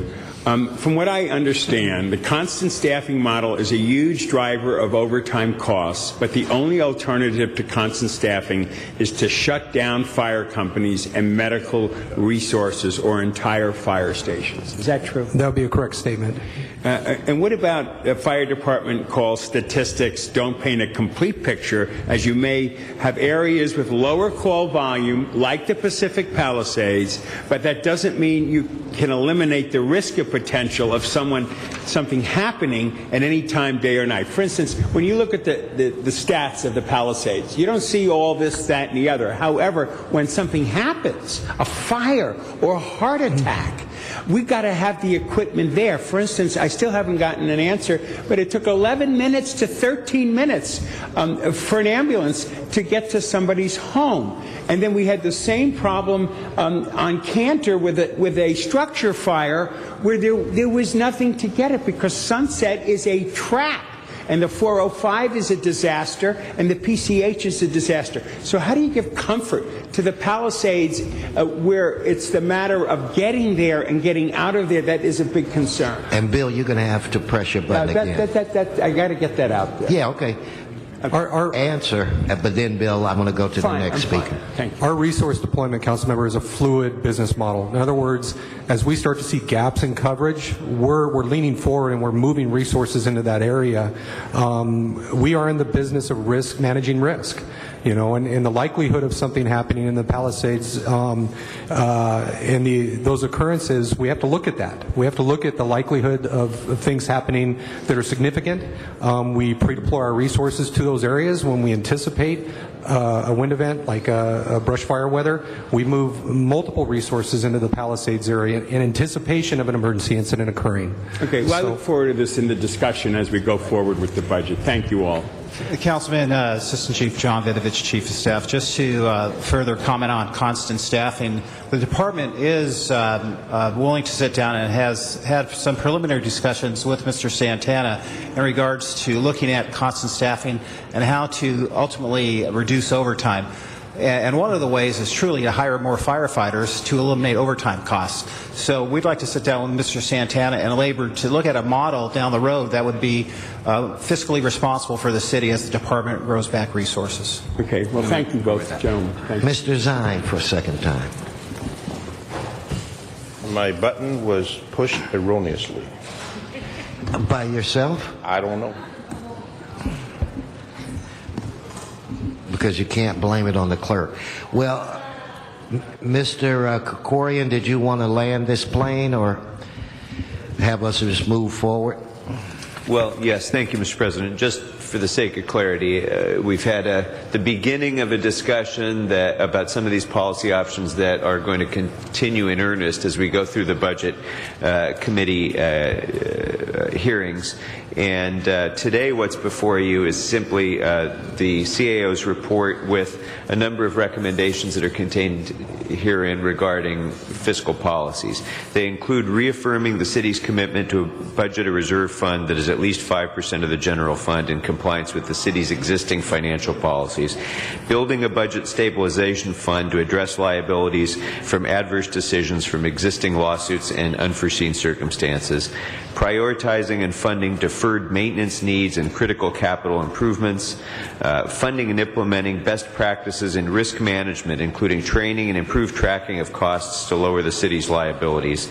From what I understand, the constant staffing model is a huge driver of overtime costs, but the only alternative to constant staffing is to shut down fire companies and medical resources or entire fire stations. Is that true? That would be a correct statement. And what about the fire department calls statistics don't paint a complete picture, as you may have areas with lower call volume, like the Pacific Palisades, but that doesn't mean you can eliminate the risk of potential of something happening at any time, day or night. For instance, when you look at the stats of the Palisades, you don't see all this, that, and the other. However, when something happens, a fire or a heart attack, we've got to have the equipment there. For instance, I still haven't gotten an answer, but it took 11 minutes to 13 minutes for an ambulance to get to somebody's home. And then we had the same problem on Cantor with a structure fire where there was nothing to get it because Sunset is a trap. And the 405 is a disaster, and the PCH is a disaster. So how do you give comfort to the Palisades where it's the matter of getting there and getting out of there that is a big concern? And Bill, you're going to have to press your button again. I got to get that out there. Yeah, okay. Our answer, but then, Bill, I'm going to go to the next speaker. Thank you. Our resource deployment, council member, is a fluid business model. In other words, as we start to see gaps in coverage, we're leaning forward and we're moving resources into that area. We are in the business of managing risk. You know, and the likelihood of something happening in the Palisades and those occurrences, we have to look at that. We have to look at the likelihood of things happening that are significant. We pre-deploy our resources to those areas when we anticipate a wind event like a brush fire weather. We move multiple resources into the Palisades area in anticipation of an emergency incident occurring. Okay, well, I look forward to this in the discussion as we go forward with the budget. Thank you all. Councilman, Assistant Chief John Vidovich, Chief of Staff, just to further comment on constant staffing, the department is willing to sit down and has had some preliminary discussions with Mr. Santana in regards to looking at constant staffing and how to ultimately reduce overtime. And one of the ways is truly to hire more firefighters to eliminate overtime costs. So we'd like to sit down with Mr. Santana and labor to look at a model down the road that would be fiscally responsible for the city as the department grows back resources. Okay, well, thank you both, gentlemen. Thank you. Mr. Zine for a second time. My button was pushed erroneously. By yourself? I don't know. Because you can't blame it on the clerk. Well, Mr. Krikorian, did you want to land this plane or have us just move forward? Well, yes, thank you, Mr. President. Just for the sake of clarity, we've had the beginning of a discussion about some of these policy options that are going to continue in earnest as we go through the budget committee hearings. And today what's before you is simply the CAO's report with a number of recommendations that are contained herein regarding fiscal policies. They include reaffirming the city's commitment to budget a reserve fund that is at least 5% of the general fund in compliance with the city's existing financial policies, building a budget stabilization fund to address liabilities from adverse decisions from existing lawsuits and unforeseen circumstances, prioritizing and funding deferred maintenance needs and critical capital improvements, funding and implementing best practices in risk management, including training and improved tracking of costs to lower the city's liabilities,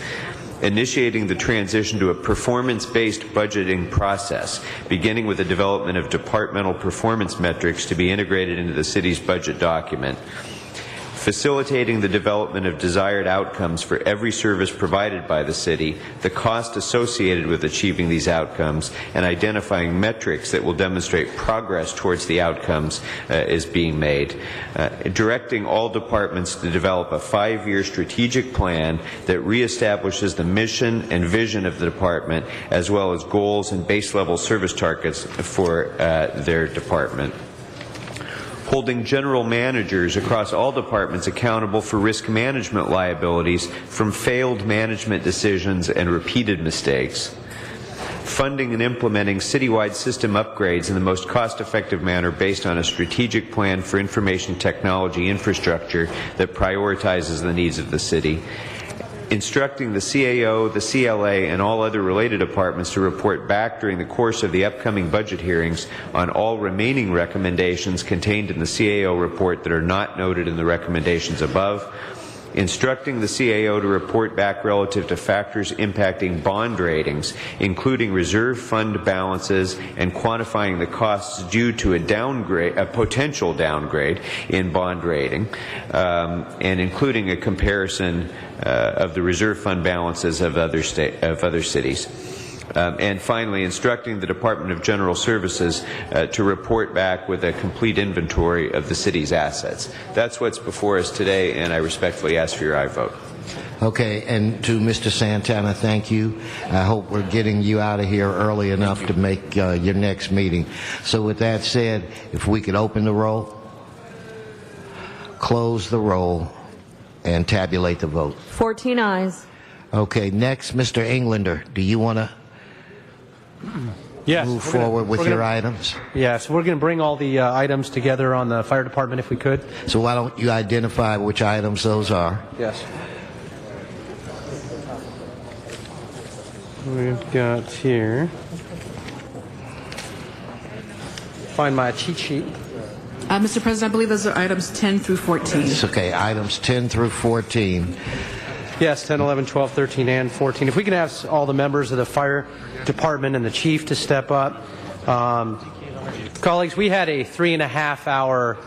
initiating the transition to a performance-based budgeting process, beginning with the development of departmental performance metrics to be integrated into the city's budget document, facilitating the development of desired outcomes for every service provided by the city, the cost associated with achieving these outcomes, and identifying metrics that will demonstrate progress towards the outcomes is being made. Directing all departments to develop a 5-year strategic plan that reestablishes the mission and vision of the department, as well as goals and base-level service targets for their department. Holding general managers across all departments accountable for risk management liabilities from failed management decisions and repeated mistakes. Funding and implementing citywide system upgrades in the most cost-effective manner based on a strategic plan for information technology infrastructure that prioritizes the needs of the city. Instructing the CAO, the CLA, and all other related departments to report back during the course of the upcoming budget hearings on all remaining recommendations contained in the CAO report that are not noted in the recommendations above. instructing the CAO to report back relative to factors impacting bond ratings, including reserve fund balances and quantifying the costs due to a potential downgrade in bond rating, and including a comparison of the reserve fund balances of other cities. And finally, instructing the Department of General Services to report back with a complete inventory of the city's assets. That's what's before us today, and I respectfully ask for your aye vote. Okay, and to Mr. Santana, thank you. I hope we're getting you out of here early enough to make your next meeting. So with that said, if we could open the roll, close the roll, and tabulate the vote. 14 ayes. Okay, next, Mr. Englander, do you want to move forward with your items? Yes, we're going to bring all the items together on the fire department if we could. So why don't you identify which items those are? Yes. We've got here. Find my cheat sheet. Mr. President, I believe those are items 10 through 14. It's okay, items 10 through 14. Yes, 10, 11, 12, 13, and 14. If we can have all the members of the fire department and the chief to step up. Colleagues, we had a 3.5-hour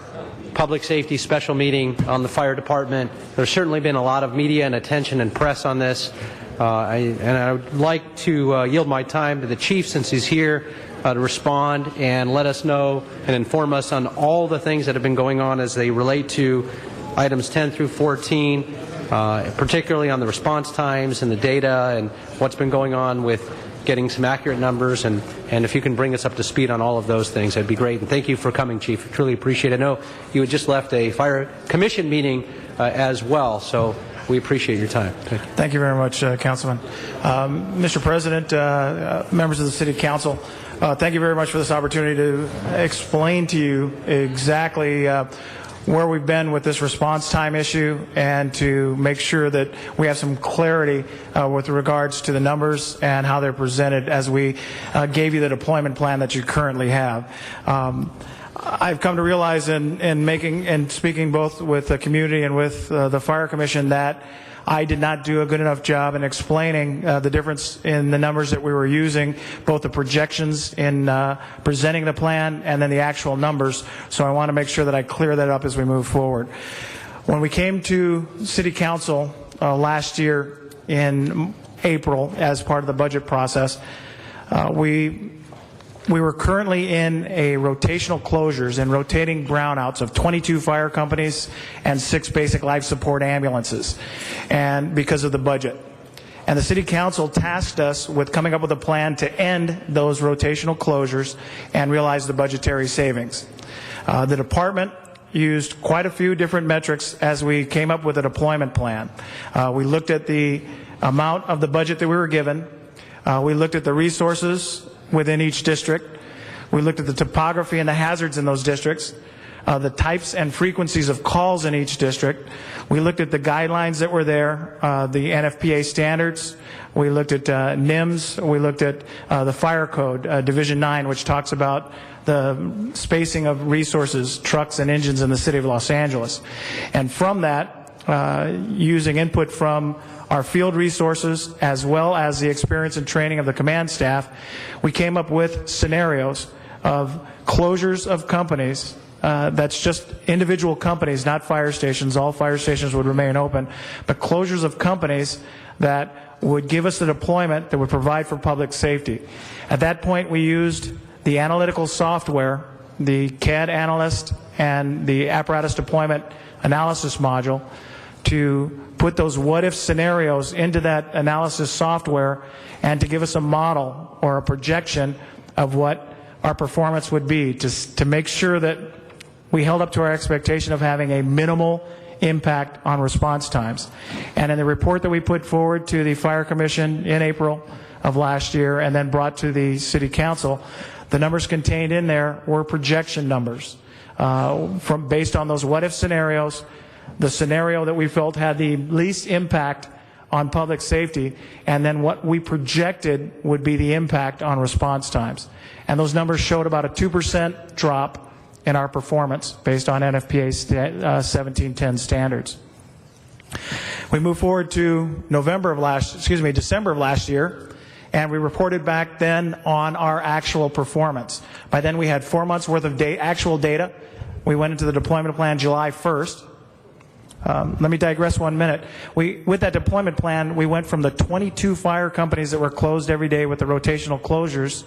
public safety special meeting on the fire department. There's certainly been a lot of media and attention and press on this. I would like to yield my time to the chief since he's here to respond and let us know and inform us on all the things that have been going on as they relate to items 10 through 14, particularly on the response times and the data and what's been going on with getting some accurate numbers, and if you can bring us up to speed on all of those things, that'd be great. And thank you for coming, Chief. Truly appreciate it. I know you had just left a fire commission meeting as well, so we appreciate your time. Thank you very much, Councilman. Mr. President, members of the City Council, thank you very much for this opportunity to explain to you exactly where we've been with this response time issue and to make sure that we have some clarity with regards to the numbers and how they're presented as we gave you the deployment plan that you currently have. I've come to realize in making and speaking both with the community and with the Fire Commission that I did not do a good enough job in explaining the difference in the numbers that we were using, both the projections in presenting the plan and then the actual numbers. So I want to make sure that I clear that up as we move forward. When we came to City Council last year in April as part of the budget process, we were currently in a rotational closures and rotating brownouts of 22 fire companies and 6 basic life support ambulances, and because of the budget. And the City Council tasked us with coming up with a plan to end those rotational closures and realize the budgetary savings. The department used quite a few different metrics as we came up with a deployment plan. We looked at the amount of the budget that we were given. We looked at the resources within each district. We looked at the topography and the hazards in those districts, the types and frequencies of calls in each district. We looked at the guidelines that were there, the NFPA standards. We looked at NIMS. We looked at the Fire Code, Division 9, which talks about the spacing of resources, trucks, and engines in the city of Los Angeles. And from that, using input from our field resources, as well as the experience and training of the command staff, we came up with scenarios of closures of companies. That's just individual companies, not fire stations. All fire stations would remain open, but closures of companies that would give us the deployment that would provide for public safety. At that point, we used the analytical software, the CAD analyst, and the apparatus deployment analysis module to put those what-if scenarios into that analysis software and to give us a model or a projection of what our performance would be to make sure that we held up to our expectation of having a minimal impact on response times. And in the report that we put forward to the Fire Commission in April of last year and then brought to the City Council, the numbers contained in there were projection numbers based on those what-if scenarios. The scenario that we felt had the least impact on public safety, and then what we projected would be the impact on response times. And those numbers showed about a 2% drop in our performance based on NFPA 1710 standards. We moved forward to December of last year, and we reported back then on our actual performance. By then we had 4 months worth of actual data. We went into the deployment plan July 1st. Let me digress 1 minute. With that deployment plan, we went from the 22 fire companies that were closed every day with the rotational closures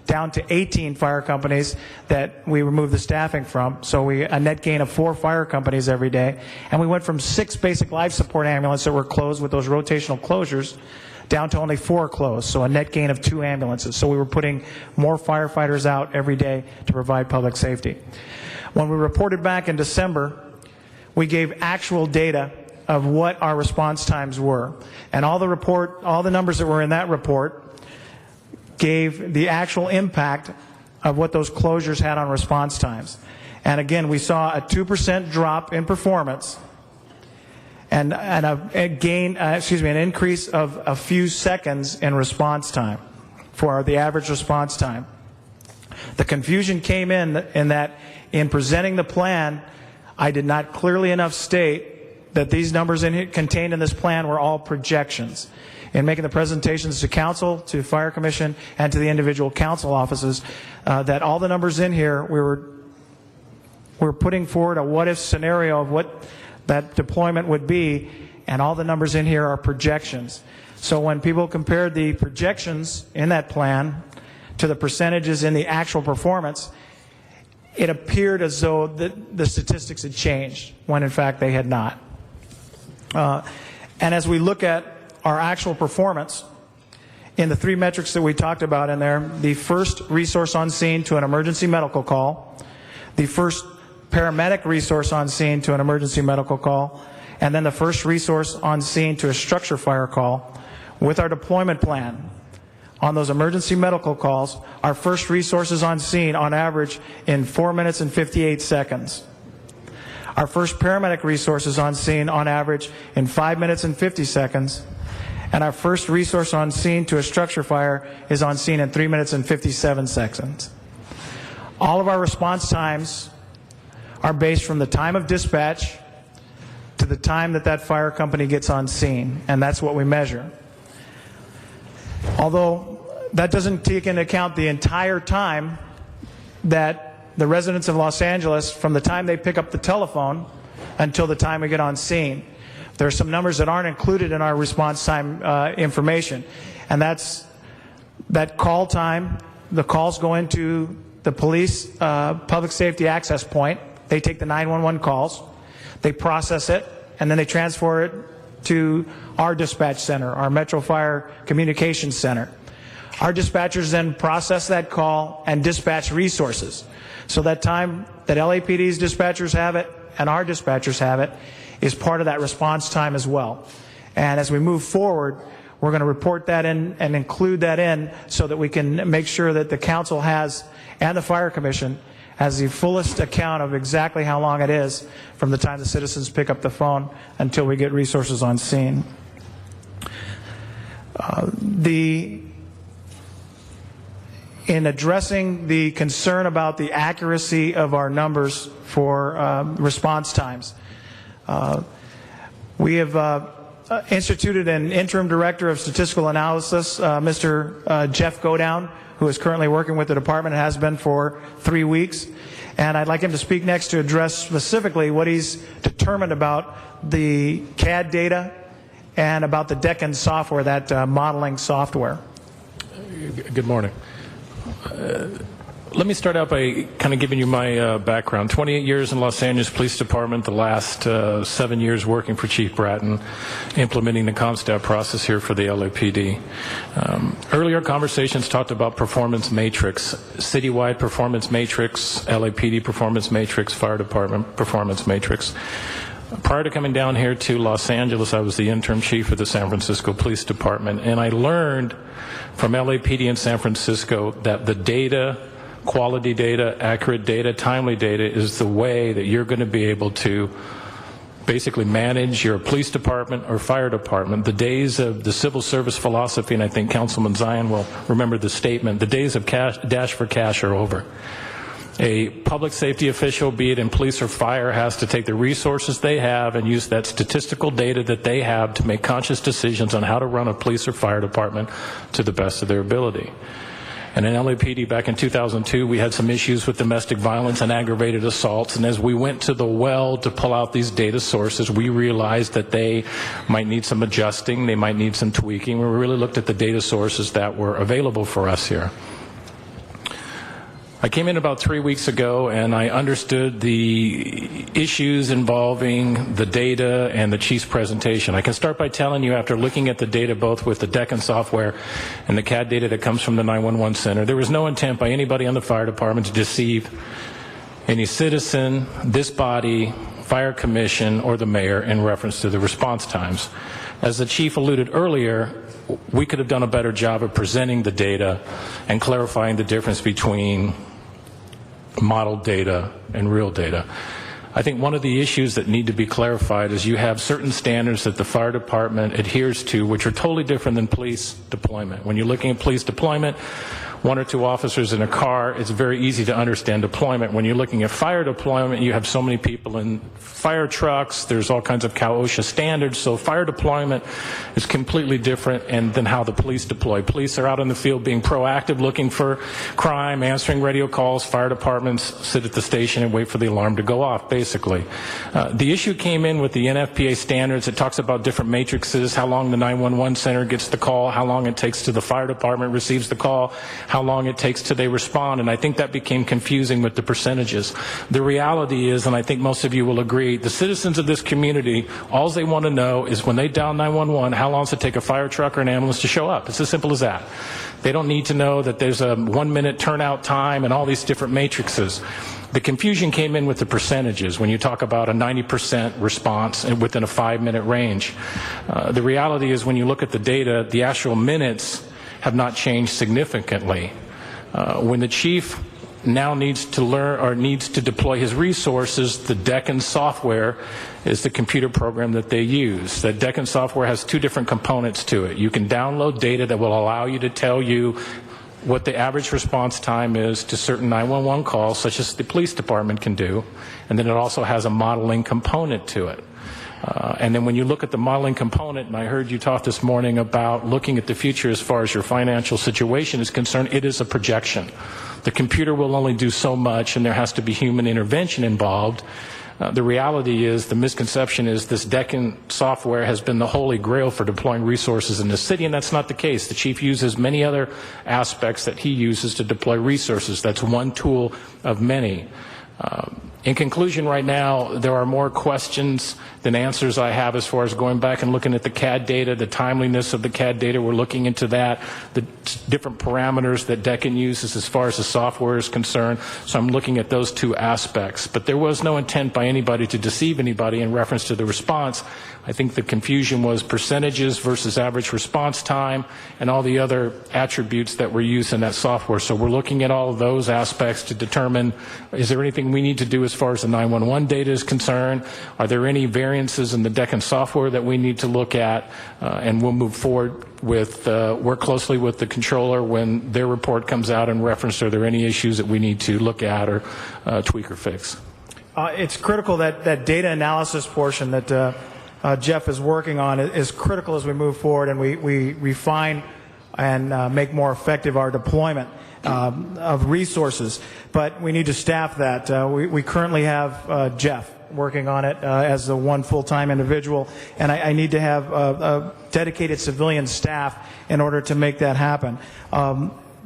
down to 18 fire companies that we removed the staffing from. So a net gain of 4 fire companies every day. And we went from 6 basic life support ambulances that were closed with those rotational closures down to only 4 closed. So a net gain of 2 ambulances. So we were putting more firefighters out every day to provide public safety. When we reported back in December, we gave actual data of what our response times were. And all the numbers that were in that report gave the actual impact of what those closures had on response times. And again, we saw a 2% drop in performance and an increase of a few seconds in response time for the average response time. The confusion came in that in presenting the plan, I did not clearly enough state that these numbers contained in this plan were all projections. In making the presentations to council, to fire commission, and to the individual council offices, that all the numbers in here, we're putting forward a what-if scenario of what that deployment would be, and all the numbers in here are projections. So when people compared the projections in that plan to the percentages in the actual performance, it appeared as though the statistics had changed, when in fact they had not. And as we look at our actual performance, in the 3 metrics that we talked about in there, the first resource on scene to an emergency medical call, the first paramedic resource on scene to an emergency medical call, and then the first resource on scene to a structure fire call, with our deployment plan on those emergency medical calls, our first resources on scene on average in 4 minutes and 58 seconds. Our first paramedic resources on scene on average in 5 minutes and 50 seconds. And our first resource on scene to a structure fire is on scene in 3 minutes and 57 seconds. All of our response times are based from the time of dispatch to the time that fire company gets on scene, and that's what we measure. Although that doesn't take into account the entire time that the residents of Los Angeles, from the time they pick up the telephone until the time we get on scene. There are some numbers that aren't included in our response time information, and that's that call time. The calls go into the police public safety access point. They take the 911 calls, they process it, and then they transfer it to our dispatch center, our Metro Fire Communications Center. Our dispatchers then process that call and dispatch resources. So that time that LAPD's dispatchers have it and our dispatchers have it is part of that response time as well. And as we move forward, we're going to report that in and include that in so that we can make sure that the council has, and the fire commission, has the fullest account of exactly how long it is from the time the citizens pick up the phone until we get resources on scene. In addressing the concern about the accuracy of our numbers for response times, we have instituted an interim director of statistical analysis, Mr. Jeff Godown, who is currently working with the department and has been for 3 weeks. And I'd like him to speak next to address specifically what he's determined about the CAD data and about the DECAN software, that modeling software. Good morning. Let me start out by kind of giving you my background. 28 years in Los Angeles Police Department, the last 7 years working for Chief Bratton, implementing the CompStat process here for the LAPD. Earlier conversations talked about performance matrix, citywide performance matrix, LAPD performance matrix, fire department performance matrix. Prior to coming down here to Los Angeles, I was the interim chief of the San Francisco Police Department, and I learned from LAPD in San Francisco that the data, quality data, accurate data, timely data is the way that you're going to be able to basically manage your police department or fire department. The days of the civil service philosophy, and I think Councilman Zion will remember the statement, the days of dash for cash are over. A public safety official, be it in police or fire, has to take the resources they have and use that statistical data that they have to make conscious decisions on how to run a police or fire department to the best of their ability. And in LAPD back in 2002, we had some issues with domestic violence and aggravated assaults. And as we went to the well to pull out these data sources, we realized that they might need some adjusting, they might need some tweaking. We really looked at the data sources that were available for us here. I came in about 3 weeks ago and I understood the issues involving the data and the chief's presentation. I can start by telling you, after looking at the data both with the DECN software and the CAD data that comes from the 911 center, there was no intent by anybody on the fire department to deceive any citizen, this body, fire commission, or the mayor in reference to the response times. As the chief alluded earlier, we could have done a better job of presenting the data and clarifying the difference between model data and real data. I think one of the issues that need to be clarified is you have certain standards that the fire department adheres to which are totally different than police deployment. When you're looking at police deployment, 1 or 2 officers in a car, it's very easy to understand deployment. When you're looking at fire deployment, you have so many people in fire trucks, there's all kinds of OSHA standards, so fire deployment is completely different than how the police deploy. Police are out in the field being proactive, looking for crime, answering radio calls. Fire departments sit at the station and wait for the alarm to go off, basically. The issue came in with the NFPA standards. It talks about different matrices, how long the 911 center gets the call, how long it takes to the fire department receives the call, how long it takes till they respond, and I think that became confusing with the percentages. The reality is, and I think most of you will agree, the citizens of this community, all they want to know is when they dial 911, how long does it take a fire truck or an ambulance to show up? It's as simple as that. They don't need to know that there's a 1-minute turnout time and all these different matrices. The confusion came in with the percentages when you talk about a 90% response within a 5-minute range. The reality is when you look at the data, the actual minutes have not changed significantly. When the chief now needs to learn or needs to deploy his resources, the DECN software is the computer program that they use. The DECN software has 2 different components to it. You can download data that will allow you to tell you what the average response time is to certain 911 calls, such as the police department can do, and then it also has a modeling component to it. And then when you look at the modeling component, and I heard you talk this morning about looking at the future as far as your financial situation is concerned, it is a projection. The computer will only do so much, and there has to be human intervention involved. The reality is, the misconception is this DECN software has been the holy grail for deploying resources in the city, and that's not the case. The chief uses many other aspects that he uses to deploy resources. That's one tool of many. In conclusion, right now, there are more questions than answers I have as far as going back and looking at the CAD data, the timeliness of the CAD data. We're looking into that, the different parameters that DECN uses as far as the software is concerned. So I'm looking at those 2 aspects. But there was no intent by anybody to deceive anybody in reference to the response. I think the confusion was percentages versus average response time and all the other attributes that were used in that software. So we're looking at all of those aspects to determine, is there anything we need to do as far as the 911 data is concerned? Are there any variances in the DECN software that we need to look at? And we'll move forward with, work closely with the controller when their report comes out in reference to, are there any issues that we need to look at or tweak or fix? It's critical that data analysis portion that Jeff is working on is critical as we move forward and we refine and make more effective our deployment of resources. But we need to staff that. We currently have Jeff working on it as the one full-time individual, and I need to have a dedicated civilian staff in order to make that happen.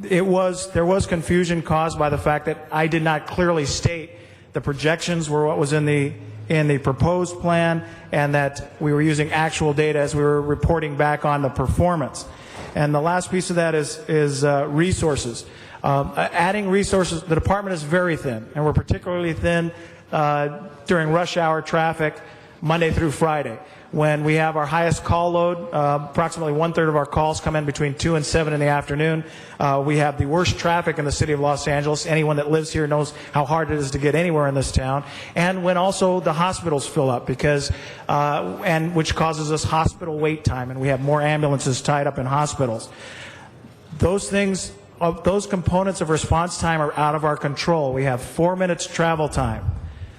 There was confusion caused by the fact that I did not clearly state the projections were what was in the proposed plan, and that we were using actual data as we were reporting back on the performance. And the last piece of that is resources. Adding resources, the department is very thin, and we're particularly thin during rush hour traffic, Monday through Friday. When we have our highest call load, approximately 1/3 of our calls come in between 2 and 7 in the afternoon. We have the worst traffic in the city of Los Angeles. Anyone that lives here knows how hard it is to get anywhere in this town. And when also the hospitals fill up, because and which causes us hospital wait time, and we have more ambulances tied up in hospitals. Those things those components of response time are out of our control. We have 4 minutes travel time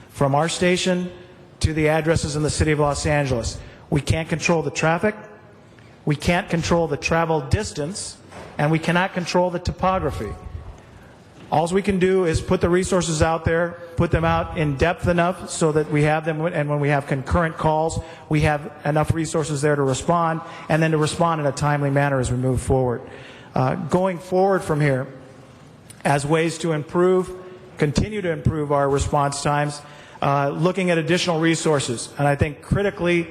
from our station to the addresses in the city of Los Angeles. We can't control the traffic, we can't control the travel distance, and we cannot control the topography. All we can do is put the resources out there, put them out in depth enough so that we have them, and when we have concurrent calls, we have enough resources there to respond, and then to respond in a timely manner as we move forward. Going forward from here, as ways to improve, continue to improve our response times, looking at additional resources. And I think critically,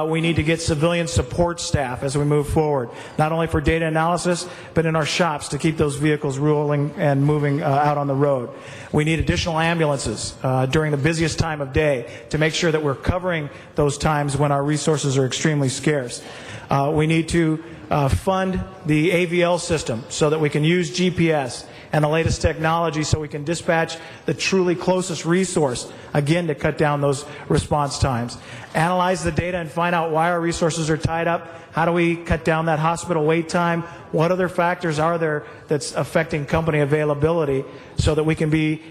we need to get civilian support staff as we move forward, not only for data analysis, but in our shops to keep those vehicles rolling and moving out on the road. We need additional ambulances during the busiest time of day to make sure that we're covering those times when our resources are extremely scarce. We need to fund the AVL system so that we can use GPS and the latest technology so we can dispatch the truly closest resource, again, to cut down those response times. Analyze the data and find out why our resources are tied up. How do we cut down that hospital wait time? What other factors are there that's affecting company availability so that we can be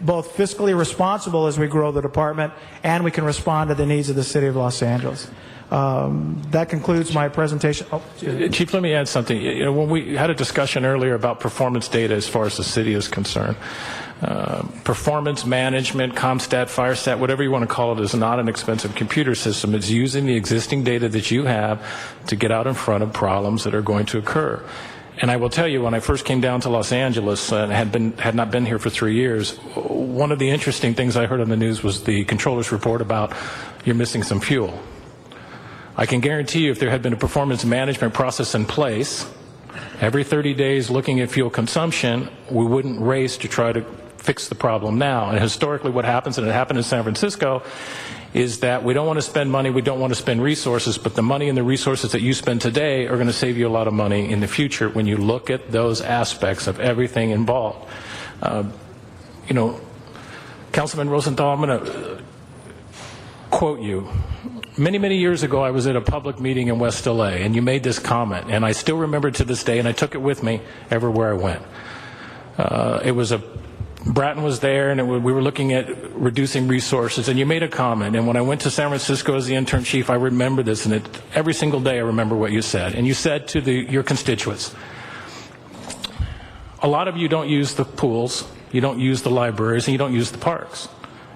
both fiscally responsible as we grow the department and we can respond to the needs of the city of Los Angeles. That concludes my presentation. Chief, let me add something. When we had a discussion earlier about performance data as far as the city is concerned, performance management, ComStat, FireStat, whatever you want to call it, is not an expensive computer system. It's using the existing data that you have to get out in front of problems that are going to occur. And I will tell you, when I first came down to Los Angeles and had not been here for 3 years, one of the interesting things I heard on the news was the controller's report about you're missing some fuel. I can guarantee you if there had been a performance management process in place, every 30 days looking at fuel consumption, we wouldn't race to try to fix the problem now. And historically what happens, and it happened in San Francisco, is that we don't want to spend money, we don't want to spend resources, but the money and the resources that you spend today are going to save you a lot of money in the future when you look at those aspects of everything involved. Councilman Rosenthal, I'm going to quote you. Many years ago, I was at a public meeting in West LA, and you made this comment, and I still remember to this day, and I took it with me everywhere I went. Bratton was there, and we were looking at reducing resources, and you made a comment, and when I went to San Francisco as the intern chief, I remember this, and every single day I remember what you said. And you said to your constituents, a lot of you don't use the pools, you don't use the libraries, and you don't use the parks.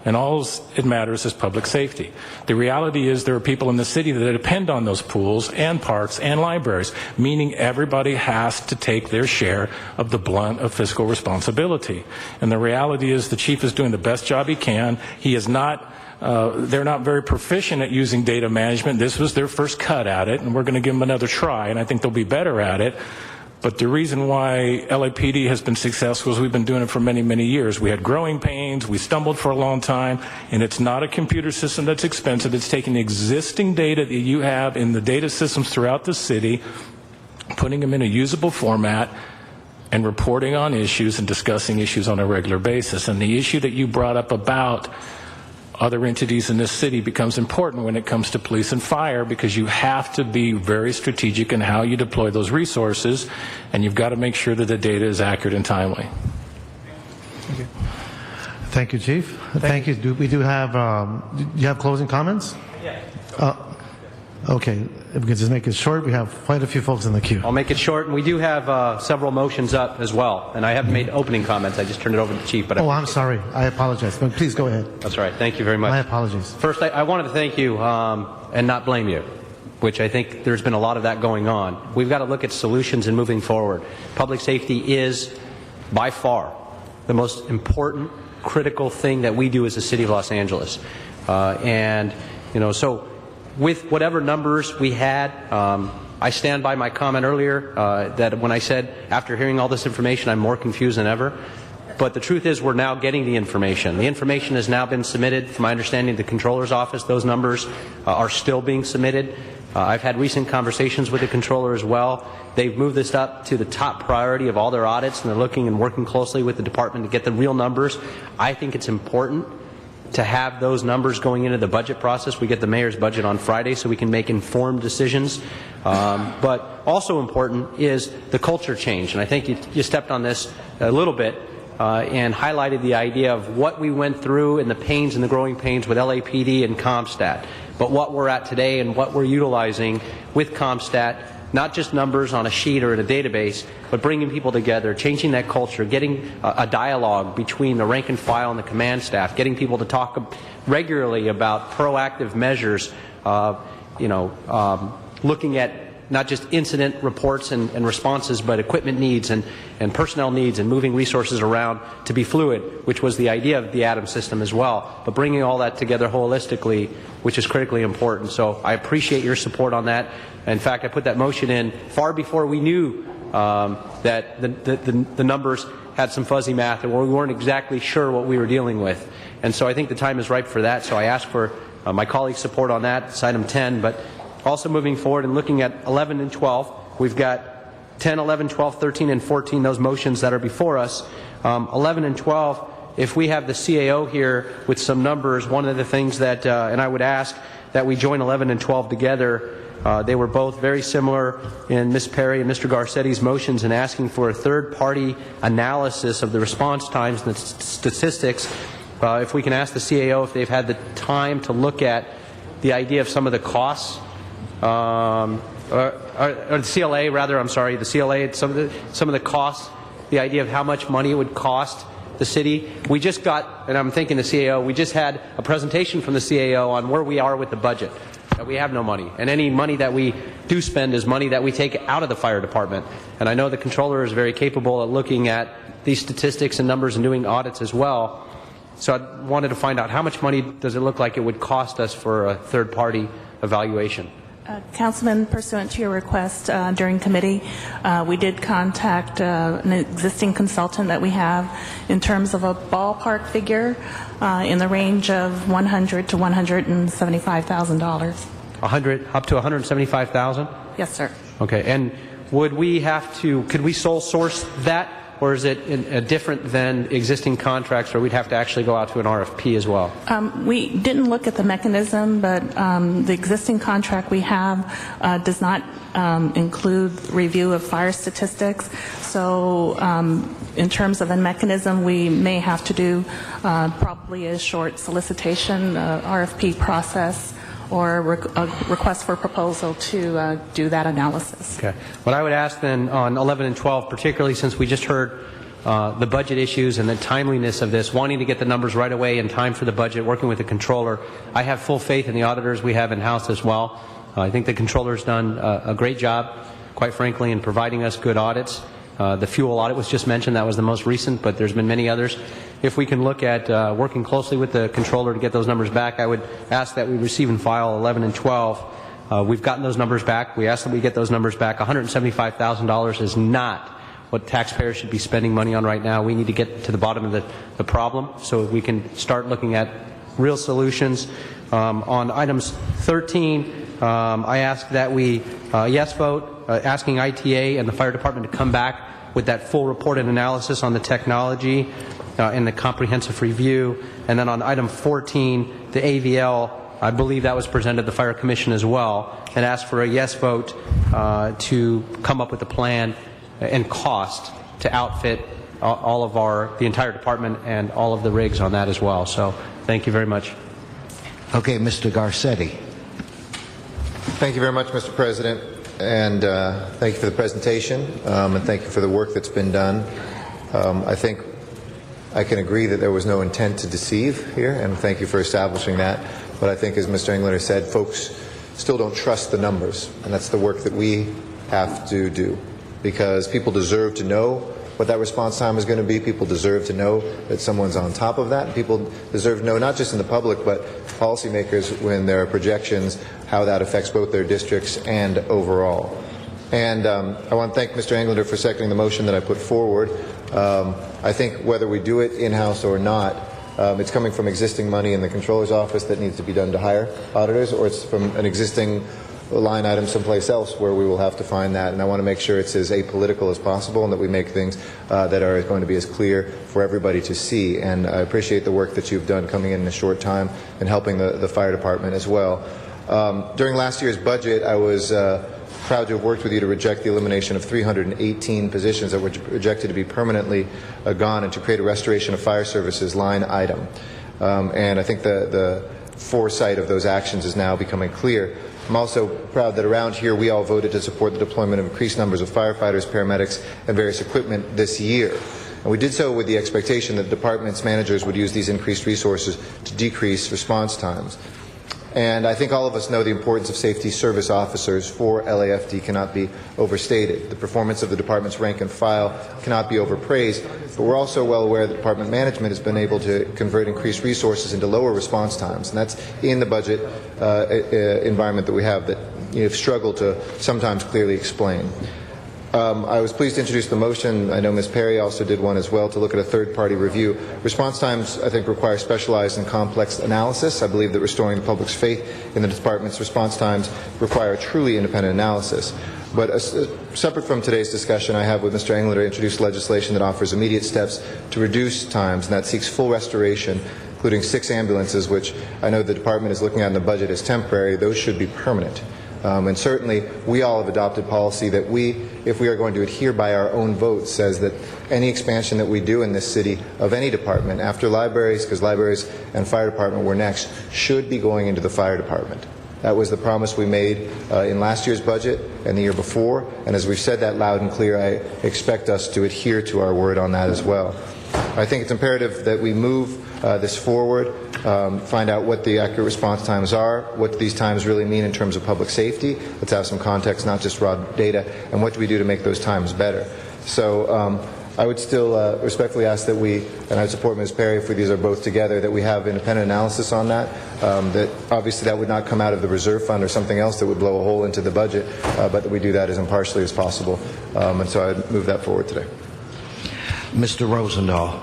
And all it matters is public safety. The reality is there are people in the city that depend on those pools and parks and libraries, meaning everybody has to take their share of the blunt of fiscal responsibility. And the reality is the chief is doing the best job he can. He is not they're not very proficient at using data management. This was their first cut at it, and we're going to give them another try, and I think they'll be better at it. But the reason why LAPD has been successful is we've been doing it for many years. We had growing pains, we stumbled for a long time, and it's not a computer system that's expensive. It's taking the existing data that you have in the data systems throughout the city, putting them in a usable format, and reporting on issues and discussing issues on a regular basis. And the issue that you brought up about other entities in this city becomes important when it comes to police and fire, because you have to be very strategic in how you deploy those resources, and you've got to make sure that the data is accurate and timely. Thank you. Thank you, Chief. Thank you. We do have, do you have closing comments? Yeah. Okay. If we can just make it short, we have quite a few folks in the queue. I'll make it short, and we do have several motions up as well. And I haven't made opening comments. I just turned it over to the Chief. But I'm sorry. I apologize. But please go ahead. That's all right. Thank you very much. My apologies. First, I wanted to thank you and not blame you, which I think there's been a lot of that going on. We've got to look at solutions and moving forward. Public safety is, by far, the most important, critical thing that we do as a city of Los Angeles. So with whatever numbers we had, I stand by my comment earlier that when I said, after hearing all this information, I'm more confused than ever. But the truth is we're now getting the information. The information has now been submitted. From my understanding, the Controller's Office, those numbers are still being submitted. I've had recent conversations with the Controller as well. They've moved this up to the top priority of all their audits, and they're looking and working closely with the department to get the real numbers. I think it's important to have those numbers going into the budget process. We get the mayor's budget on Friday so we can make informed decisions. But also important is the culture change. And I think you stepped on this a little bit and highlighted the idea of what we went through and the pains and the growing pains with LAPD and CompStat. But what we're at today and what we're utilizing with CompStat, not just numbers on a sheet or in a database, but bringing people together, changing that culture, getting a dialogue between the rank and file and the command staff, getting people to talk regularly about proactive measures, looking at not just incident reports and responses, but equipment needs and personnel needs and moving resources around to be fluid, which was the idea of the ADAM system as well, but bringing all that together holistically, which is critically important. So I appreciate your support on that. In fact, I put that motion in far before we knew that the numbers had some fuzzy math and we weren't exactly sure what we were dealing with. And so I think the time is ripe for that. So I ask for my colleagues' support on that. It's item 10, but also moving forward and looking at 11 and 12, we've got 10, 11, 12, 13, and 14, those motions that are before us. 11 and 12, if we have the CAO here with some numbers, one of the things that, and I would ask that we join 11 and 12 together. They were both very similar in Ms. Perry and Mr. Garcetti's motions in asking for a third-party analysis of the response times and the statistics. If we can ask the CAO if they've had the time to look at the idea of some of the costs, or the CLA rather, I'm sorry, the CLA, some of the costs, the idea of how much money it would cost the city. We just got, and I'm thinking the CAO, we just had a presentation from the CAO on where we are with the budget. That we have no money, and any money that we do spend is money that we take out of the fire department. And I know the controller is very capable at looking at these statistics and numbers and doing audits as well. So I wanted to find out how much money does it look like it would cost us for a third-party evaluation. Councilman, pursuant to your request during committee, we did contact an existing consultant that we have in terms of a ballpark figure in the range of $100,000 to $175,000. Up to $175,000? Yes, sir. Okay, and would we have to, could we sole source that, or is it different than existing contracts where we'd have to actually go out to an RFP as well? We didn't look at the mechanism, but the existing contract we have does not include review of fire statistics. So in terms of a mechanism, we may have to do probably a short solicitation RFP process or a request for proposal to do that analysis. Okay. What I would ask then on 11 and 12, particularly since we just heard the budget issues and the timeliness of this, wanting to get the numbers right away in time for the budget, working with the controller, I have full faith in the auditors we have in-house as well. I think the controller's done a great job, quite frankly, in providing us good audits. The fuel audit was just mentioned. That was the most recent, but there's been many others. If we can look at working closely with the controller to get those numbers back, I would ask that we receive and file 11 and 12. We've gotten those numbers back. We ask that we get those numbers back. $175,000 is not what taxpayers should be spending money on right now. We need to get to the bottom of the problem so we can start looking at real solutions. On items 13, I ask that we yes vote, asking ITA and the fire department to come back with that full report and analysis on the technology and the comprehensive review. And then on item 14, the AVL, I believe that was presented to the Fire Commission as well, and ask for a yes vote to come up with a plan and cost to outfit all of the entire department and all of the rigs on that as well. So thank you very much. Okay, Mr. Garcetti. Thank you very much, Mr. President, and thank you for the presentation, and thank you for the work that's been done. I think I can agree that there was no intent to deceive here, and thank you for establishing that. But I think, as Mr. Englander said, folks still don't trust the numbers, and that's the work that we have to do, because people deserve to know what that response time is going to be. People deserve to know that someone's on top of that. People deserve to know, not just in the public, but policymakers, when there are projections, how that affects both their districts and overall. And I want to thank Mr. Englander for seconding the motion that I put forward. I think whether we do it in-house or not, it's coming from existing money in the controller's office that needs to be done to hire auditors, or it's from an existing line item someplace else where we will have to find that. And I want to make sure it's as apolitical as possible and that we make things that are going to be as clear for everybody to see. And I appreciate the work that you've done coming in a short time and helping the fire department as well. During last year's budget, I was proud to have worked with you to reject the elimination of 318 positions that were projected to be permanently gone and to create a restoration of fire services line item. And I think the foresight of those actions is now becoming clear. I'm also proud that around here we all voted to support the deployment of increased numbers of firefighters, paramedics, and various equipment this year. And we did so with the expectation that departments' managers would use these increased resources to decrease response times. And I think all of us know the importance of safety service officers for LAFD cannot be overstated. The performance of the department's rank and file cannot be overpraised, but we're also well aware that department management has been able to convert increased resources into lower response times, and that's in the budget environment that we have that you've struggled to sometimes clearly explain. I was pleased to introduce the motion. I know Ms. Perry also did one as well, to look at a third-party review. Response times, I think, require specialized and complex analysis. I believe that restoring the public's faith in the department's response times require truly independent analysis. But separate from today's discussion, I have with Mr. Englander introduced legislation that offers immediate steps to reduce times and that seeks full restoration, including 6 ambulances, which I know the department is looking at in the budget as temporary. Those should be permanent. And certainly, we all have adopted policy that if we are going to adhere by our own votes, says that any expansion that we do in this city of any department, after libraries, because libraries and fire department were next, should be going into the fire department. That was the promise we made in last year's budget and the year before, and as we've said that loud and clear, I expect us to adhere to our word on that as well. I think it's imperative that we move this forward, find out what the accurate response times are, what these times really mean in terms of public safety. Let's have some context, not just raw data, and what do we do to make those times better. So I would still respectfully ask that we, and I support Ms. Perry if these are both together, that we have independent analysis on that. That obviously that would not come out of the reserve fund or something else that would blow a hole into the budget, but that we do that as impartially as possible. And so I'd move that forward today. Mr. Rosendahl.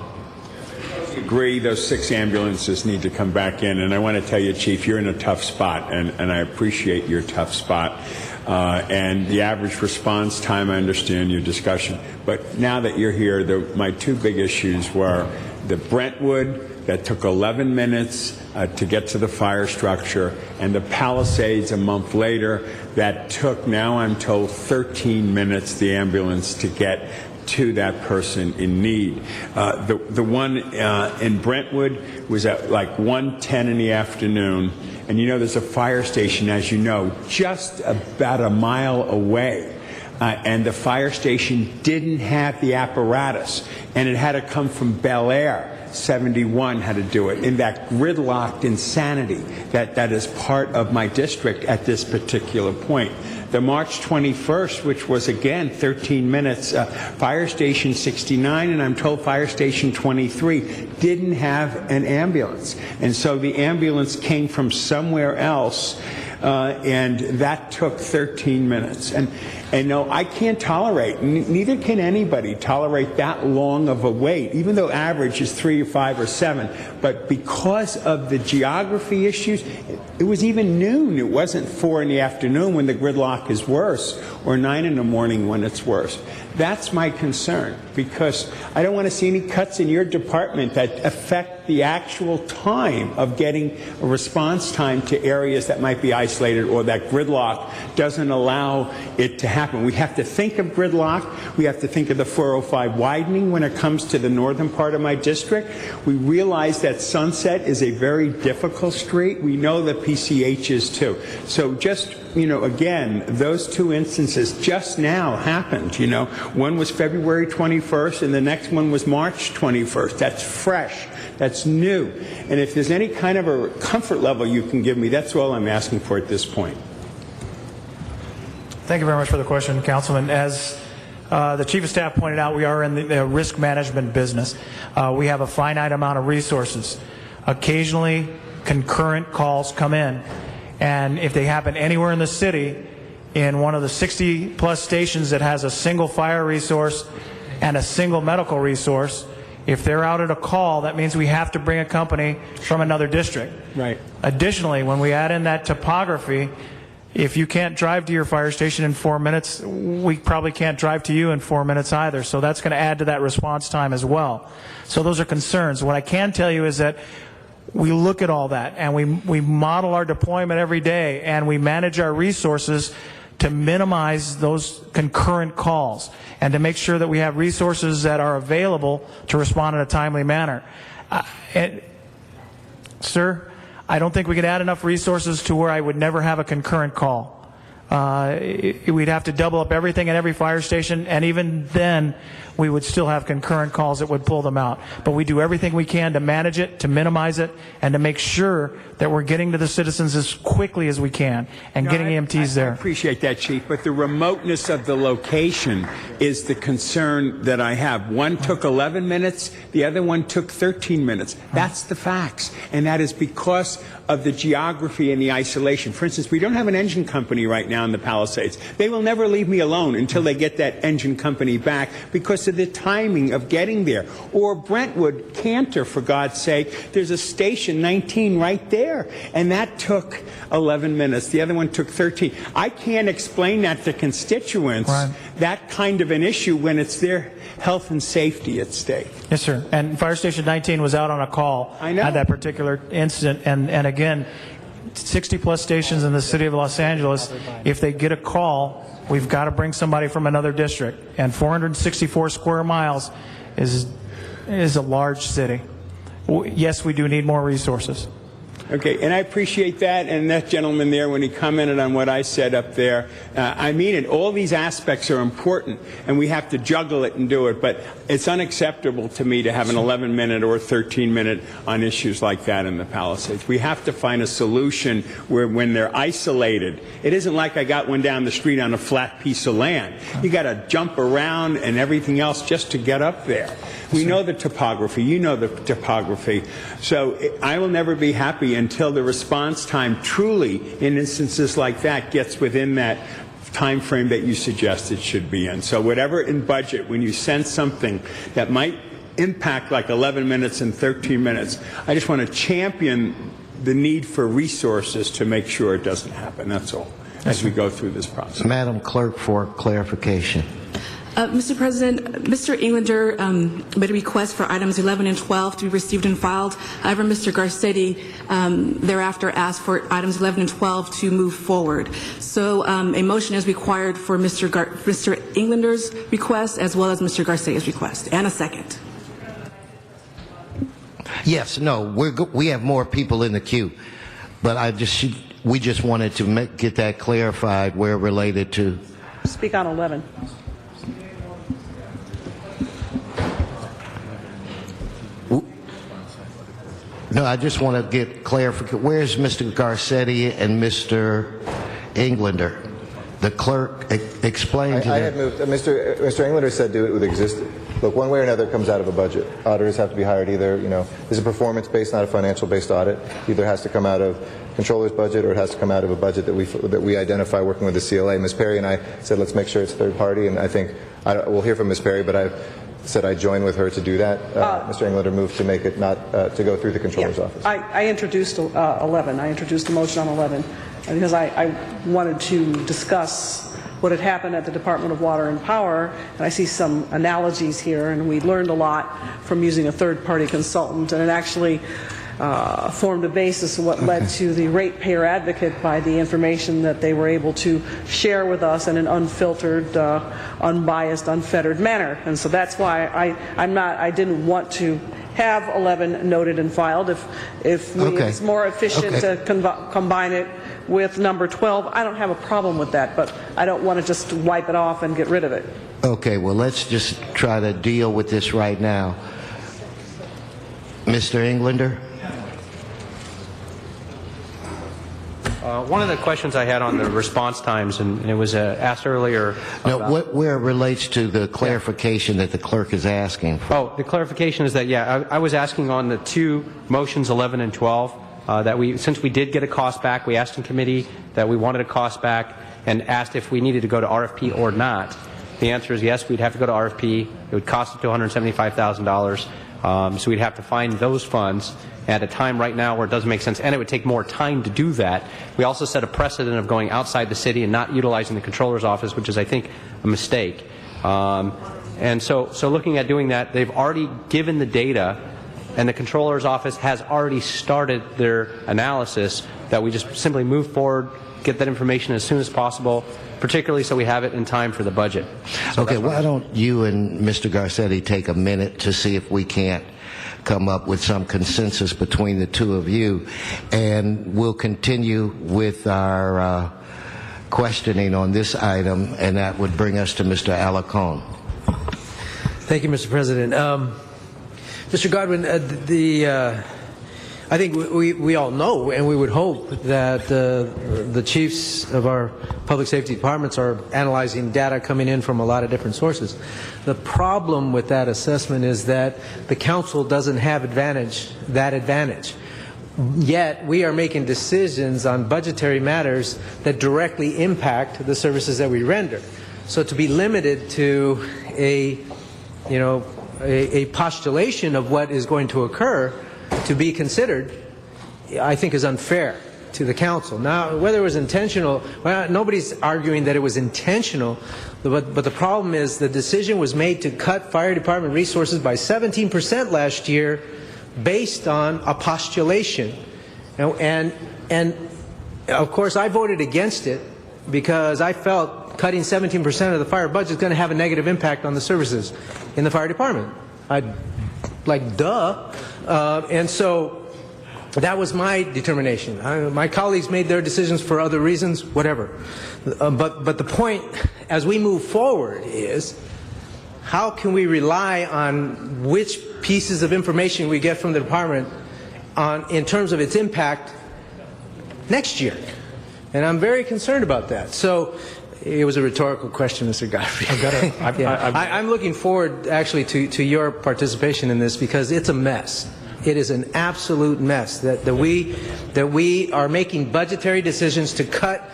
I agree those 6 ambulances need to come back in, and I want to tell you, Chief, you're in a tough spot, and I appreciate your tough spot. And the average response time, I understand your discussion, but now that you're here, my 2 big issues were the Brentwood that took 11 minutes to get to the fire structure, and the Palisades a month later that took, now I'm told, 13 minutes, the ambulance, to get to that person in need. The one in Brentwood was at like 1:10 in the afternoon, and you know there's a fire station, as you know, just about a mile away. And the fire station didn't have the apparatus, and it had to come from Bel Air. 71 had to do it in that gridlocked insanity that is part of my district at this particular point. The March 21st, which was again 13 minutes, Fire Station 69, and I'm told Fire Station 23 didn't have an ambulance. And so the ambulance came from somewhere else, and that took 13 minutes. And no, I can't tolerate, neither can anybody tolerate that long of a wait, even though average is 3 or 5 or 7. But because of the geography issues, it was even noon. It wasn't 4 in the afternoon when the gridlock is worse, or 9 in the morning when it's worse. That's my concern, because I don't want to see any cuts in your department that affect the actual time of getting a response time to areas that might be isolated, or that gridlock doesn't allow it to happen. We have to think of gridlock. We have to think of the 405 widening when it comes to the northern part of my district. We realize that Sunset is a very difficult street. We know that PCH is too. So just, again, those 2 instances just now happened, One was February 21st, and the next one was March 21st. That's fresh. That's new. And if there's any kind of a comfort level you can give me, that's all I'm asking for at this point. Thank you very much for the question, Councilman. As the Chief of Staff pointed out, we are in the risk management business. We have a finite amount of resources. Occasionally, concurrent calls come in, and if they happen anywhere in the city, in one of the 60-plus stations that has a single fire resource and a single medical resource, if they're out at a call, that means we have to bring a company from another district. Right. Additionally, when we add in that topography, if you can't drive to your fire station in 4 minutes, we probably can't drive to you in 4 minutes either. So that's going to add to that response time as well. So those are concerns. What I can tell you is that we look at all that, and we model our deployment every day, and we manage our resources to minimize those concurrent calls and to make sure that we have resources that are available to respond in a timely manner. Sir, I don't think we could add enough resources to where I would never have a concurrent call. We'd have to double up everything at every fire station, and even then we would still have concurrent calls that would pull them out. But we do everything we can to manage it, to minimize it, and to make sure that we're getting to the citizens as quickly as we can and getting EMTs there. I appreciate that, Chief, but the remoteness of the location is the concern that I have. One took 11 minutes, the other one took 13 minutes. That's the facts, and that is because of the geography and the isolation. For instance, we don't have an engine company right now in the Palisades. They will never leave me alone until they get that engine company back because of the timing of getting there. Or Brentwood, Cantor, for God's sake, there's a station 19 right there, and that took 11 minutes. The other one took 13. I can't explain that to constituents, that kind of an issue, when it's their health and safety at stake. Yes, sir. And Fire Station 19 was out on a call at that particular incident, and again, 60-plus stations in the city of Los Angeles, if they get a call, we've got to bring somebody from another district. And 464 square miles is a large city. Yes, we do need more resources. Okay, and I appreciate that, and that gentleman there, when he commented on what I said up there, I mean it. All these aspects are important, and we have to juggle it and do it, but it's unacceptable to me to have an 11-minute or 13-minute on issues like that in the Palisades. We have to find a solution where, when they're isolated, it isn't like I got one down the street on a flat piece of land. You got to jump around and everything else just to get up there. We know the topography. You know the topography. So I will never be happy until the response time truly, in instances like that, gets within that time frame that you suggested should be in. So whatever in budget, when you send something that might impact like 11 minutes and 13 minutes, I just want to champion the need for resources to make sure it doesn't happen. That's all, as we go through this process. Madam Clerk, for clarification. Mr. President, Mr. Englander made a request for items 11 and 12 to be received and filed. However, Mr. Garcetti thereafter asked for items 11 and 12 to move forward. So a motion is required for Mr. Englander's request as well as Mr. Garcetti's request, and a second. Yes, no, we have more people in the queue, but we just wanted to get that clarified where related to. Speak on 11. No, I just want to get clarification. Where's Mr. Garcetti and Mr. Englander? The clerk, explain to I them. had moved. Mr. Englander said do it with existing. Look, one way or another, it comes out of a budget. Auditors have to be hired either. This is a performance-based, not a financial-based audit. Either has to come out of controller's budget or it has to come out of a budget that we identify working with the CLA. Ms. Perry and I said let's make sure it's third party, and I think we'll hear from Ms. Perry, but I said I'd join with her to do that. Mr. Englander moved to make it not to go through the controller's office. I introduced 11. I introduced the motion on 11 because I wanted to discuss what had happened at the Department of Water and Power, and I see some analogies here, and we learned a lot from using a third-party consultant, and it actually formed a basis of what led to the ratepayer advocate by the information that they were able to share with us in an unfiltered, unbiased, unfettered manner. And so that's why I didn't want to have 11 noted and filed. If it's more efficient to combine it with number 12, I don't have a problem with that, but I don't want to just wipe it off and get rid of it. Okay, well, let's just try to deal with this right now. Mr. Englander? One of the questions I had on the response times, and it was asked earlier. No, where it relates to the clarification that the clerk is asking for. Oh, the clarification is that, I was asking on the two motions, 11 and 12, that since we did get a cost back, we asked in committee that we wanted a cost back and asked if we needed to go to RFP or not. The answer is yes, we'd have to go to RFP. It would cost up to $175,000. So we'd have to find those funds, at a time right now where it doesn't make sense, and it would take more time to do that. We also set a precedent of going outside the city and not utilizing the controller's office, which is, I think, a mistake. And so looking at doing that, they've already given the data, and the controller's office has already started their analysis, that we just simply move forward, get that information as soon as possible, particularly so we have it in time for the budget. So okay, why don't you and Mr. Garcetti take a minute to see if we can't come up with some consensus between the two of you, and we'll continue with our questioning on this item, and that would bring us to Mr. Alarcon. Thank you, Mr. President. Mr. Godwin, I think we all know, and we would hope that the chiefs of our public safety departments are analyzing data coming in from a lot of different sources. The problem with that assessment is that the council doesn't have that advantage. Yet we are making decisions on budgetary matters that directly impact the services that we render. So to be limited to a postulation of what is going to occur to be considered, I think, is unfair to the council. Now, whether it was intentional, well, nobody's arguing that it was intentional, but the problem is the decision was made to cut fire department resources by 17% last year based on a postulation. And of course, I voted against it because I felt cutting 17% of the fire budget is going to have a negative impact on the services in the fire department. And so that was my determination. My colleagues made their decisions for other reasons, whatever. But the point as we move forward is, how can we rely on which pieces of information we get from the department in terms of its impact next year? And I'm very concerned about that. So it was a rhetorical question, Mr. Godfrey. I'm looking forward, actually, to your participation in this, because it's a mess. It is an absolute mess that we are making budgetary decisions to cut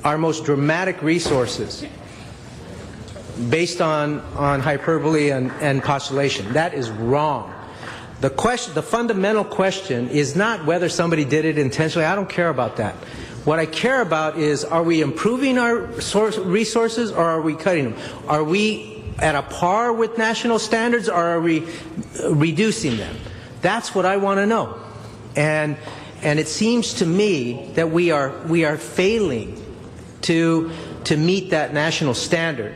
our most dramatic resources based on hyperbole and postulation. That is wrong. The fundamental question is not whether somebody did it intentionally. I don't care about that. What I care about is, are we improving our resources, or are we cutting them? Are we at a par with national standards, or are we reducing them? That's what I want to know. And it seems to me that we are failing to meet that national standard.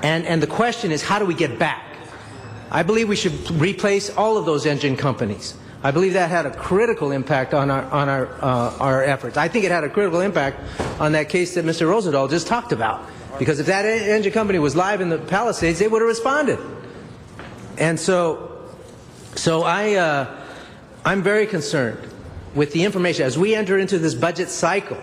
And the question is, how do we get back? I believe we should replace all of those engine companies. I believe that had a critical impact on our efforts. I think it had a critical impact on that case that Mr. Rosendahl just talked about. Because if that engine company was live in the Palisades, they would have responded. And so I'm very concerned with the information. As we enter into this budget cycle,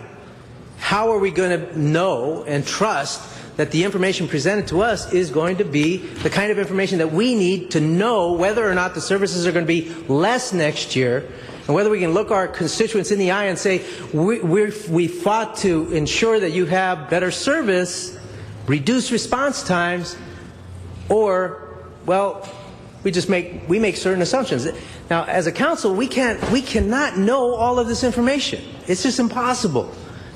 how are we going to know and trust that the information presented to us is going to be the kind of information that we need to know whether or not the services are going to be less next year, and whether we can look our constituents in the eye and say, we fought to ensure that you have better service, reduce response times, or, well, we make certain assumptions. Now, as a council, we cannot know all of this information. It's just impossible.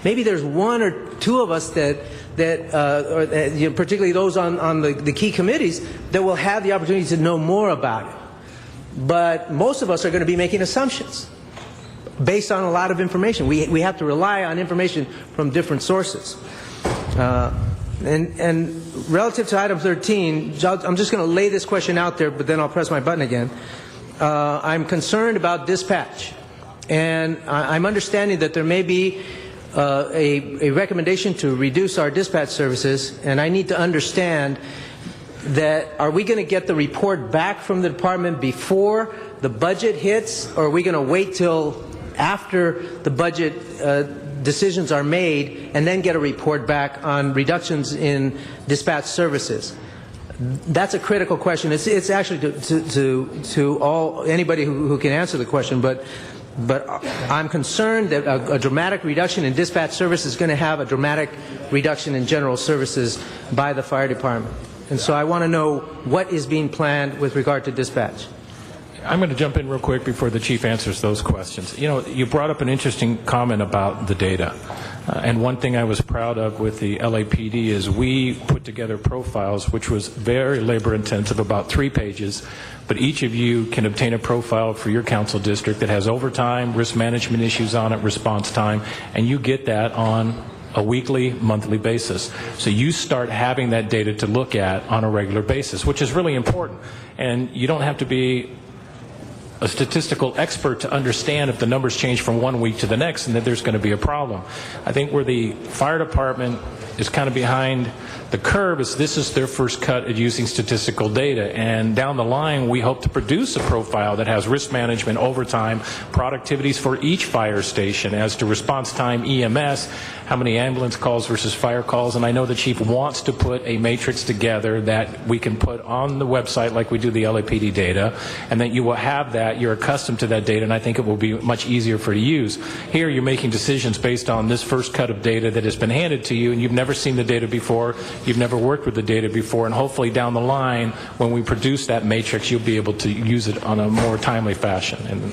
Maybe there's one or two of us that particularly those on the key committees, that will have the opportunity to know more about it. But most of us are going to be making assumptions based on a lot of information. We have to rely on information from different sources. And relative to item 13, I'm just going to lay this question out there, but then I'll press my button again. I'm concerned about dispatch. And I'm understanding that there may be a recommendation to reduce our dispatch services, and I need to understand that, are we going to get the report back from the department before the budget hits, or are we going to wait till after the budget decisions are made and then get a report back on reductions in dispatch services? That's a critical question. It's actually to anybody who can answer the question, but I'm concerned that a dramatic reduction in dispatch service is going to have a dramatic reduction in general services by the fire department. And so I want to know what is being planned with regard to dispatch. I'm going to jump in real quick before the chief answers those questions. You know, you brought up an interesting comment about the data. And one thing I was proud of with the LAPD is we put together profiles, which was very labor intensive, about 3 pages, but each of you can obtain a profile for your council district that has overtime, risk management issues on it, response time, and you get that on a weekly, monthly basis. So you start having that data to look at on a regular basis, which is really important. And you don't have to be a statistical expert to understand if the numbers change from one week to the next and that there's going to be a problem. I think where the fire department is kind of behind the curve is this is their first cut at using statistical data, and down the line we hope to produce a profile that has risk management, overtime, productivities for each fire station as to response time, EMS, how many ambulance calls versus fire calls, and I know the chief wants to put a matrix together that we can put on the website like we do the LAPD data, and that you will have that, you're accustomed to that data, and I think it will be much easier for you to use. Here you're making decisions based on this first cut of data that has been handed to you, and you've never seen the data before, you've never worked with the data before, and hopefully down the line when we produce that matrix you'll be able to use it on a more timely fashion. And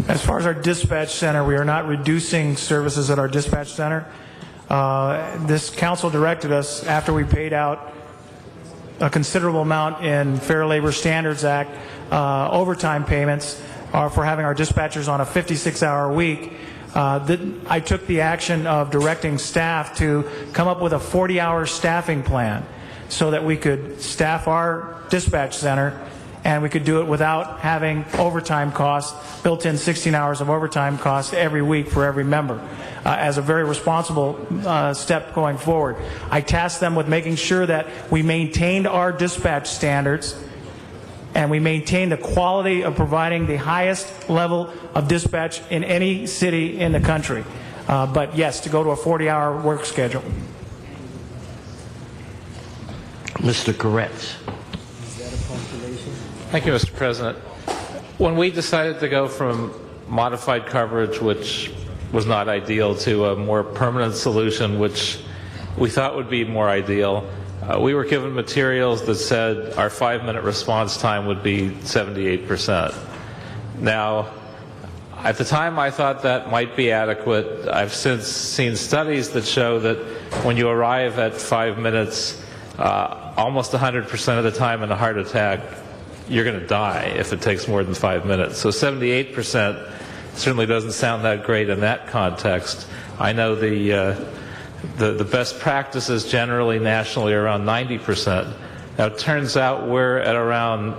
as far as our dispatch center, we are not reducing services at our dispatch center. This council directed us, after we paid out a considerable amount in Fair Labor Standards Act overtime payments for having our dispatchers on a 56-hour week, I took the action of directing staff to come up with a 40-hour staffing plan so that we could staff our dispatch center and we could do it without having overtime costs, built-in 16 hours of overtime costs every week for every member, as a very responsible step going forward. I tasked them with making sure that we maintained our dispatch standards and we maintained the quality of providing the highest level of dispatch in any city in the country. But yes, to go to a 40-hour work schedule. Mr. Koretz. Thank you, Mr. President. When we decided to go from modified coverage, which was not ideal, to a more permanent solution, which we thought would be more ideal, we were given materials that said our 5-minute response time would be 78%. Now, at the time I thought that might be adequate. I've since seen studies that show that when you arrive at 5 minutes, almost 100% of the time in a heart attack, you're going to die if it takes more than 5 minutes. So 78% certainly doesn't sound that great in that context. I know the best practices generally nationally are around 90%. Now it turns out we're at around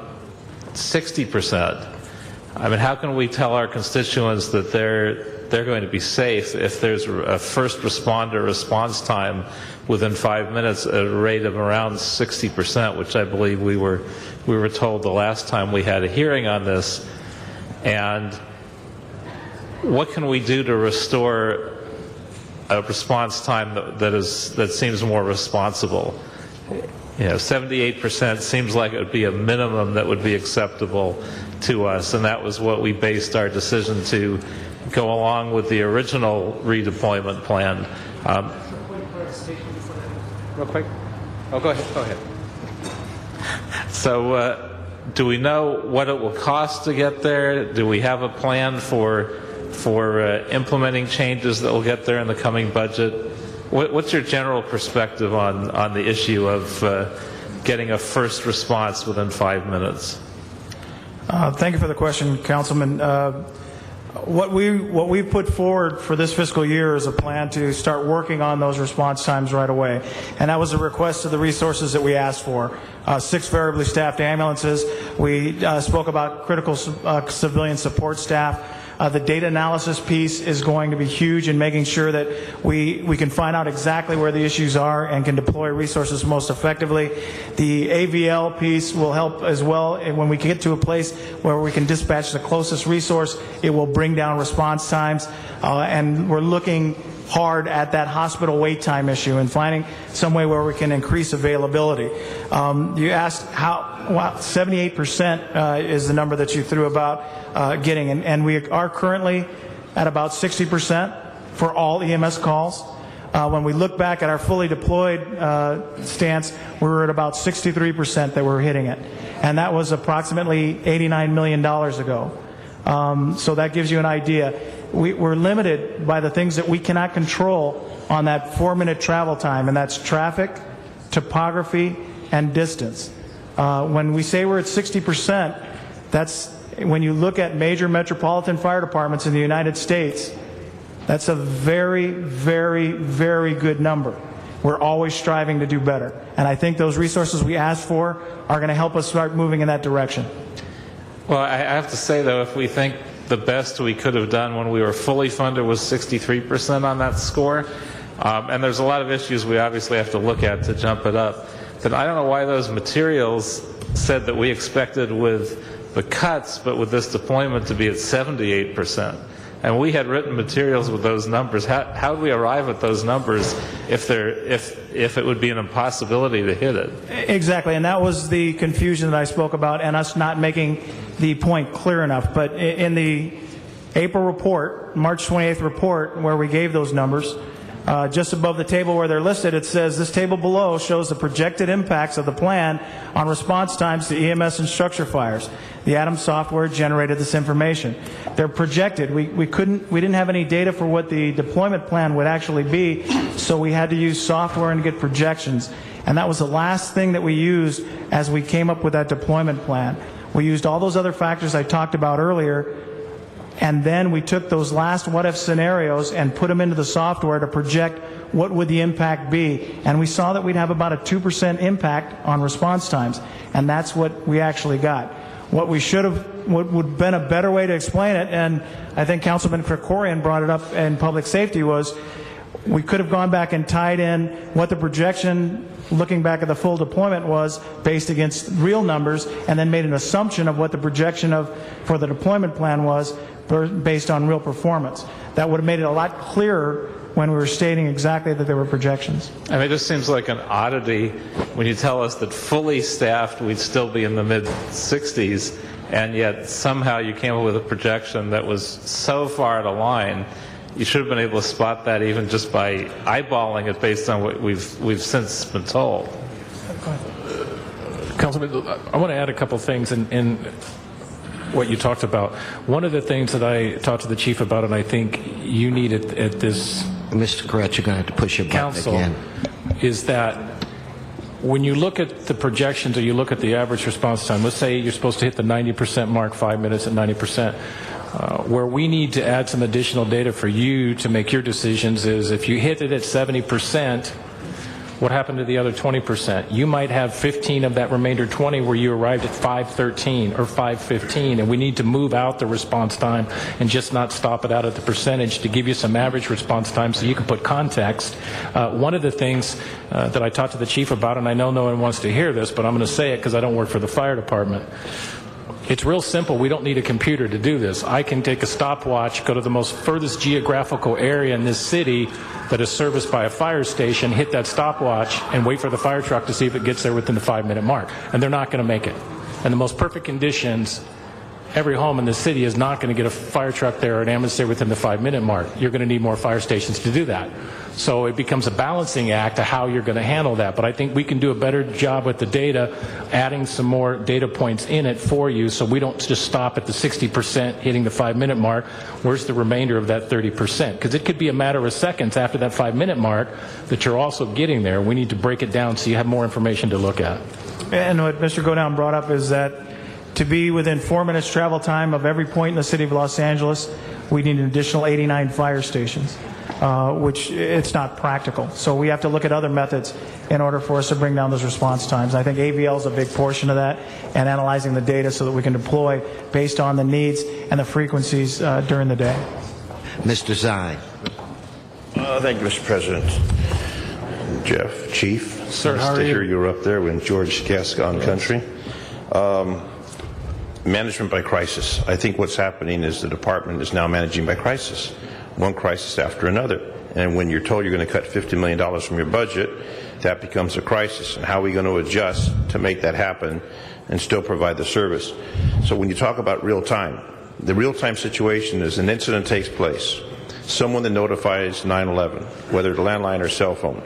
60%. I mean, how can we tell our constituents that they're going to be safe if there's a first responder response time within 5 minutes at a rate of around 60%, which I believe we were told the last time we had a hearing on this? And what can we do to restore a response time that seems more responsible? You know, 78% seems like it would be a minimum that would be acceptable to us, and that was what we based our decision to go along with the original redeployment plan. Real quick. Oh, go ahead. Go ahead. So, do we know what it will cost to get there? Do we have a plan for implementing changes that will get there in the coming budget? What's your general perspective on the issue of getting a first response within 5 minutes? Thank you for the question, Councilman. What we put forward for this fiscal year is a plan to start working on those response times right away, and that was a request of the resources that we asked for. 6 variably staffed ambulances. We spoke about critical civilian support staff. The data analysis piece is going to be huge in making sure that we can find out exactly where the issues are and can deploy resources most effectively. The AVL piece will help as well. And when we get to a place where we can dispatch the closest resource, it will bring down response times. And we're looking hard at that hospital wait time issue and finding some way where we can increase availability. You asked how 78% is the number that you threw about getting, and we are currently at about 60% for all EMS calls. When we look back at our fully deployed stance, we were at about 63% that were hitting it. And that was approximately $89 million ago. So that gives you an idea. We're limited by the things that we cannot control on that 4-minute travel time, and that's traffic, topography, and distance. When we say we're at 60%, that's when you look at major metropolitan fire departments in the United States, that's a very, very, very good number. We're always striving to do better. And I think those resources we asked for are going to help us start moving in that direction. Well, I have to say, though, if we think the best we could have done when we were fully funded was 63% on that score, and there's a lot of issues we obviously have to look at to jump it up, then I don't know why those materials said that we expected with the cuts, but with this deployment to be at 78%. And we had written materials with those numbers. How do we arrive at those numbers if it would be an impossibility to hit it? Exactly, and that was the confusion that I spoke about and us not making the point clear enough. But in the April report, March 28th report, where we gave those numbers, just above the table where they're listed, it says this table below shows the projected impacts of the plan on response times to EMS and structure fires. The Adams software generated this information. They're projected. We didn't have any data for what the deployment plan would actually be, so we had to use software and get projections. And that was the last thing that we used as we came up with that deployment plan. We used all those other factors I talked about earlier, and then we took those last what-if scenarios and put them into the software to project what would the impact be. And we saw that we'd have about a 2% impact on response times, and that's what we actually got. What would have been a better way to explain it, and I think Councilman Krikorian brought it up in public safety, was we could have gone back and tied in what the projection, looking back at the full deployment, was based against real numbers, and then made an assumption of what the projection for the deployment plan was based on real performance. That would have made it a lot clearer when we were stating exactly that there were projections. I mean, it just seems like an oddity when you tell us that fully staffed we'd still be in the mid-60s, and yet somehow you came up with a projection that was so far out of line. You should have been able to spot that even just by eyeballing it based on what we've since been told. Councilman, I want to add a couple things in what you talked about. One of the things that I talked to the chief about, and I think you need at this Mr. Koretz, you're going to have to push your button council, again. is that when you look at the projections or you look at the average response time, let's say you're supposed to hit the 90% mark, 5 minutes at 90%. Where we need to add some additional data for you to make your decisions is if you hit it at 70%, what happened to the other 20%? You might have 15 of that remainder 20 where you arrived at 5:13 or 5:15, and we need to move out the response time and just not stop it out at the percentage to give you some average response time so you can put context. One of the things that I talked to the chief about, and I know no one wants to hear this, but I'm going to say it because I don't work for the fire department. It's real simple. We don't need a computer to do this. I can take a stopwatch, go to the most furthest geographical area in this city that is serviced by a fire station, hit that stopwatch, and wait for the fire truck to see if it gets there within the 5-minute mark. And they're not going to make it. And the most perfect conditions, every home in the city is not going to get a fire truck there or an ambulance there within the 5-minute mark. You're going to need more fire stations to do that. So it becomes a balancing act to how you're going to handle that. But I think we can do a better job with the data, adding some more data points in it for you so we don't just stop at the 60% hitting the 5-minute mark. Where's the remainder of that 30%? Because it could be a matter of seconds after that 5-minute mark that you're also getting there. We need to break it down so you have more information to look at. And what Mr. Godown brought up is that to be within 4 minutes travel time of every point in the city of Los Angeles, we need an additional 89 fire stations, which it's not practical. So we have to look at other methods in order for us to bring down those response times. I think AVL is a big portion of that, and analyzing the data so that we can deploy based on the needs and the frequencies during the day. Mr. Zine. Thank you, Mr. President. Jeff, Chief. Sir, nice how are to you? hear you were up there with George Gascon Country. Management by crisis. I think what's happening is the department is now managing by crisis, one crisis after another. And when you're told you're going to cut $50 million from your budget, that becomes a crisis. And how are we going to adjust to make that happen and still provide the service? So when you talk about real time, the real time situation is an incident takes place. someone that notifies 911, whether landline or cell phone.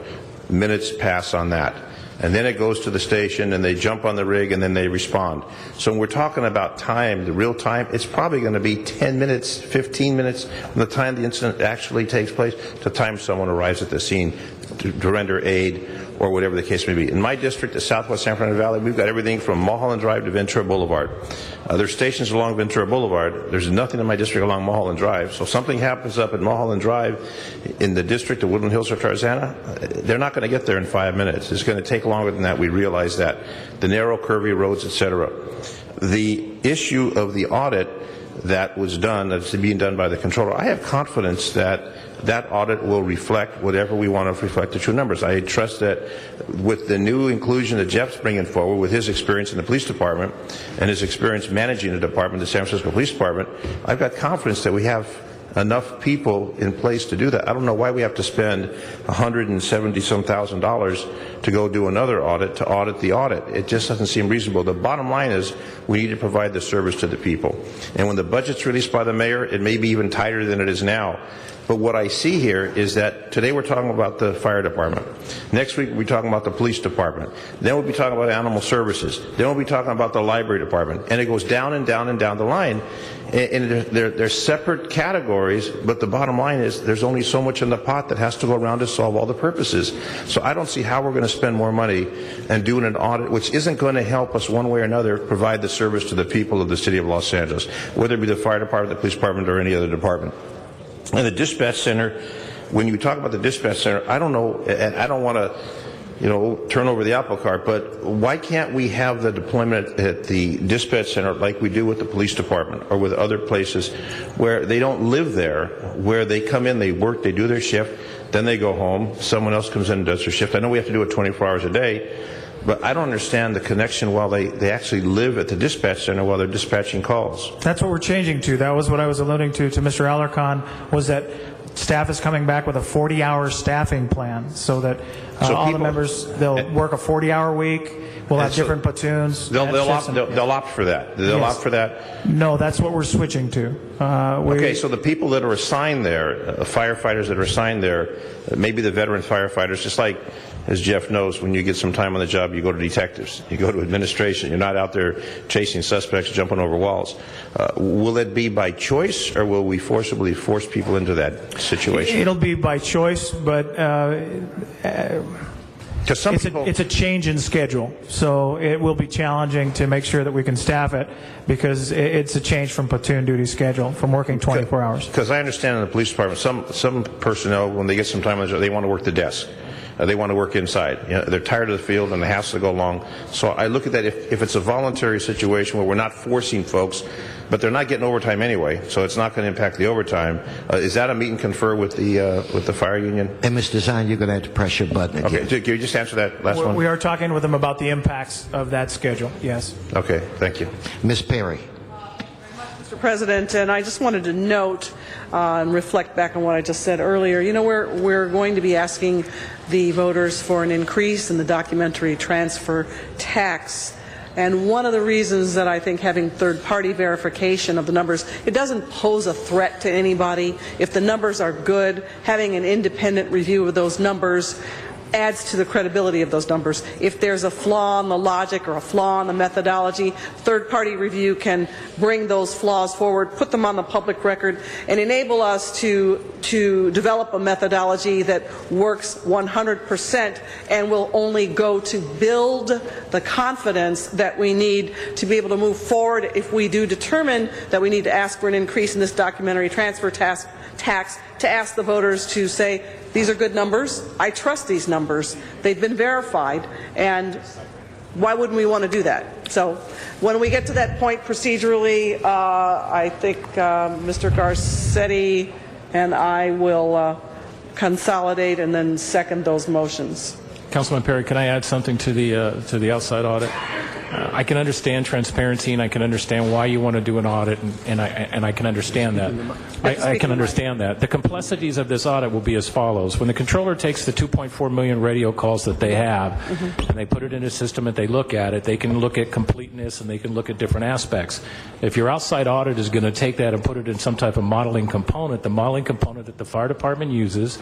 Minutes pass on that. And then it goes to the station, and they jump on the rig, and then they respond. So when we're talking about time, the real time, it's probably going to be 10 minutes, 15 minutes from the time the incident actually takes place to the time someone arrives at the scene to render aid or whatever the case may be. In my district, the Southwest San Fernando Valley, we've got everything from Mulholland Drive to Ventura Boulevard. There's stations along Ventura Boulevard. There's nothing in my district along Mulholland Drive. So if something happens up at Mulholland Drive in the district of Woodland Hills or Tarzana, they're not going to get there in 5 minutes. It's going to take longer than that. We realize that. The narrow, curvy roads, etc. The issue of the audit that was done, that's being done by the controller, I have confidence that that audit will reflect whatever we want to reflect the true numbers. I trust that with the new inclusion that Jeff's bringing forward, with his experience in the police department and his experience managing the department, the San Francisco Police Department, I've got confidence that we have enough people in place to do that. I don't know why we have to spend $170-some thousand to go do another audit to audit the audit. It just doesn't seem reasonable. The bottom line is we need to provide the service to the people. And when the budget's released by the mayor, it may be even tighter than it is now. But what I see here is that today we're talking about the fire department. Next week we'll be talking about the police department. Then we'll be talking about animal services. Then we'll be talking about the library department. And it goes down and down and down the line. And they're separate categories, but the bottom line is there's only so much in the pot that has to go around to solve all the purposes. So I don't see how we're going to spend more money and doing an audit which isn't going to help us one way or another provide the service to the people of the city of Los Angeles, whether it be the fire department, the police department, or any other department. And the dispatch center, when you talk about the dispatch center, I don't know, and I don't want to, turn over the apple cart, but why can't we have the deployment at the dispatch center like we do with the police department or with other places where they don't live there, where they come in, they work, they do their shift, then they go home, someone else comes in and does their shift. I know we have to do it 24 hours a day, but I don't understand the connection while they actually live at the dispatch center while they're dispatching calls. That's what we're changing to. That was what I was alluding to Mr. Alarcon, was that staff is coming back with a 40-hour staffing plan so that all the members, they'll work a 40-hour week. We'll have different platoons. They'll opt for that. They'll opt for that? No, that's what we're switching to. Okay, so the people that are assigned there, firefighters that are assigned there, maybe the veteran firefighters, just like, as Jeff knows, when you get some time on the job, you go to detectives, you go to administration. You're not out there chasing suspects, jumping over walls. Will it be by choice, or will we forcibly force people into that situation? It'll be by choice, but it's a change in schedule, so it will be challenging to make sure that we can staff it because it's a change from platoon duty schedule, from working 24 hours. Because I understand in the police department, some personnel, when they get some time on the job, they want to work the desk. They want to work inside. They're tired of the field and the hassle to go along. So I look at that if it's a voluntary situation where we're not forcing folks, but they're not getting overtime anyway, so it's not going to impact the overtime. Is that a meet and confer with the fire union? And Mr. Zahn, you're going to have to press your button again. Okay, can you just answer that last one? We are talking with them about the impacts of that schedule, yes. Okay, thank you. Ms. Perry. Mr. President, and I just wanted to note and reflect back on what I just said earlier. We're going to be asking the voters for an increase in the documentary transfer tax. And one of the reasons that I think having third-party verification of the numbers, it doesn't pose a threat to anybody. If the numbers are good, having an independent review of those numbers adds to the credibility of those numbers. If there's a flaw in the logic or a flaw in the methodology, third-party review can bring those flaws forward, put them on the public record, and enable us to develop a methodology that works 100% and will only go to build the confidence that we need to be able to move forward if we do determine that we need to ask for an increase in this documentary transfer tax, to ask the voters to say, these are good numbers. I trust these numbers. They've been verified. And why wouldn't we want to do that? So when we get to that point procedurally, I think Mr. Garcetti and I will consolidate and then second those motions. Councilman Perry, can I add something to the outside audit? I can understand transparency, and I can understand why you want to do an audit, and I can understand that. I can understand that. The complexities of this audit will be as follows. When the controller takes the 2.4 million radio calls that they have, and they put it in a system and they look at it, they can look at completeness and they can look at different aspects. If your outside audit is going to take that and put it in some type of modeling component, the modeling component that the fire department uses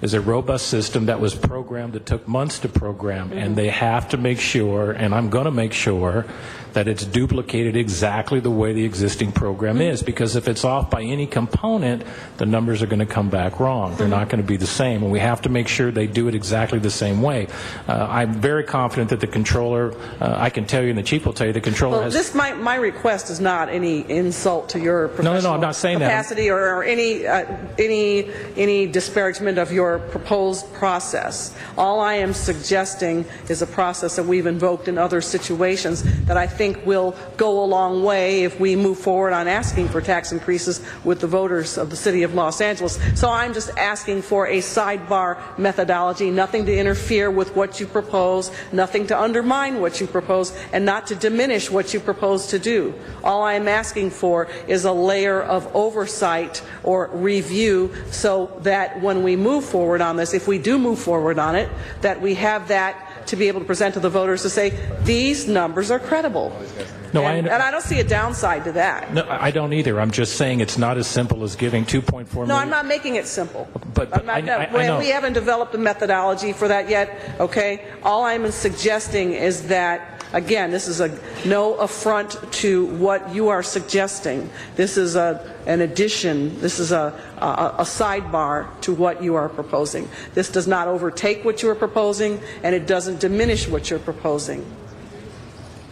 is a robust system that was programmed, that took months to program, and they have to make sure, and I'm going to make sure, that it's duplicated exactly the way the existing program is, because if it's off by any component, the numbers are going to come back wrong. They're not going to be the same, and we have to make sure they do it exactly the same way. I'm very confident that the controller, I can tell you, and the chief will tell you, the controller has... My request is not any insult to your professional I'm not saying capacity or any disparagement of your proposed process. All I am suggesting is a process that we've invoked in other situations that I think will go a long way if we move forward on asking for tax increases with the voters of the city of Los Angeles. So I'm just asking for a sidebar methodology, nothing to interfere with what you propose, nothing to undermine what you propose, and not to diminish what you propose to do. All I'm asking for is a layer of oversight or review so that when we move forward on this, if we do move forward on it, that we have that to be able to present to the voters to say, these numbers are credible. No, and I don't see a downside to that. No, I don't either. I'm just saying it's not as simple as giving 2.4 million. No, I'm not making it simple. But I know. We haven't developed a methodology for that yet, okay? All I'm suggesting is that, again, this is no affront to what you are suggesting. This is an addition. This is a sidebar to what you are proposing. This does not overtake what you are proposing, and it doesn't diminish what you're proposing.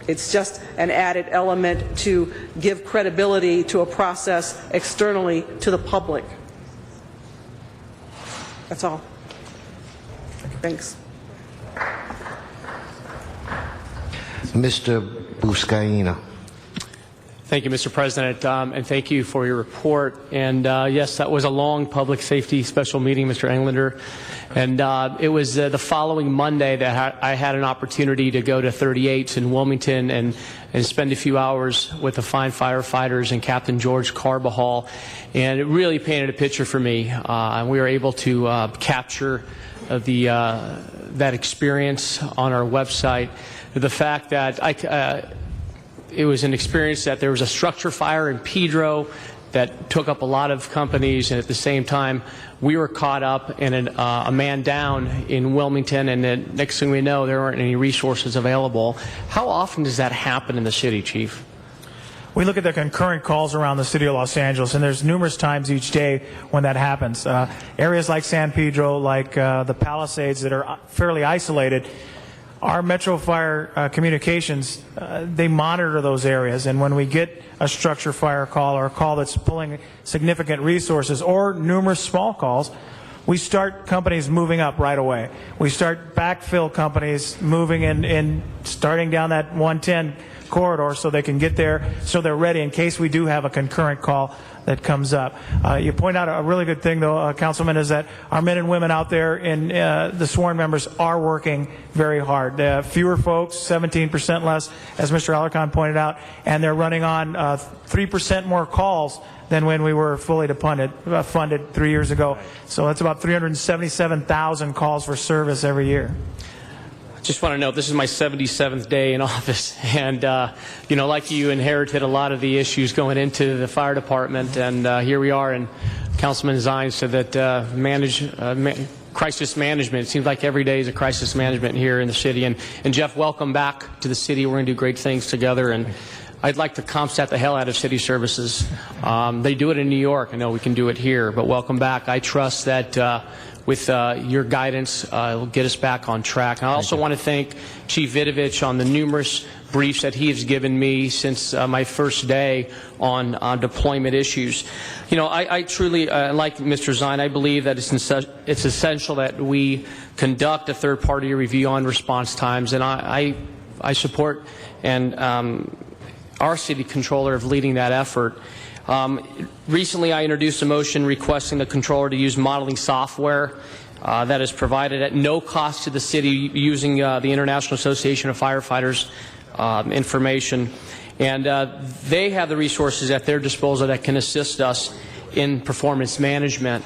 It's just an added element to give credibility to a process externally to the public. That's all. Thanks. Mr. Buscaino. Thank you, Mr. President, and thank you for your report. And yes, that was a long public safety special meeting, Mr. Englander. And it was the following Monday that I had an opportunity to go to 38's in Wilmington and spend a few hours with the fine firefighters and Captain George Carbajal. And it really painted a picture for me. And we were able to capture that experience on our website. The fact that it was an experience that there was a structure fire in Pedro that took up a lot of companies, and at the same time we were caught up in a man down in Wilmington, and then next thing we know there weren't any resources available. How often does that happen in the city, Chief? We look at the concurrent calls around the city of Los Angeles, and there's numerous times each day when that happens. Areas like San Pedro, like the Palisades that are fairly isolated, our Metro Fire Communications, they monitor those areas, and when we get a structure fire call or a call that's pulling significant resources or numerous small calls, we start companies moving up right away. We start backfill companies moving in starting down that 110 corridor so they can get there, so they're ready in case we do have a concurrent call that comes up. You point out a really good thing, though, Councilman, is that our men and women out there in the sworn members are working very hard. They have fewer folks, 17% less, as Mr. Alarcon pointed out, and they're running on 3% more calls than when we were fully funded 3 years ago. So that's about 377,000 calls for service every year. Just want to note, this is my 77th day in office, and like you, inherited a lot of the issues going into the fire department, and here we are. And Councilman Zines said that crisis management. It seems like every day is a crisis management here in the city. And Jeff, welcome back to the city. We're going to do great things together, and I'd like to CompStat the hell out of city services. They do it in New York. I know we can do it here, but welcome back. I trust that with your guidance, it'll get us back on track. And I also want to thank Chief Vidovich on the numerous briefs that he has given me since my first day on deployment issues. I truly, like Mr. Zine, I believe that it's essential that we conduct a third-party review on response times, and I support and our city controller of leading that effort. Recently, I introduced a motion requesting the controller to use modeling software that is provided at no cost to the city using the International Association of Firefighters information. And they have the resources at their disposal that can assist us in performance management.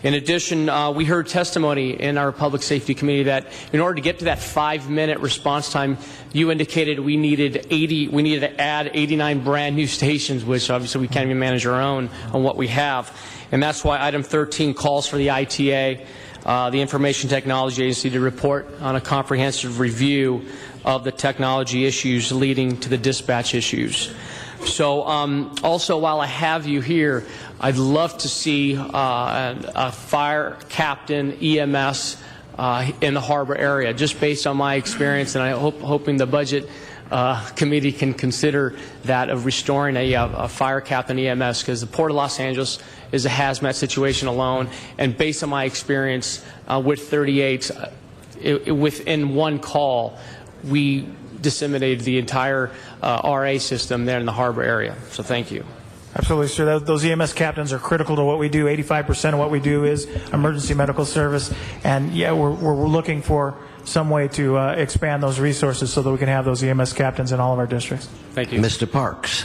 In addition, we heard testimony in our Public Safety Committee that in order to get to that 5-minute response time, you indicated we needed to add 89 brand new stations, which obviously we can't even manage our own on what we have. And that's why item 13 calls for the ITA, the Information Technology Agency, to report on a comprehensive review of the technology issues leading to the dispatch issues. So also, while I have you here, I'd love to see a fire captain EMS in the harbor area, just based on my experience, and I'm hoping the budget committee can consider that, of restoring a fire captain EMS, because the Port of Los Angeles is a hazmat situation alone, and based on my experience with 38s, within one call, we disseminated the entire RA system there in the harbor area. So thank you. Absolutely, sir. Those EMS captains are critical to what we do. 85% of what we do is emergency medical service. And yeah, we're looking for some way to expand those resources so that we can have those EMS captains in all of our districts. Thank you. Mr. Parks.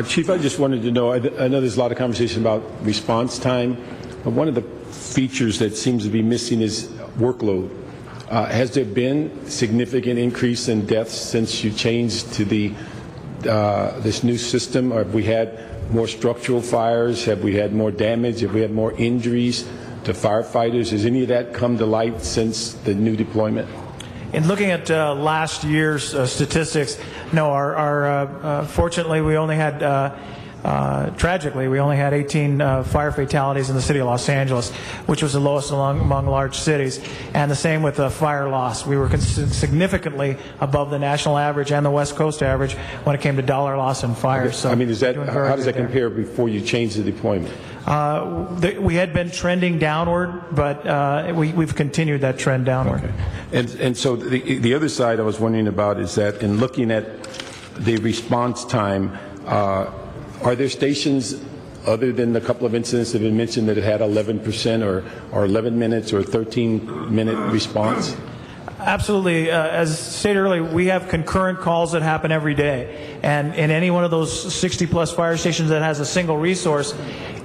Chief, I just wanted to know, I know there's a lot of conversation about response time, but one of the features that seems to be missing is workload. Has there been significant increase in deaths since you changed to this new system? Or have we had more structural fires? Have we had more damage? Have we had more injuries to firefighters? Has any of that come to light since the new deployment? In looking at last year's statistics, no, fortunately we only had tragically, we only had 18 fire fatalities in the city of Los Angeles, which was the lowest among large cities. And the same with fire loss. We were significantly above the national average and the West Coast average when it came to dollar loss in fires. So I mean, how does that compare before you changed the deployment? We had been trending downward, but we've continued that trend downward. Okay. And so the other side I was wondering about is that in looking at the response time, are there stations, other than the couple of incidents that have been mentioned, that it had 11% or 11 minutes or 13-minute response? Absolutely. As stated earlier, we have concurrent calls that happen every day. And in any one of those 60-plus fire stations that has a single resource,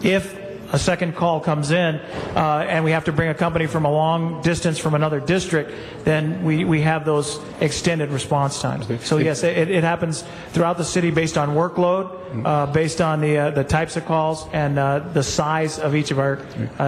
if a second call comes in and we have to bring a company from a long distance from another district, then we have those extended response times. So yes, it happens throughout the city based on workload, based on the types of calls, and the size of each of our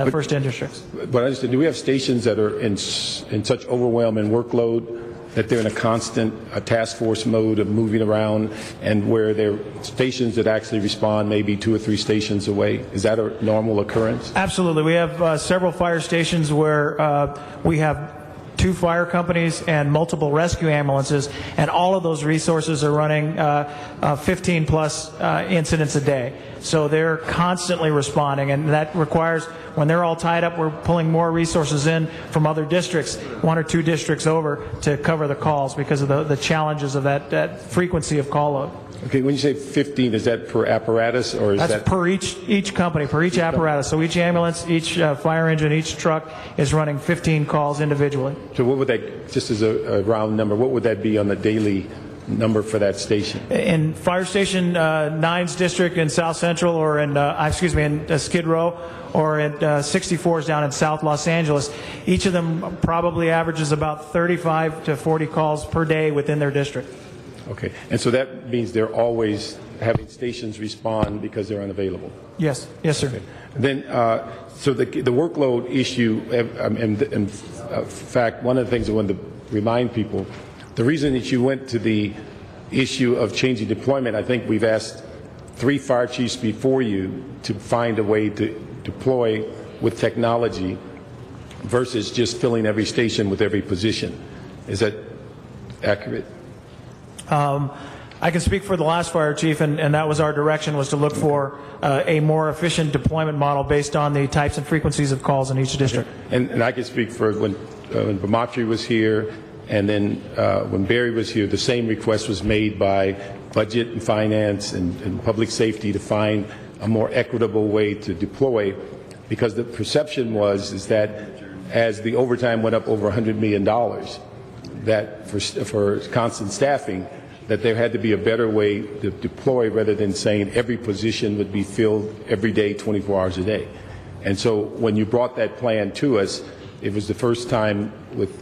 first in districts. But I understand, do we have stations that are in such overwhelming workload that they're in a constant task force mode of moving around, and where there are stations that actually respond maybe 2 or 3 stations away? Is that a normal occurrence? Absolutely. We have several fire stations where we have 2 fire companies and multiple rescue ambulances, and all of those resources are running 15-plus incidents a day. So they're constantly responding, and that requires, when they're all tied up, we're pulling more resources in from other districts, 1 or 2 districts over, to cover the calls because of the challenges of that frequency of call load. Okay, when you say 15, is that per apparatus, or is That's per each company, per each apparatus. So each ambulance, each fire engine, each truck is running 15 calls individually. So what would that, just as a round number, what would that be on the daily number for that station? In Fire Station 9's district in South Central, or in Skid Row, or at 64s down in South Los Angeles, each of them probably averages about 35 to 40 calls per day within their district. Okay, and so that means they're always having stations respond because they're unavailable? Yes, yes, sir. Okay. Then, so the workload issue, and in fact, one of the things I wanted to remind people, the reason that you went to the issue of changing deployment, I think we've asked 3 fire chiefs before you to find a way to deploy with technology versus just filling every station with every position. Is that accurate? I can speak for the last fire chief, and that was our direction, was to look for a more efficient deployment model based on the types and frequencies of calls in each district. And I can speak for when Bamatri was here, and then when Barry was here, the same request was made by Budget and Finance and Public Safety to find a more equitable way to deploy, because the perception is that as the overtime went up over $100 million, that for constant staffing, that there had to be a better way to deploy rather than saying every position would be filled every day, 24 hours a day. And so when you brought that plan to us, it was the first time with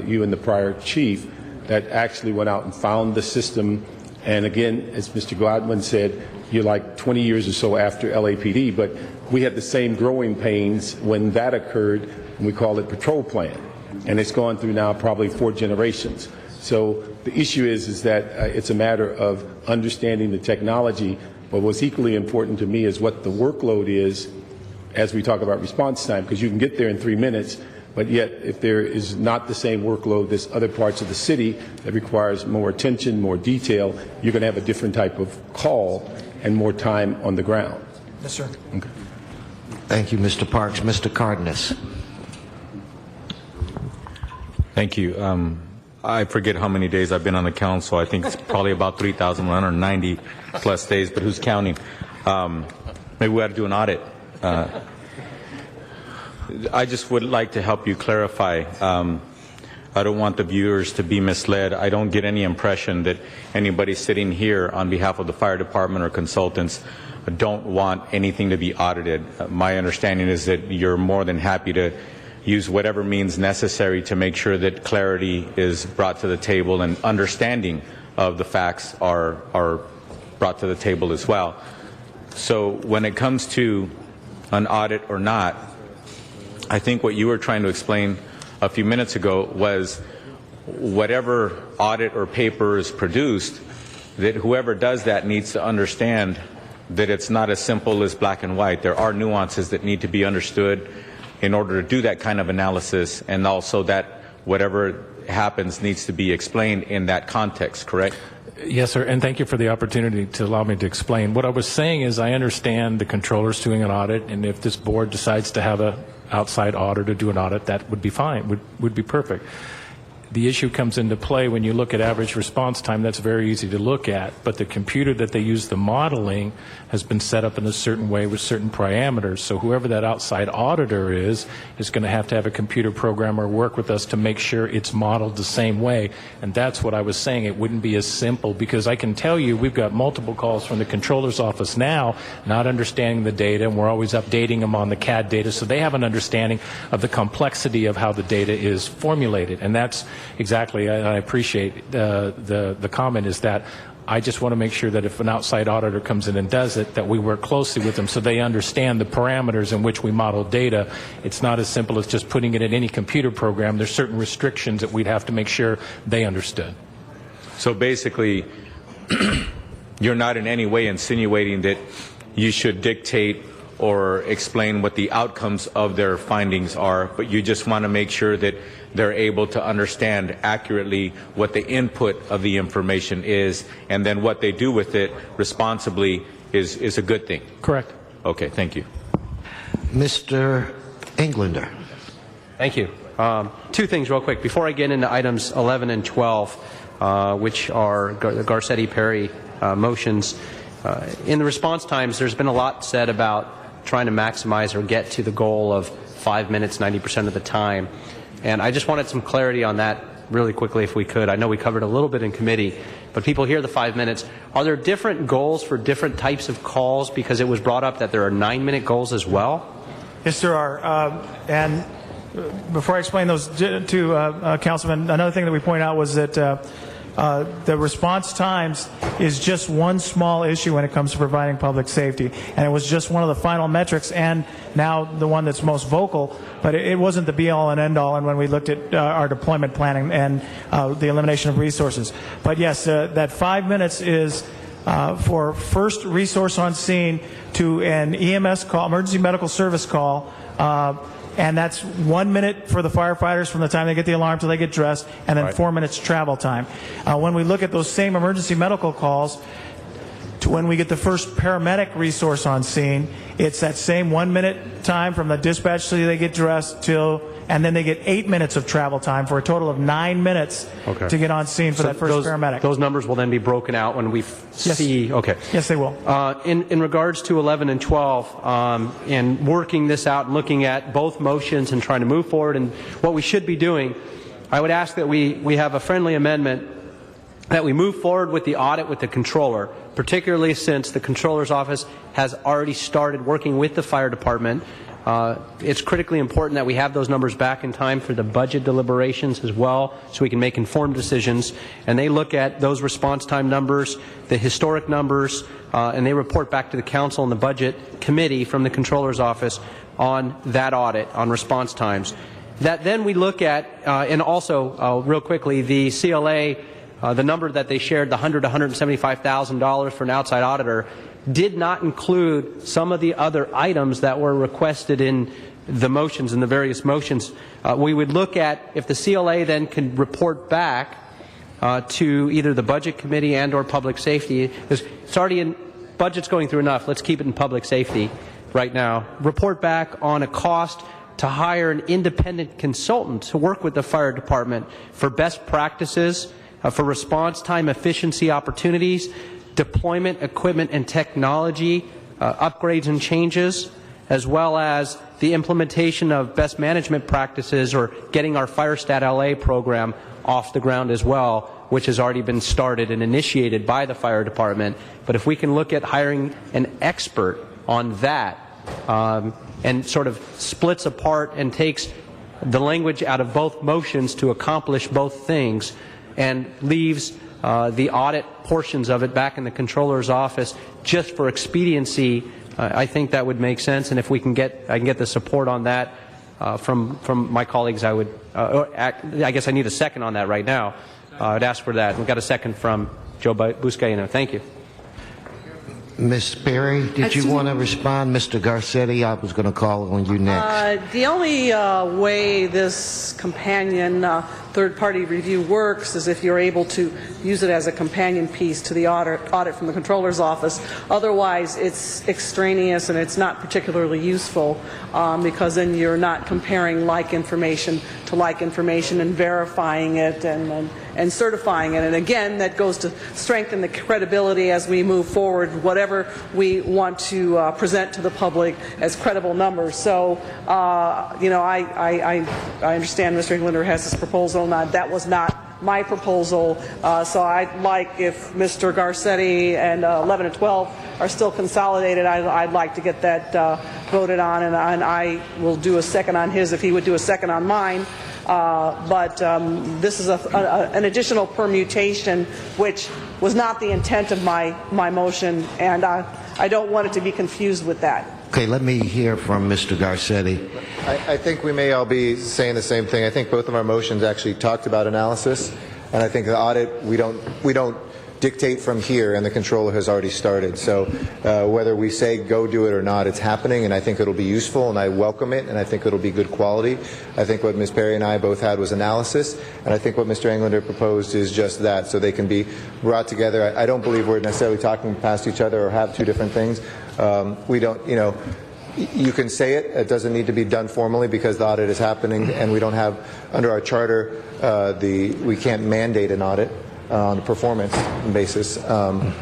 you and the prior chief that actually went out and found the system. And again, as Mr. Gladwin said, you're like 20 years or so after LAPD, but we had the same growing pains when that occurred, and we call it patrol plan. And it's gone through now probably 4 generations. So the issue is that it's a matter of understanding the technology, but what's equally important to me is what the workload is as we talk about response time, because you can get there in 3 minutes, but yet if there is not the same workload, there's other parts of the city that requires more attention, more detail, you're going to have a different type of call and more time on the ground. Yes, sir. Okay. Thank you, Mr. Parks. Mr. Cardenas. Thank you. I forget how many days I've been on the council. I think it's probably about 3,190 plus days, but who's counting? Maybe we ought to do an audit. I just would like to help you clarify. I don't want the viewers to be misled. I don't get any impression that anybody sitting here on behalf of the fire department or consultants don't want anything to be audited. My understanding is that you're more than happy to use whatever means necessary to make sure that clarity is brought to the table and understanding of the facts are brought to the table as well. So when it comes to an audit or not, I think what you were trying to explain a few minutes ago was whatever audit or paper is produced, that whoever does that needs to understand that it's not as simple as black and white. There are nuances that need to be understood in order to do that kind of analysis, and also that whatever happens needs to be explained in that context, correct? Yes, sir, and thank you for the opportunity to allow me to explain. What I was saying is I understand the controller's doing an audit, and if this board decides to have an outside auditor do an audit, that would be fine, would be perfect. The issue comes into play when you look at average response time. That's very easy to look at, but the computer that they use the modeling has been set up in a certain way with certain parameters. So whoever that outside auditor is going to have a computer programmer work with us to make sure it's modeled the same way. And that's what I was saying. It wouldn't be as simple, because I can tell you we've got multiple calls from the controller's office now not understanding the data, and we're always updating them on the CAD data, so they have an understanding of the complexity of how the data is formulated. And that's exactly, I appreciate the comment, is that I just want to make sure that if an outside auditor comes in and does it, that we work closely with them so they understand the parameters in which we model data. It's not as simple as just putting it in any computer program. There's certain restrictions that we'd have to make sure they understood. So basically, you're not in any way insinuating that you should dictate or explain what the outcomes of their findings are, but you just want to make sure that they're able to understand accurately what the input of the information is, and then what they do with it responsibly is a good thing. Correct. Okay, thank you. Mr. Englander. Thank you. 2 things real quick. Before I get into items 11 and 12, which are Garcetti-Perry motions, in the response times, there's been a lot said about trying to maximize or get to the goal of 5 minutes 90% of the time. And I just wanted some clarity on that really quickly if we could. I know we covered a little bit in committee, but people hear the 5 minutes. Are there different goals for different types of calls? Because it was brought up that there are 9-minute goals as well. Yes, there are. And before I explain those to Councilman, another thing that we point out was that the response times is just one small issue when it comes to providing public safety, and it was just one of the final metrics, and now the one that's most vocal, but it wasn't the be-all and end-all. And when we looked at our deployment planning and the elimination of resources, but yes, that 5 minutes is for first resource on scene to an EMS call, emergency medical service call. And that's 1 minute for the firefighters from the time they get the alarm till they get dressed, and then 4 minutes travel time. When we look at those same emergency medical calls, to when we get the first paramedic resource on scene, it's that same 1 minute time from the dispatch till they get dressed till, and then they get 8 minutes of travel time for a total of 9 minutes to get on scene for that first paramedic. Those numbers will then be broken out when we see. Okay. Yes, they will. In regards to 11 and 12, and working this out and looking at both motions and trying to move forward, and what we should be doing I would ask that we have a friendly amendment that we move forward with the audit with the controller, particularly since the controller's office has already started working with the fire department. It's critically important that we have those numbers back in time for the budget deliberations as well, so we can make informed decisions. And they look at those response time numbers, the historic numbers, and they report back to the council and the budget committee from the controller's office on that audit, on response times. That then we look at, and also real quickly, the CLA, the number that they shared, the $100,000 to $175,000 for an outside auditor, did not include some of the other items that were requested in the motions, in the various motions. We would look at if the CLA then can report back to either the budget committee and or public safety. It's already in, budget's going through enough. Let's keep it in public safety right now. Report back on a cost to hire an independent consultant to work with the fire department for best practices, for response time efficiency opportunities, deployment, equipment, and technology, upgrades and changes, as well as the implementation of best management practices or getting our FireStat LA program off the ground as well, which has already been started and initiated by the fire department. But if we can look at hiring an expert on that and sort of splits apart and takes the language out of both motions to accomplish both things and leaves the audit portions of it back in the controller's office just for expediency, I think that would make sense. And if we can I can get the support on that from my colleagues, I would. I guess I need a second on that right now. I'd ask for that. We've got a second from Joe Buscaino. Thank you. Ms. Perry, did you want to respond? Mr. Garcetti, I was going to call on you next. The only way this companion third-party review works is if you're able to use it as a companion piece to the audit from the controller's office. Otherwise, it's extraneous and it's not particularly useful because then you're not comparing like information to like information and verifying it and certifying it. And again, that goes to strengthen the credibility as we move forward, whatever we want to present to the public as credible numbers. So, you know, I understand Mr. Englander has this proposal. That was not my proposal. So I'd like, if Mr. Garcetti and 11 and 12 are still consolidated, I'd like to get that voted on, and I will do a second on his if he would do a second on mine. But this is an additional permutation, which was not the intent of my motion, and I don't want it to be confused with that. Okay, let me hear from Mr. Garcetti. I think we may all be saying the same thing. I think both of our motions actually talked about analysis, and I think the audit we don't dictate from here, and the controller has already started. So whether we say go do it or not, it's happening, and I think it'll be useful, and I welcome it, and I think it'll be good quality. I think what Ms. Perry and I both had was analysis, and I think what Mr. Englander proposed is just that, so they can be brought together. I don't believe we're necessarily talking past each other or have two different things. We don't, you know, you can say it. It doesn't need to be done formally because the audit is happening, and we don't have, under our charter, we can't mandate an audit on a performance basis.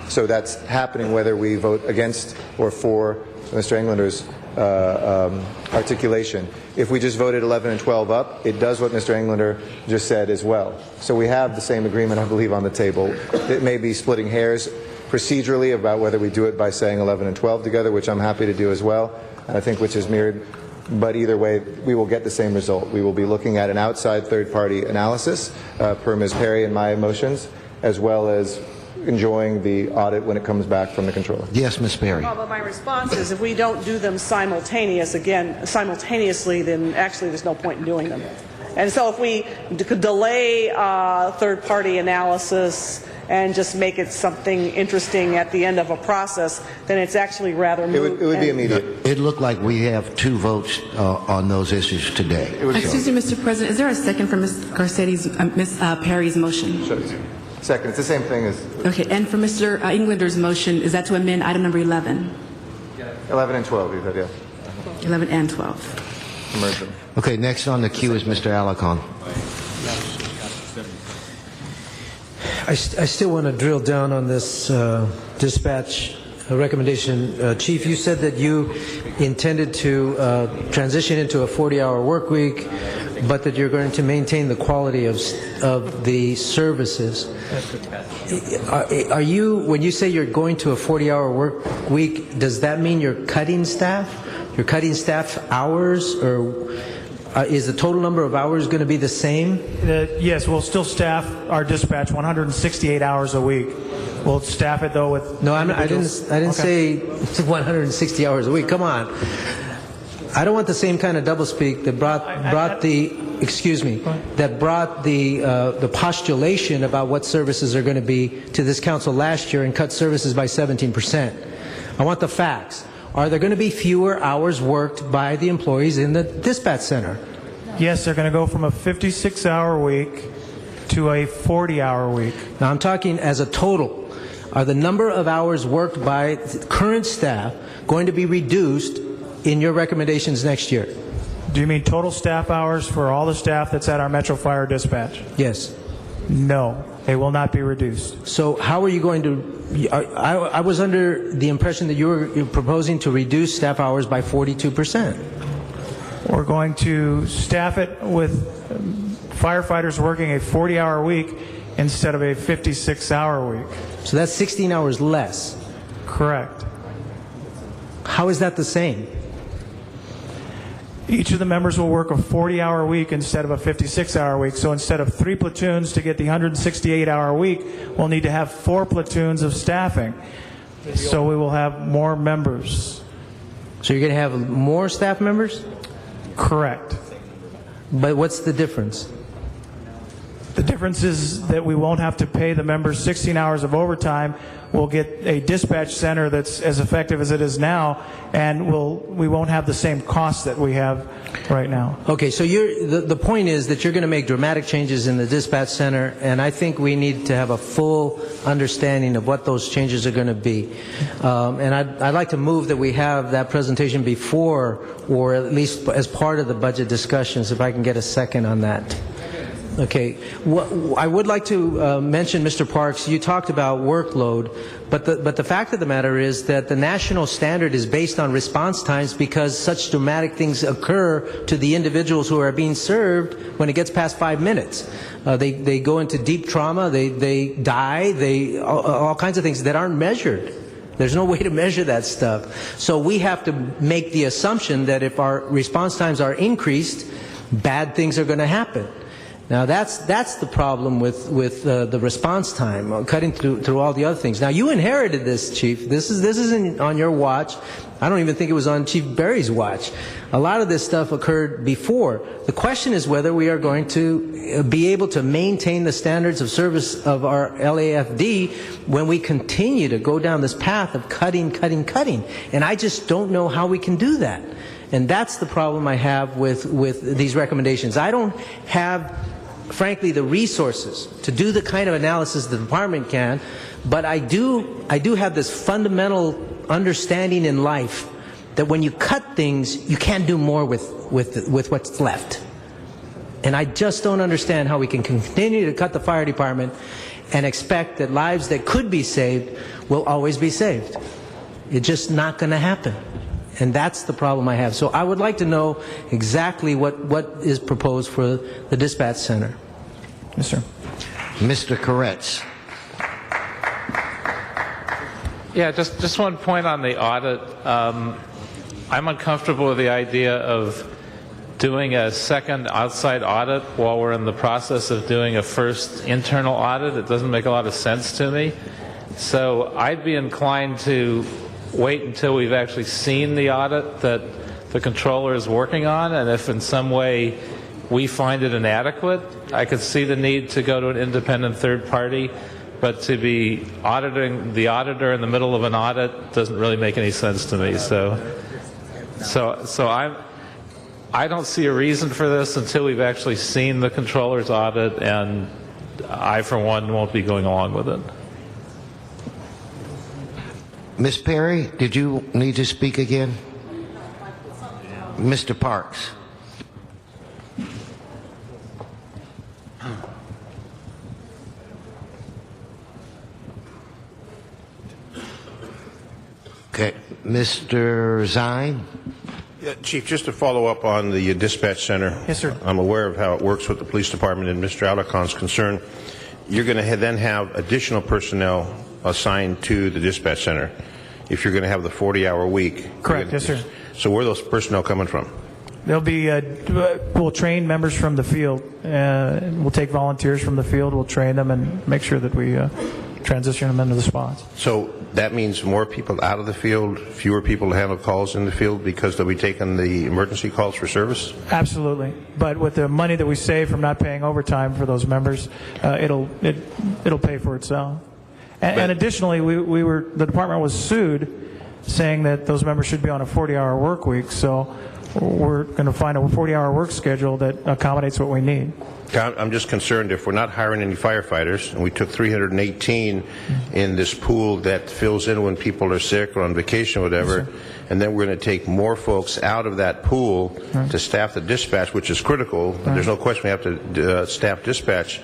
So that's happening whether we vote against or for Mr. Englander's articulation. If we just voted 11 and 12 up, it does what Mr. Englander just said as well. So we have the same agreement, I believe, on the table. It may be splitting hairs procedurally about whether we do it by saying 11 and 12 together, which I'm happy to do as well, and I think which is mirrored. But either way, we will get the same result. We will be looking at an outside third-party analysis per Ms. Perry and my motions, as well as enjoying the audit when it comes back from the controller. Yes, Ms. Perry. But my response is if we don't do them simultaneously, then actually there's no point in doing them. And so if we could delay third-party analysis and just make it something interesting at the end of a process, then it's actually rather moot. It would be immediate. It looked like we have two votes on those issues today. Excuse me, Mr. President, is there a second for Ms. Garcetti's, Ms. Perry's motion? Sure. Second. It's the same thing as... Okay, and for Mr. Englander's motion, is that to amend item number 11? 11 and 12, you said, yeah. 11 and 12. Merge them. Okay, next on the queue is Mr. Alarcon. I still want to drill down on this dispatch recommendation. Chief, you said that you intended to transition into a 40-hour work week. but that you're going to maintain the quality of the services. Are you, when you say you're going to a 40-hour work week, does that mean you're cutting staff? You're cutting staff hours, or is the total number of hours going to be the same? Yes, we'll still staff our dispatch 168 hours a week. We'll staff it though with. No, I didn't say 160 hours a week. Come on. I don't want the same kind of doublespeak that brought the postulation about what services are going to be to this council last year and cut services by 17%. I want the facts. Are there going to be fewer hours worked by the employees in the dispatch center? Yes, they're going to go from a 56-hour week to a 40-hour week. Now I'm talking as a total. Are the number of hours worked by current staff going to be reduced in your recommendations next year? Do you mean total staff hours for all the staff that's at our Metro Fire Dispatch? Yes. No, they will not be reduced. So how are you going to... I was under the impression that you're proposing to reduce staff hours by 42%. We're going to staff it with firefighters working a 40-hour week instead of a 56-hour week. So that's 16 hours less. Correct. How is that the same? Each of the members will work a 40-hour week instead of a 56-hour week. So instead of 3 platoons to get the 168-hour week, we'll need to have 4 platoons of staffing. So we will have more members. So you're going to have more staff members? Correct. But what's the difference? The difference is that we won't have to pay the members 16 hours of overtime. We'll get a dispatch center that's as effective as it is now, and we won't have the same costs that we have right now. Okay, so the point is that you're going to make dramatic changes in the dispatch center, and I think we need to have a full understanding of what those changes are going to be. And I'd like to move that we have that presentation before, or at least as part of the budget discussions, if I can get a second on that. Okay. I would like to mention, Mr. Parks, you talked about workload, but the fact of the matter is that the national standard is based on response times because such dramatic things occur to the individuals who are being served when it gets past 5 minutes. They go into deep trauma, they die, all kinds of things that aren't measured. There's no way to measure that stuff. So we have to make the assumption that if our response times are increased, bad things are going to happen. Now that's the problem with the response time, cutting through all the other things. Now you inherited this, Chief. This isn't on your watch. I don't even think it was on Chief Berry's watch. A lot of this stuff occurred before. The question is whether we are going to be able to maintain the standards of service of our LAFD when we continue to go down this path of cutting. And I just don't know how we can do that. And that's the problem I have with these recommendations. I don't have, frankly, the resources to do the kind of analysis the department can, but I do have this fundamental understanding in life that when you cut things, you can't do more with what's left. And I just don't understand how we can continue to cut the fire department and expect that lives that could be saved will always be saved. It's just not going to happen. And that's the problem I have. So I would like to know exactly what is proposed for the dispatch center. Yes, sir. Mr. Koretz. Yeah, just one point on the audit. I'm uncomfortable with the idea of doing a second outside audit while we're in the process of doing a first internal audit. It doesn't make a lot of sense to me. So I'd be inclined to wait until we've actually seen the audit that the controller is working on, and if in some way we find it inadequate, I could see the need to go to an independent third party, but to be auditing the auditor in the middle of an audit doesn't really make any sense to me. So I don't see a reason for this until we've actually seen the controller's audit, and I, for one, won't be going along with it. Ms. Perry, did you need to speak again? Mr. Parks. Okay. Mr. Zine? Chief, just to follow up on the dispatch center. Yes, sir. I'm aware of how it works with the police department, and Mr. Alarcon's concern. You're going to then have additional personnel assigned to the dispatch center if you're going to have the 40-hour week. Correct, yes, sir. So where are those personnel coming from? There'll be, we'll train members from the field. We'll take volunteers from the field, we'll train them and make sure that we transition them into the spots. So that means more people out of the field, fewer people to handle calls in the field because they'll be taking the emergency calls for service? Absolutely. But with the money that we save from not paying overtime for those members, it'll pay for itself. And additionally, the department was sued saying that those members should be on a 40-hour work week. So we're going to find a 40-hour work schedule that accommodates what we need. I'm just concerned if we're not hiring any firefighters, and we took 318 in this pool that fills in when people are sick or on vacation or whatever, and then we're going to take more folks out of that pool to staff the dispatch, which is critical. There's no question we have to staff dispatch.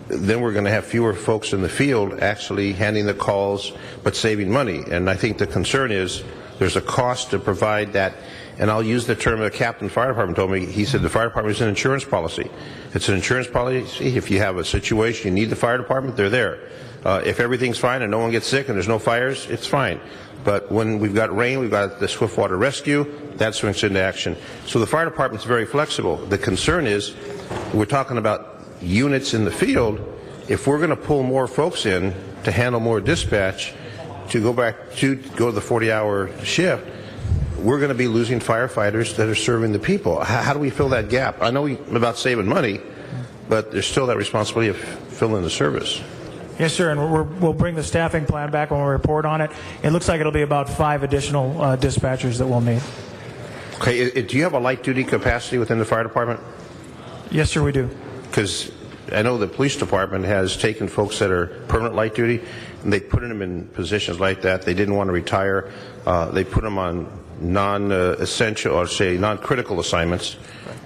Then we're going to have fewer folks in the field actually handling the calls but saving money. And I think the concern is there's a cost to provide that. And I'll use the term the captain fire department told me. He said the fire department is an insurance policy. It's an insurance policy. If you have a situation, you need the fire department, they're there. If everything's fine and no one gets sick and there's no fires, it's fine. But when we've got rain, we've got the Swiftwater Rescue, that swings into action. So the fire department's very flexible. The concern is we're talking about units in the field. If we're going to pull more folks in to handle more dispatch, to go to the 40-hour shift, we're going to be losing firefighters that are serving the people. How do we fill that gap? I know about saving money, but there's still that responsibility of filling the service. Yes, sir, and we'll bring the staffing plan back when we report on it. It looks like it'll be about 5 additional dispatchers that we'll need. Okay, do you have a light-duty capacity within the fire department? Yes, sir, we do. Because I know the police department has taken folks that are permanent light duty, and they put them in positions like that. They didn't want to retire. They put them on non-essential, or say non-critical assignments.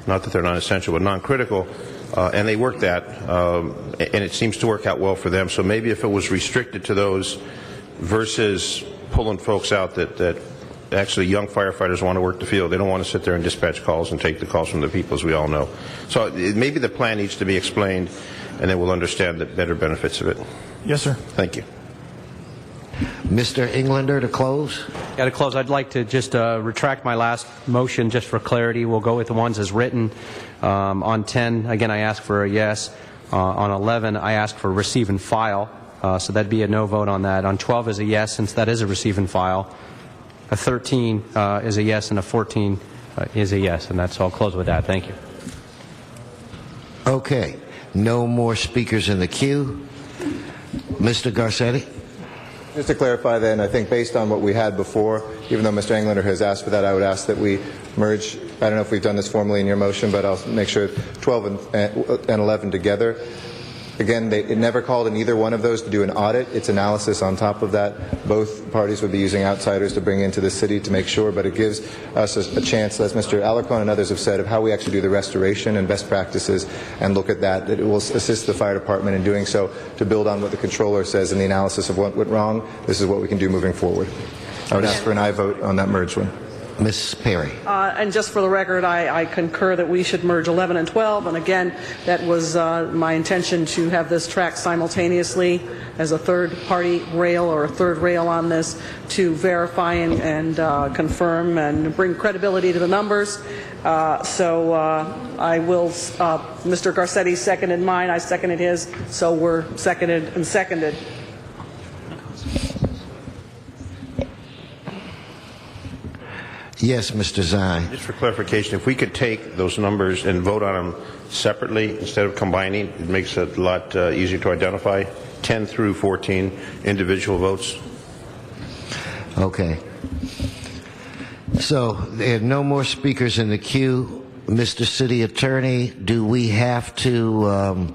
Not that they're non-essential, but non-critical. And they work that, and it seems to work out well for them. So maybe if it was restricted to those versus pulling folks out that actually young firefighters want to work the field. They don't want to sit there and dispatch calls and take the calls from the people, as we all know. So maybe the plan needs to be explained, and then we'll understand the better benefits of it. Yes, sir. Thank you. Mr. Englander, to close. Yeah, to close, I'd like to just retract my last motion just for clarity. We'll go with the ones as written. On 10, again, I ask for a yes. On 11, I ask for receive and file. So that'd be a no vote on that. On 12 is a yes, since that is a receive and file. A 13 is a yes, and a 14 is a yes. And that's all. I'll close with that. Thank you. Okay. No more speakers in the queue. Mr. Garcetti. Just to clarify then, I think based on what we had before, even though Mr. Englander has asked for that, I would ask that we merge, I don't know if we've done this formally in your motion, but I'll make sure 12 and 11 together. Again, it never called in either one of those to do an audit. It's analysis on top of that. Both parties would be using outsiders to bring into the city to make sure, but it gives us a chance, as Mr. Alarcon and others have said, of how we actually do the restoration and best practices and look at that. It will assist the fire department in doing so to build on what the controller says in the analysis of what went wrong. This is what we can do moving forward. I would ask for an aye vote on that merged one. Ms. Perry. And just for the record, I concur that we should merge 11 and 12. And again, that was my intention to have this tracked simultaneously as a third-party rail or a third rail on this to verify and confirm and bring credibility to the numbers. So I will, Mr. Garcetti seconded mine, I seconded his, so we're seconded and seconded. Yes, Mr. Zine. Just for clarification, if we could take those numbers and vote on them separately instead of combining, it makes it a lot easier to identify. 10 through 14 individual votes. Okay. So there are no more speakers in the queue. Mr. City Attorney, do we have to,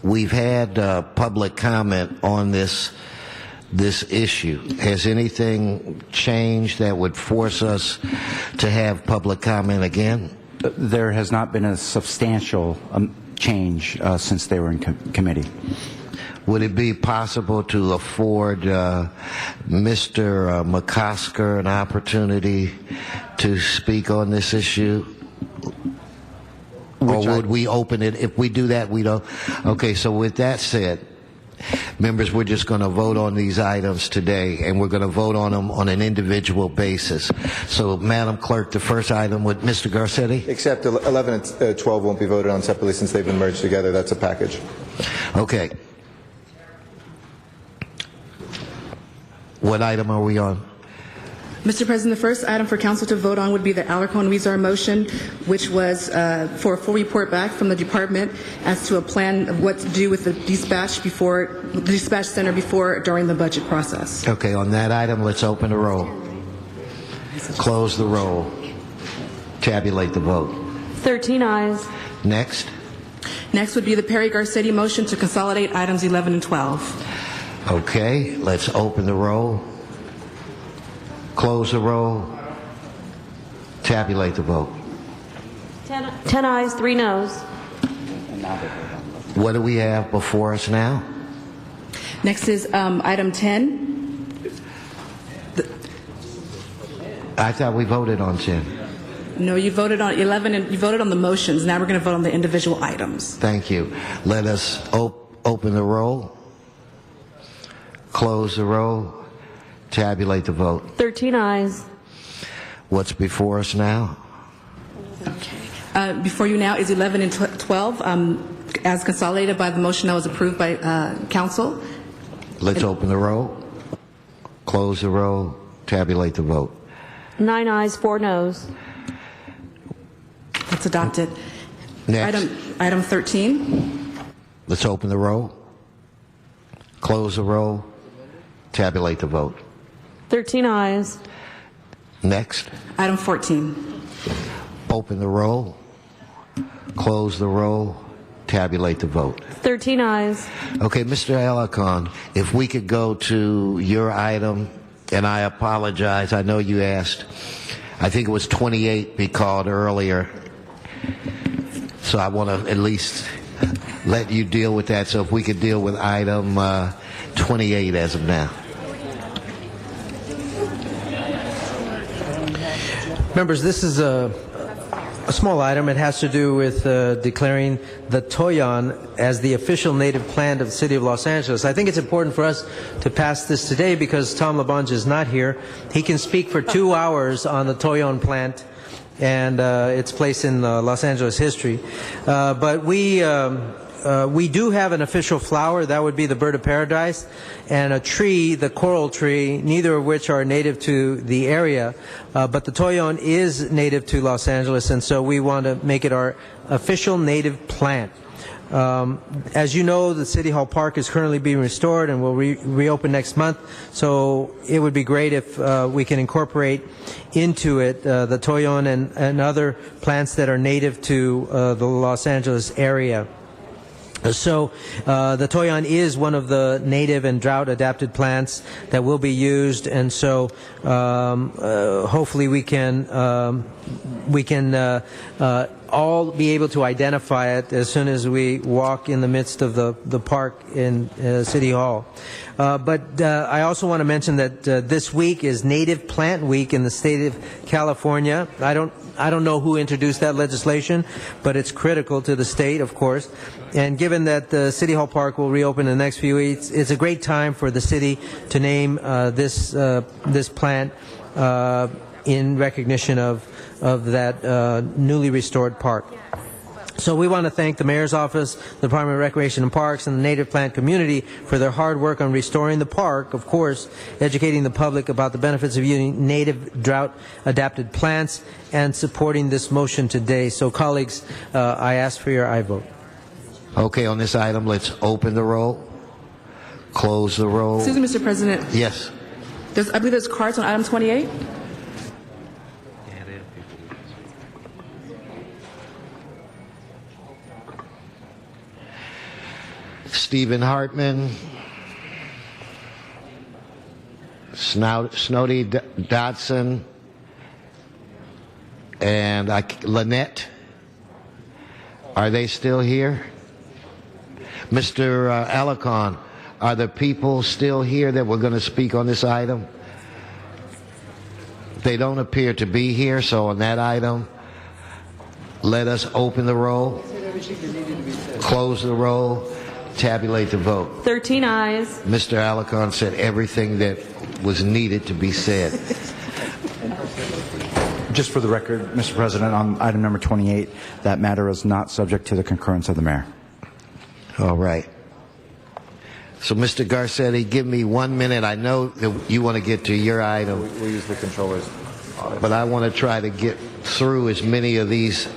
we've had public comment on this issue. Has anything changed that would force us to have public comment again? There has not been a substantial change since they were in committee. Would it be possible to afford Mr. McCosker an opportunity to speak on this issue? Or would we open it? If we do that, we don't. Okay, so with that said, members, we're just going to vote on these items today, and we're going to vote on them on an individual basis. So, Madam Clerk, the first item with Mr. Garcetti? Except 11 and 12 won't be voted on separately since they've been merged together. That's a package. Okay. What item are we on? Mr. President, the first item for council to vote on would be the Alarcon-Weezer motion, which was for a full report back from the department as to a plan of what to do with the dispatch center before during the budget process. Okay, on that item, let's open the roll. Close the roll. Tabulate the vote. 13 ayes. Next. Next would be the Perry Garcetti motion to consolidate items 11 and 12. Okay, let's open the roll. Close the roll. Tabulate the vote. 10 ayes, 3 noes. What do we have before us now? Next is item 10. I thought we voted on 10. No, you voted on 11 and you voted on the motions. Now we're going to vote on the individual items. Thank you. Let us open the roll. Close the roll. Tabulate the vote. 13 ayes. What's before us now? Before you now is 11 and 12, as consolidated by the motion that was approved by council. Let's open the roll. Close the roll. Tabulate the vote. 9 ayes, 4 noes. It's adopted. Next. Item 13. Let's open the roll. Close the roll. Tabulate the vote. 13 ayes. Next. Item 14. Open the roll. Close the roll. Tabulate the vote. 13 ayes. Okay, Mr. Alarcon, if we could go to your item, and I apologize, I know you asked, I think it was 28 be called earlier, so I want to at least let you deal with that, so if we could deal with item 28 as of now. Members, this is a small item. It has to do with declaring the Toyon as the official native plant of the City of Los Angeles. I think it's important for us to pass this today because Tom LaBonge is not here. He can speak for 2 hours on the Toyon plant and its place in Los Angeles history. But we do have an official flower, that would be the bird of paradise, and a tree, the coral tree, neither of which are native to the area, but the Toyon is native to Los Angeles, and so we want to make it our official native plant. As you know, the City Hall Park is currently being restored and will reopen next month, so it would be great if we can incorporate into it the Toyon and other plants that are native to the Los Angeles area. So the Toyon is one of the native and drought-adapted plants that will be used, and so hopefully we can all be able to identify it as soon as we walk in the midst of the park in City Hall. But I also want to mention that this week is Native Plant Week in the state of California. I don't know who introduced that legislation, but it's critical to the state, of course. And given that the City Hall Park will reopen in the next few weeks, it's a great time for the city to name this plant in recognition of that newly restored park. So we want to thank the Mayor's Office, the Department of Recreation and Parks, and the native plant community for their hard work on restoring the park, of course, educating the public about the benefits of using native drought-adapted plants, and supporting this motion today. So, colleagues, I ask for your aye vote. Okay, on this item, let's open the roll, close the roll. Excuse me, Mr. President. Yes. I believe there's cards on item 28. Stephen Hartman, Snowdy Dodson, and Lynette. Are they still here? Mr. Alarcon, Are there people still here that were going to speak on this item? They don't appear to be here, so on that item, let us open the roll, close the roll, tabulate the vote. 13 ayes. Mr. Alarcon said everything that was needed to be said. Just for the record, Mr. President, on item number 28, that matter is not subject to the concurrence of the mayor. All right. So, Mr. Garcetti, give me 1 minute. I know that you want to get to your item. We'll use the controller's audit. But I want to try to get through as many of these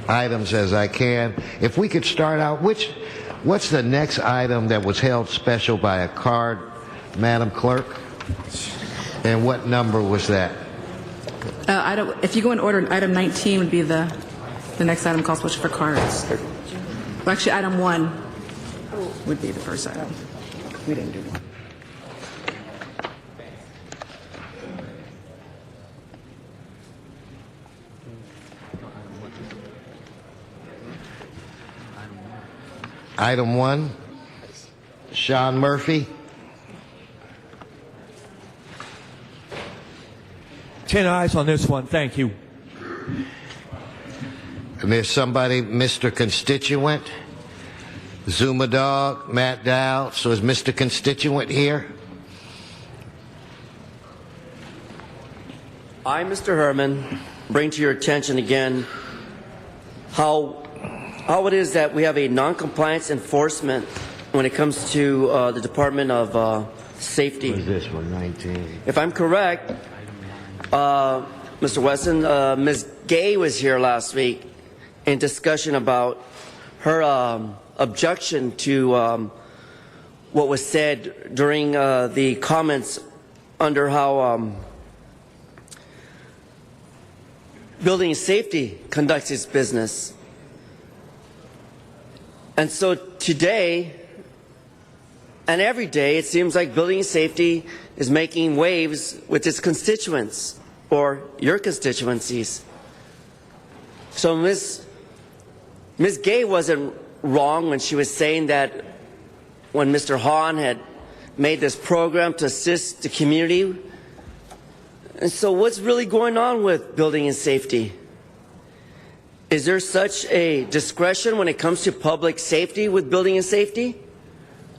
items as I can. If we could start out, what's the next item that was held special by a card, Madam Clerk? And what number was that? If you go in order, item 19 would be the next item called special for cards. Well, actually, item 1 would be the first item. We didn't do one. Item 1, Sean Murphy. 10 ayes on this one. Thank you. And there's somebody, Mr. Constituent, Zuma Dog, Matt Dow. So is Mr. Constituent here? I, Mr. Herman, bring to your attention again how it is that we have a non-compliance enforcement when it comes to the Department of Safety. What is this one, 19? If I'm correct, Mr. Wesson, Ms. Gay was here last week in discussion about her objection to what was said during the comments under how building safety conducts its business. And so today and every day it seems like building safety is making waves with its constituents or your constituencies. So Ms. Gay wasn't wrong when she was saying that when Mr. Hahn had made this program to assist the community. And so what's really going on with building and safety? Is there such a discretion when it comes to public safety with building and safety?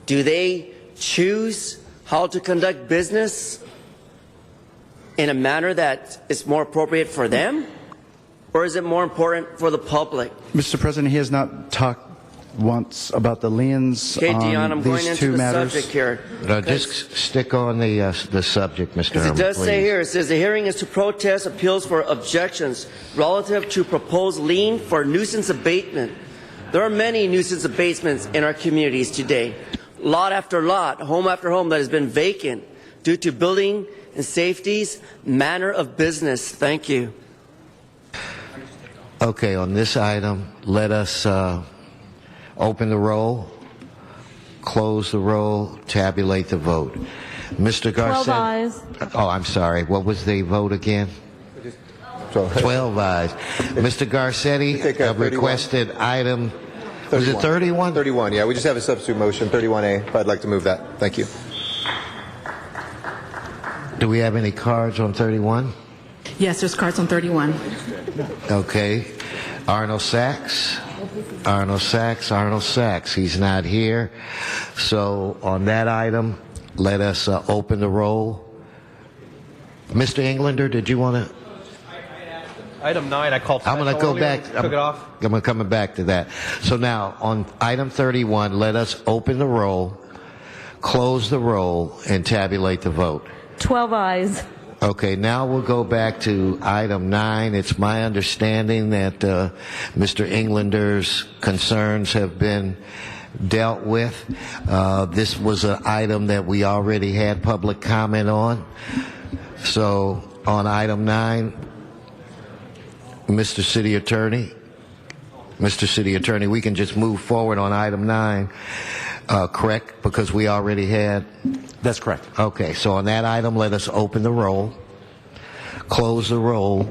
Do they choose how to conduct business in a manner that is more appropriate for them? Or is it more important for the public? Mr. President, he has not talked once about the liens Okay, Dion, I'm on going these into two the matters. subject here. No, just stick on the subject, Mr. As Herman, it does please. say here, it says the hearing is to protest appeals for objections relative to proposed lien for nuisance abatement. There are many nuisance abatements in our communities today. Lot after lot, home after home that has been vacant due to building and safety's manner of business. Thank you. Okay, on this item, let us open the roll, close the roll, tabulate the vote. Mr. Garcetti. 12 ayes. Oh, I'm sorry. What was the vote again? 12 ayes. Mr. Garcetti requested item, was it 31? 31, yeah. We just have a substitute motion, 31A, but I'd like to move that. Thank you. Do we have any cards on 31? Yes, there's cards on 31. Okay. Arnold Sachs. Arnold Sachs. He's not here. So on that item, let us open the roll. Mr. Englander, did you want to? Item 9, I called I'm going to go back. Took it off. I'm coming back to that. So now on item 31, let us open the roll, close the roll, and tabulate the vote. 12 ayes. Okay, now we'll go back to item 9. It's my understanding that Mr. Englander's concerns have been dealt with. This was an item that we already had public comment on. So on item 9, Mr. City Attorney, we can just move forward on item 9, correct? Because we already had... That's correct. Okay, so on that item, let us open the roll, close the roll,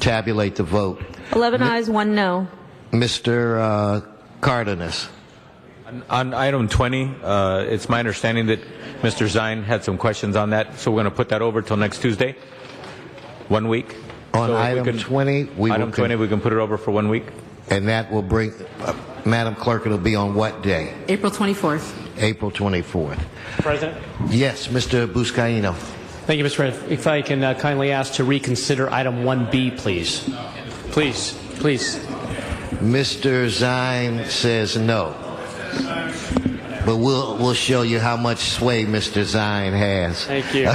tabulate the vote. 11 ayes, 1 no. Mr. Cardenas. On item 20, it's my understanding that Mr. Zine had some questions on that, so we're going to put that over till next Tuesday, 1 week. On So item 20, we item 20, we can put it over for 1 week. And that will bring, Madam Clerk, it'll be on what day? April 24th. April 24th. President? Yes, Mr. Buscaino. Thank you, Mr. President. If I can kindly ask to reconsider item 1B, please. Please. Mr. Zine says no. But we'll show you how much sway Mr. Zine has. Thank you.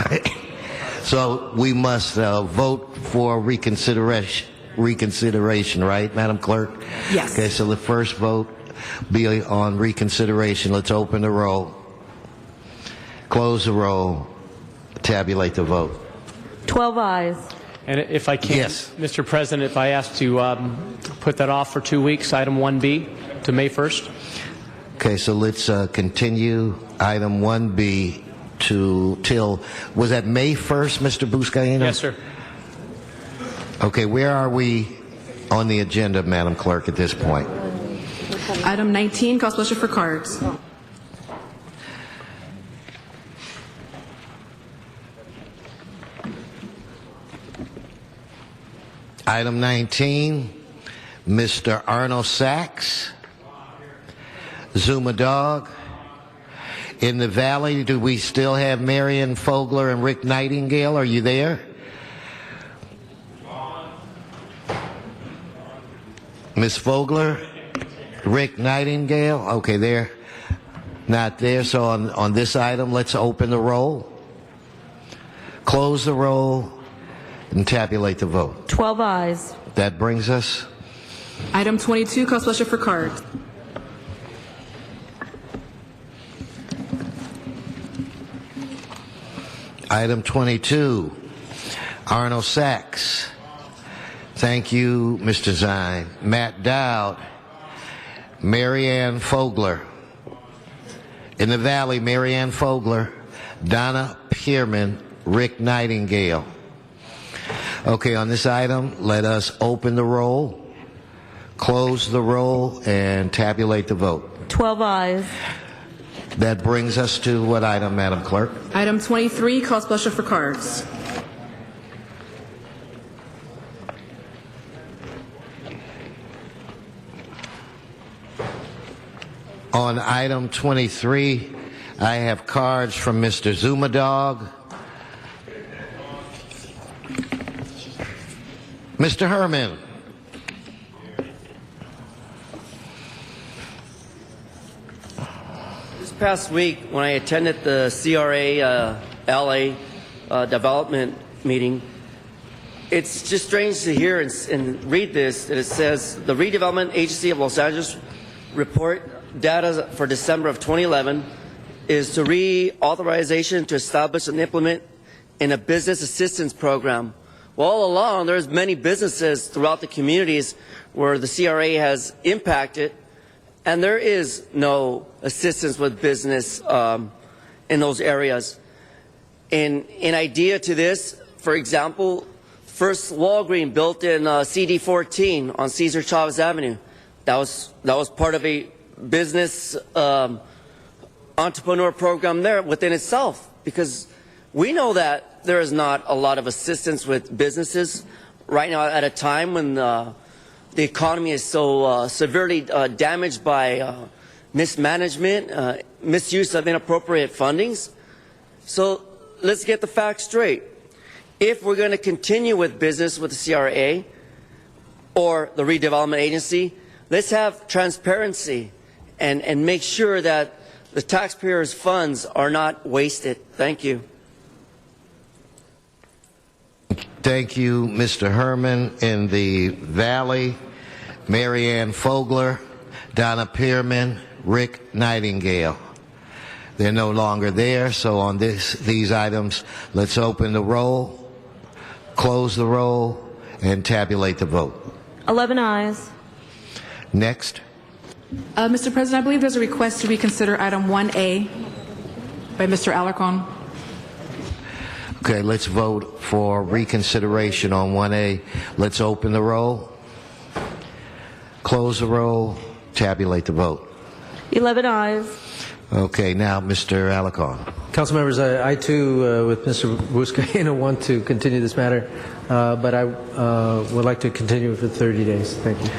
So we must vote for reconsideration, right, Madam Clerk? Yes. Okay, so the first vote be on reconsideration. Let's open the roll, close the roll, tabulate the vote. 12 ayes. And if I can, Yes. Mr. President, if I ask to put that off for 2 weeks, item 1B to May 1st? Okay, so let's continue item 1B till, was that May 1st, Mr. Buscaino? Yes, sir. Okay, where are we on the agenda, Madam Clerk, at this point? Item 19, call special for cards. Item 19, Mr. Arnold Sachs, Zuma Dog. In the Valley, do we still have Marion Fogler and Rick Nightingale? Are you there? Ms. Fogler, Rick Nightingale, okay, they're not there. So on this item, let's open the roll, close the roll, and tabulate the vote. 12 ayes. That brings us Item 22, call special for cards. item 22, Arnold Sachs. Thank you, Mr. Zine. Matt Dowd, Marianne Fogler. In the Valley, Marianne Fogler, Donna Pierman, Rick Nightingale. Okay, on this item, let us open the roll, close the roll, and tabulate the vote. 12 ayes. That brings us to what item, Madam Clerk? Item 23, call special for cards. On item 23, I have cards from Mr. Zuma Dog. Mr. Herman. This past week, when I attended the CRA LA development meeting, it's just strange to hear and read this, that it says the Redevelopment Agency of Los Angeles report data for December of 2011 is to reauthorization to establish and implement in a business assistance program. Well, all along, there's many businesses throughout the communities where the CRA has impacted, and there is no assistance with business in those areas. An idea to this, for example, first Walgreens built in CD 14 on Cesar Chavez Avenue. That was part of a business entrepreneur program there within itself, because we know that there is not a lot of assistance with businesses right now at a time when the economy is so severely damaged by mismanagement, misuse of inappropriate fundings. So let's get the facts straight. If we're going to continue with business with the CRA or the Redevelopment Agency, let's have transparency and make sure that the taxpayers' funds are not wasted. Thank you. Thank you, Mr. Herman. In the Valley, Marianne Fogler, Donna Pierman, Rick Nightingale. They're no longer there, so on these items, let's open the roll, close the roll, and tabulate the vote. 11 ayes. Next. Mr. President, I believe there's a request to reconsider item 1A by Mr. Alarcon. Okay, let's vote for reconsideration on 1A. Let's open the roll, close the roll, tabulate the vote. 11 ayes. Okay, now Mr. Alarcon. Council members, I too, with Mr. Buscaino, want to continue this matter, but I would like to continue it for 30 days. Thank you.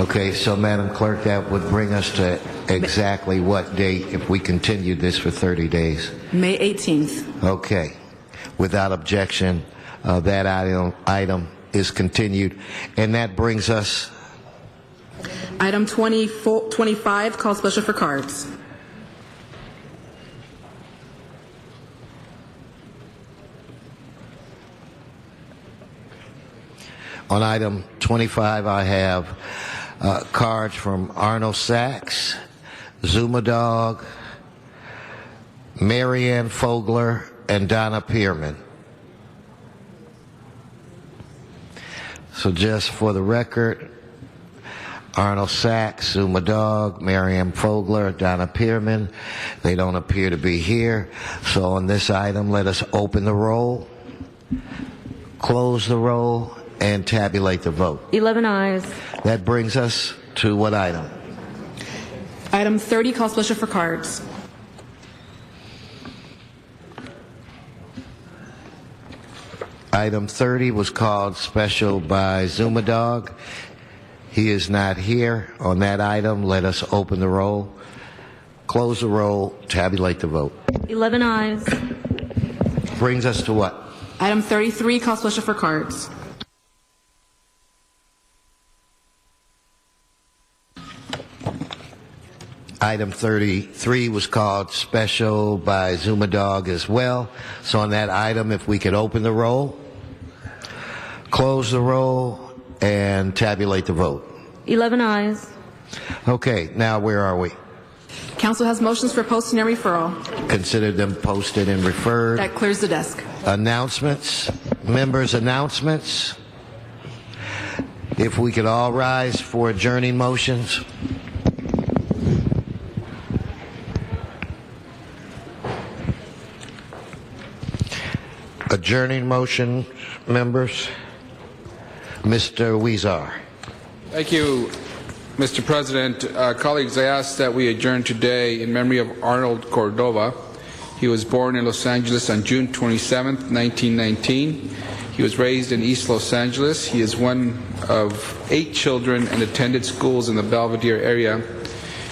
Okay, so Madam Clerk, that would bring us to exactly what date if we continued this for 30 days? May 18th. Okay. Without objection, that item is continued. And that brings us... Item 25, call special for cards. On item 25, I have cards from Arnold Sachs, Zuma Dog, Marianne Fogler, and Donna Pearman. So just for the record, Arnold Sachs, Zuma Dog, Marianne Fogler, Donna Pearman, they don't appear to be here. So on this item, let us open the roll, close the roll, and tabulate the vote. 11 ayes. That brings us to what item? Item 30, call special for cards. Item 30 was called special by Zuma Dog. He is not here on that item. Let us open the roll, close the roll, tabulate the vote. 11 ayes. Brings us to what? Item 33, call special for cards. Item 33 was called special by Zuma Dog as well. So on that item, if we could open the roll, close the roll, and tabulate the vote. 11 ayes. Okay, now where are we? Council has motions for posting and referral. Consider them posted and referred. That clears the desk. Announcements, members' announcements. If we could all rise for adjourning motions. Adjourning motion, members. Mr. Weezar. Thank you, Mr. President. Colleagues, I ask that we adjourn today in memory of Arnold Cordova. He was born in Los Angeles on June 27, 1919. He was raised in East Los Angeles. He is one of 8 children and attended schools in the Belvedere area.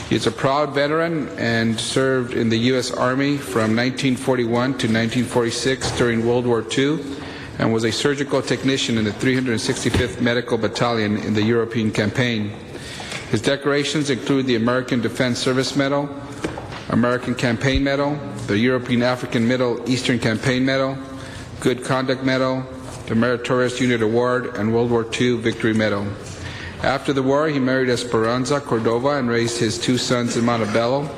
He is a proud veteran and served in the U.S. Army from 1941 to 1946 during World War II and was a surgical technician in the 365th Medical Battalion in the European campaign. His decorations include the American Defense Service Medal, American Campaign Medal, the European African Middle Eastern Campaign Medal, Good Conduct Medal, the Meritorious Unit Award, and World War II Victory Medal. After the war, he married Esperanza Cordova and raised his 2 sons in Montebello.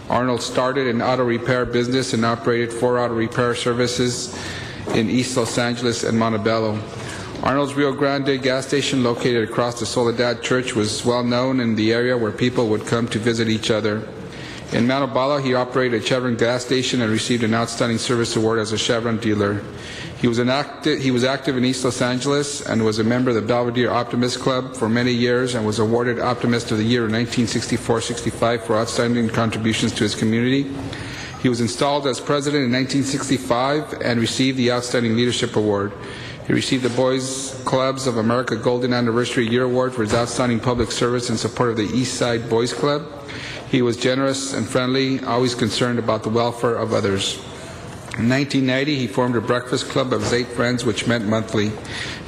Arnold started an auto repair business and operated 4 auto repair services in East Los Angeles and Montebello. Arnold's Rio Grande gas station, located across the Soledad Church, was well known in the area where people would come to visit each other. In Montebello, he operated a Chevron gas station and received an Outstanding Service Award as a Chevron dealer. He was active in East Los Angeles and was a member of the Belvedere Optimist Club for many years and was awarded Optimist of the Year in 1964-65 for outstanding contributions to his community. He was installed as president in 1965 and received the Outstanding Leadership Award. He received the Boys Clubs of America Golden Anniversary Year Award for his outstanding public service in support of the East Side Boys Club. He was generous and friendly, always concerned about the welfare of others. In 1990, he formed a breakfast club of his 8 friends, which met monthly.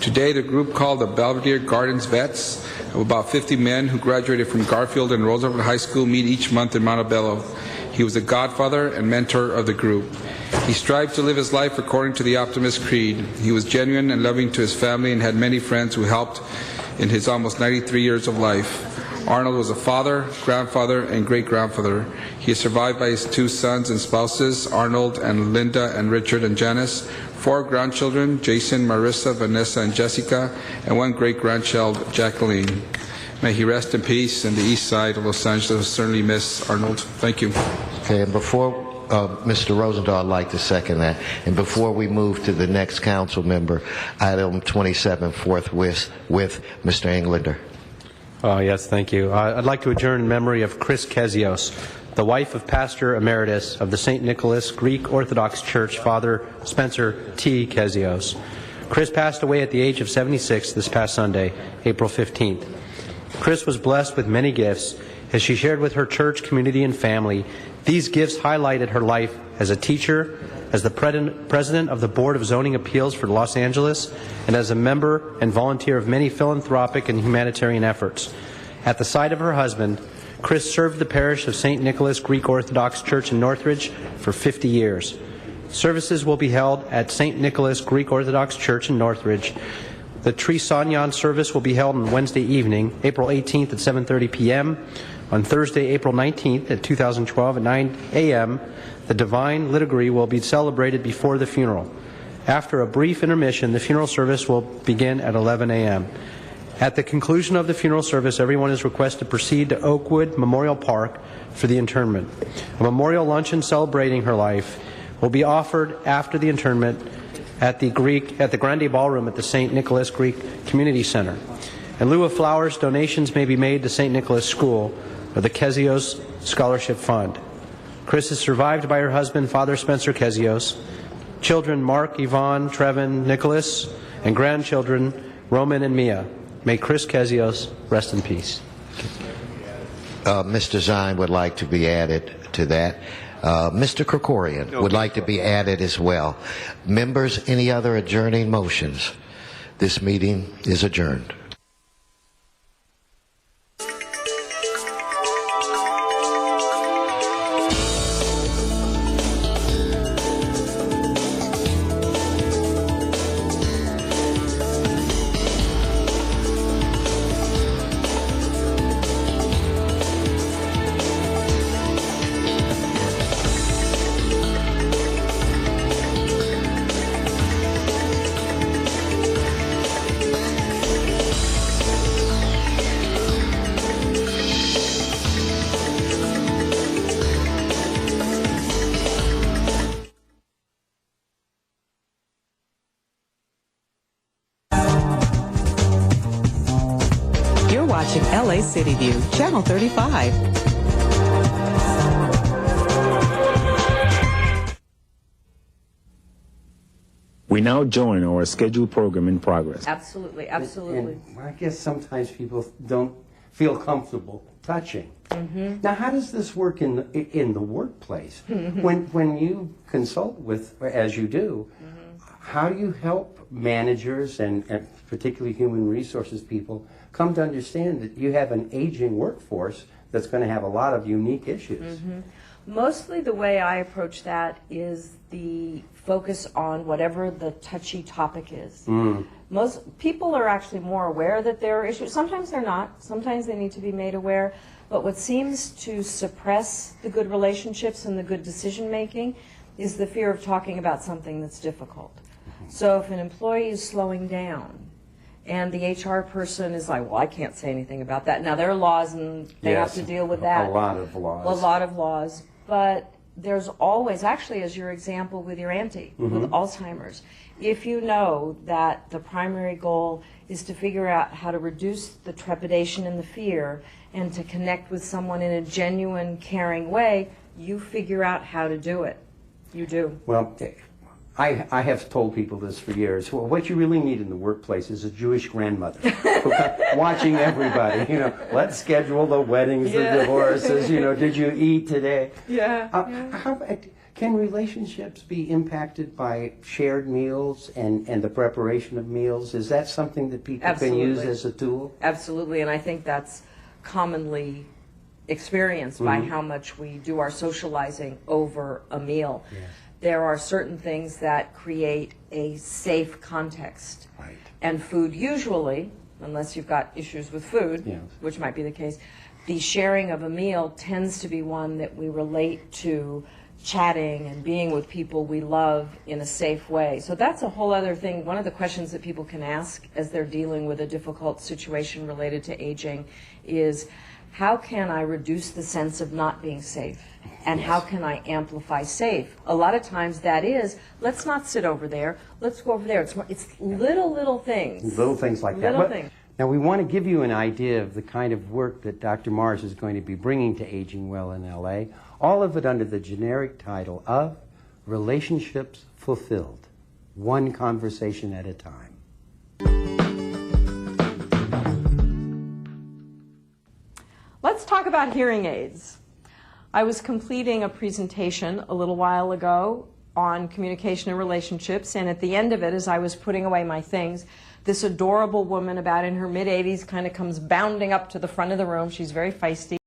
Today, the group, called the Belvedere Gardens Vets, of about 50 men who graduated from Garfield and Roosevelt High School, meet each month in Montebello. He was the godfather and mentor of the group. He strived to live his life according to the Optimist Creed. He was genuine and loving to his family and had many friends who helped in his almost 93 years of life. Arnold was a father, grandfather, and great-grandfather. He is survived by his 2 sons and spouses, Arnold and Linda and Richard and Janice, 4 grandchildren, Jason, Marissa, Vanessa, and Jessica, and 1 great-grandchild, Jacqueline. May he rest in peace, and the east side of Los Angeles will certainly miss Arnold. Thank you. Okay, and before Mr. Rosendahl, I'd like to second that. And before we move to the next council member, item 27 forthwith with Mr. Englander. Yes, thank you. I'd like to adjourn in memory of Chris Kezios, the wife of Pastor Emeritus of the St. Nicholas Greek Orthodox Church, Father Spencer T. Kezios. Chris passed away at the age of 76 this past Sunday, April 15th. Chris was blessed with many gifts as she shared with her church, community, and family. These gifts highlighted her life as a teacher, as the president of the Board of Zoning Appeals for Los Angeles, and as a member and volunteer of many philanthropic and humanitarian efforts. At the side of her husband, Chris served the parish of St. Nicholas Greek Orthodox Church in Northridge for 50 years. Services will be held at St. Nicholas Greek Orthodox Church in Northridge. The Trisonyan service will be held on Wednesday evening, April 18th at 7:30 p.m. On Thursday, April 19th at 2012 at 9 a.m., the Divine Liturgy will be celebrated before the funeral. After a brief intermission, the funeral service will begin at 11 a.m. At the conclusion of the funeral service, everyone is requested to proceed to Oakwood Memorial Park for the interment. A memorial luncheon celebrating her life will be offered after the interment at the Grande Ballroom at the St. Nicholas Greek Community Center. In lieu of flowers, donations may be made to St. Nicholas School or the Kezios Scholarship Fund. Chris is survived by her husband, Father Spencer Kezios, children Mark, Yvonne, Trevin, Nicholas, and grandchildren Roman and Mia. May Chris Kezios rest in peace. Mr. Zine would like to be added to that. Mr. Krikorian would like to be added as well. Members, any other adjourning motions? This meeting is adjourned. You're watching LA City View, Channel 35. We now join our scheduled program in progress. Absolutely, absolutely. And I guess sometimes people don't feel comfortable touching. Mm-hmm. Now, how does this work in the workplace? When you consult with, as you do, how do you help managers and particularly human resources people come to understand that you have an aging workforce that's going to have a lot of unique issues? Mostly the way I approach that is the focus on whatever the touchy topic is. Most people are actually more aware that there are issues. Sometimes they're not. Sometimes they need to be made aware. But what seems to suppress the good relationships and the good decision making is the fear of talking about something that's difficult. So if an employee is slowing down and the HR person is like, well, I can't say anything about that. Now, there are laws and they have to deal with that. A lot of laws. A lot of laws. But there's always, actually, as your example with your auntie, with Alzheimer's, if you know that the primary goal is to figure out how to reduce the trepidation and the fear and to connect with someone in a genuine, caring way, you figure out how to do it. You do. Well, I have told people this for years. Well, what you really need in the workplace is a Jewish grandmother watching everybody. You know, let's schedule the weddings, the divorces. You know, did you eat today? How can relationships be impacted by shared meals and the preparation of meals? Is that something that people can use as a tool? Absolutely, and I think that's commonly experienced by how much we do our socializing over a meal. There are certain things that create a safe context. And food usually, unless you've got issues with food, which might be the case, the sharing of a meal tends to be one that we relate to chatting and being with people we love in a safe way. So that's a whole other thing. One of the questions that people can ask as they're dealing with a difficult situation related to aging is, how can I reduce the sense of not being safe? And how can I amplify safe? A lot of times that is, let's not sit over there, let's go over there. It's little things. Little things like that. Little things. Now, we want to give you an idea of the kind of work that Dr. Mars is going to be bringing to Aging Well in LA, all of it under the generic title of Relationships Fulfilled, one conversation at a time. Let's talk about hearing aids. I was completing a presentation a little while ago on communication and relationships, and at the end of it, as I was putting away my things, this adorable woman about in her mid-80s kind of comes bounding up to the front of the room. She's very feisty.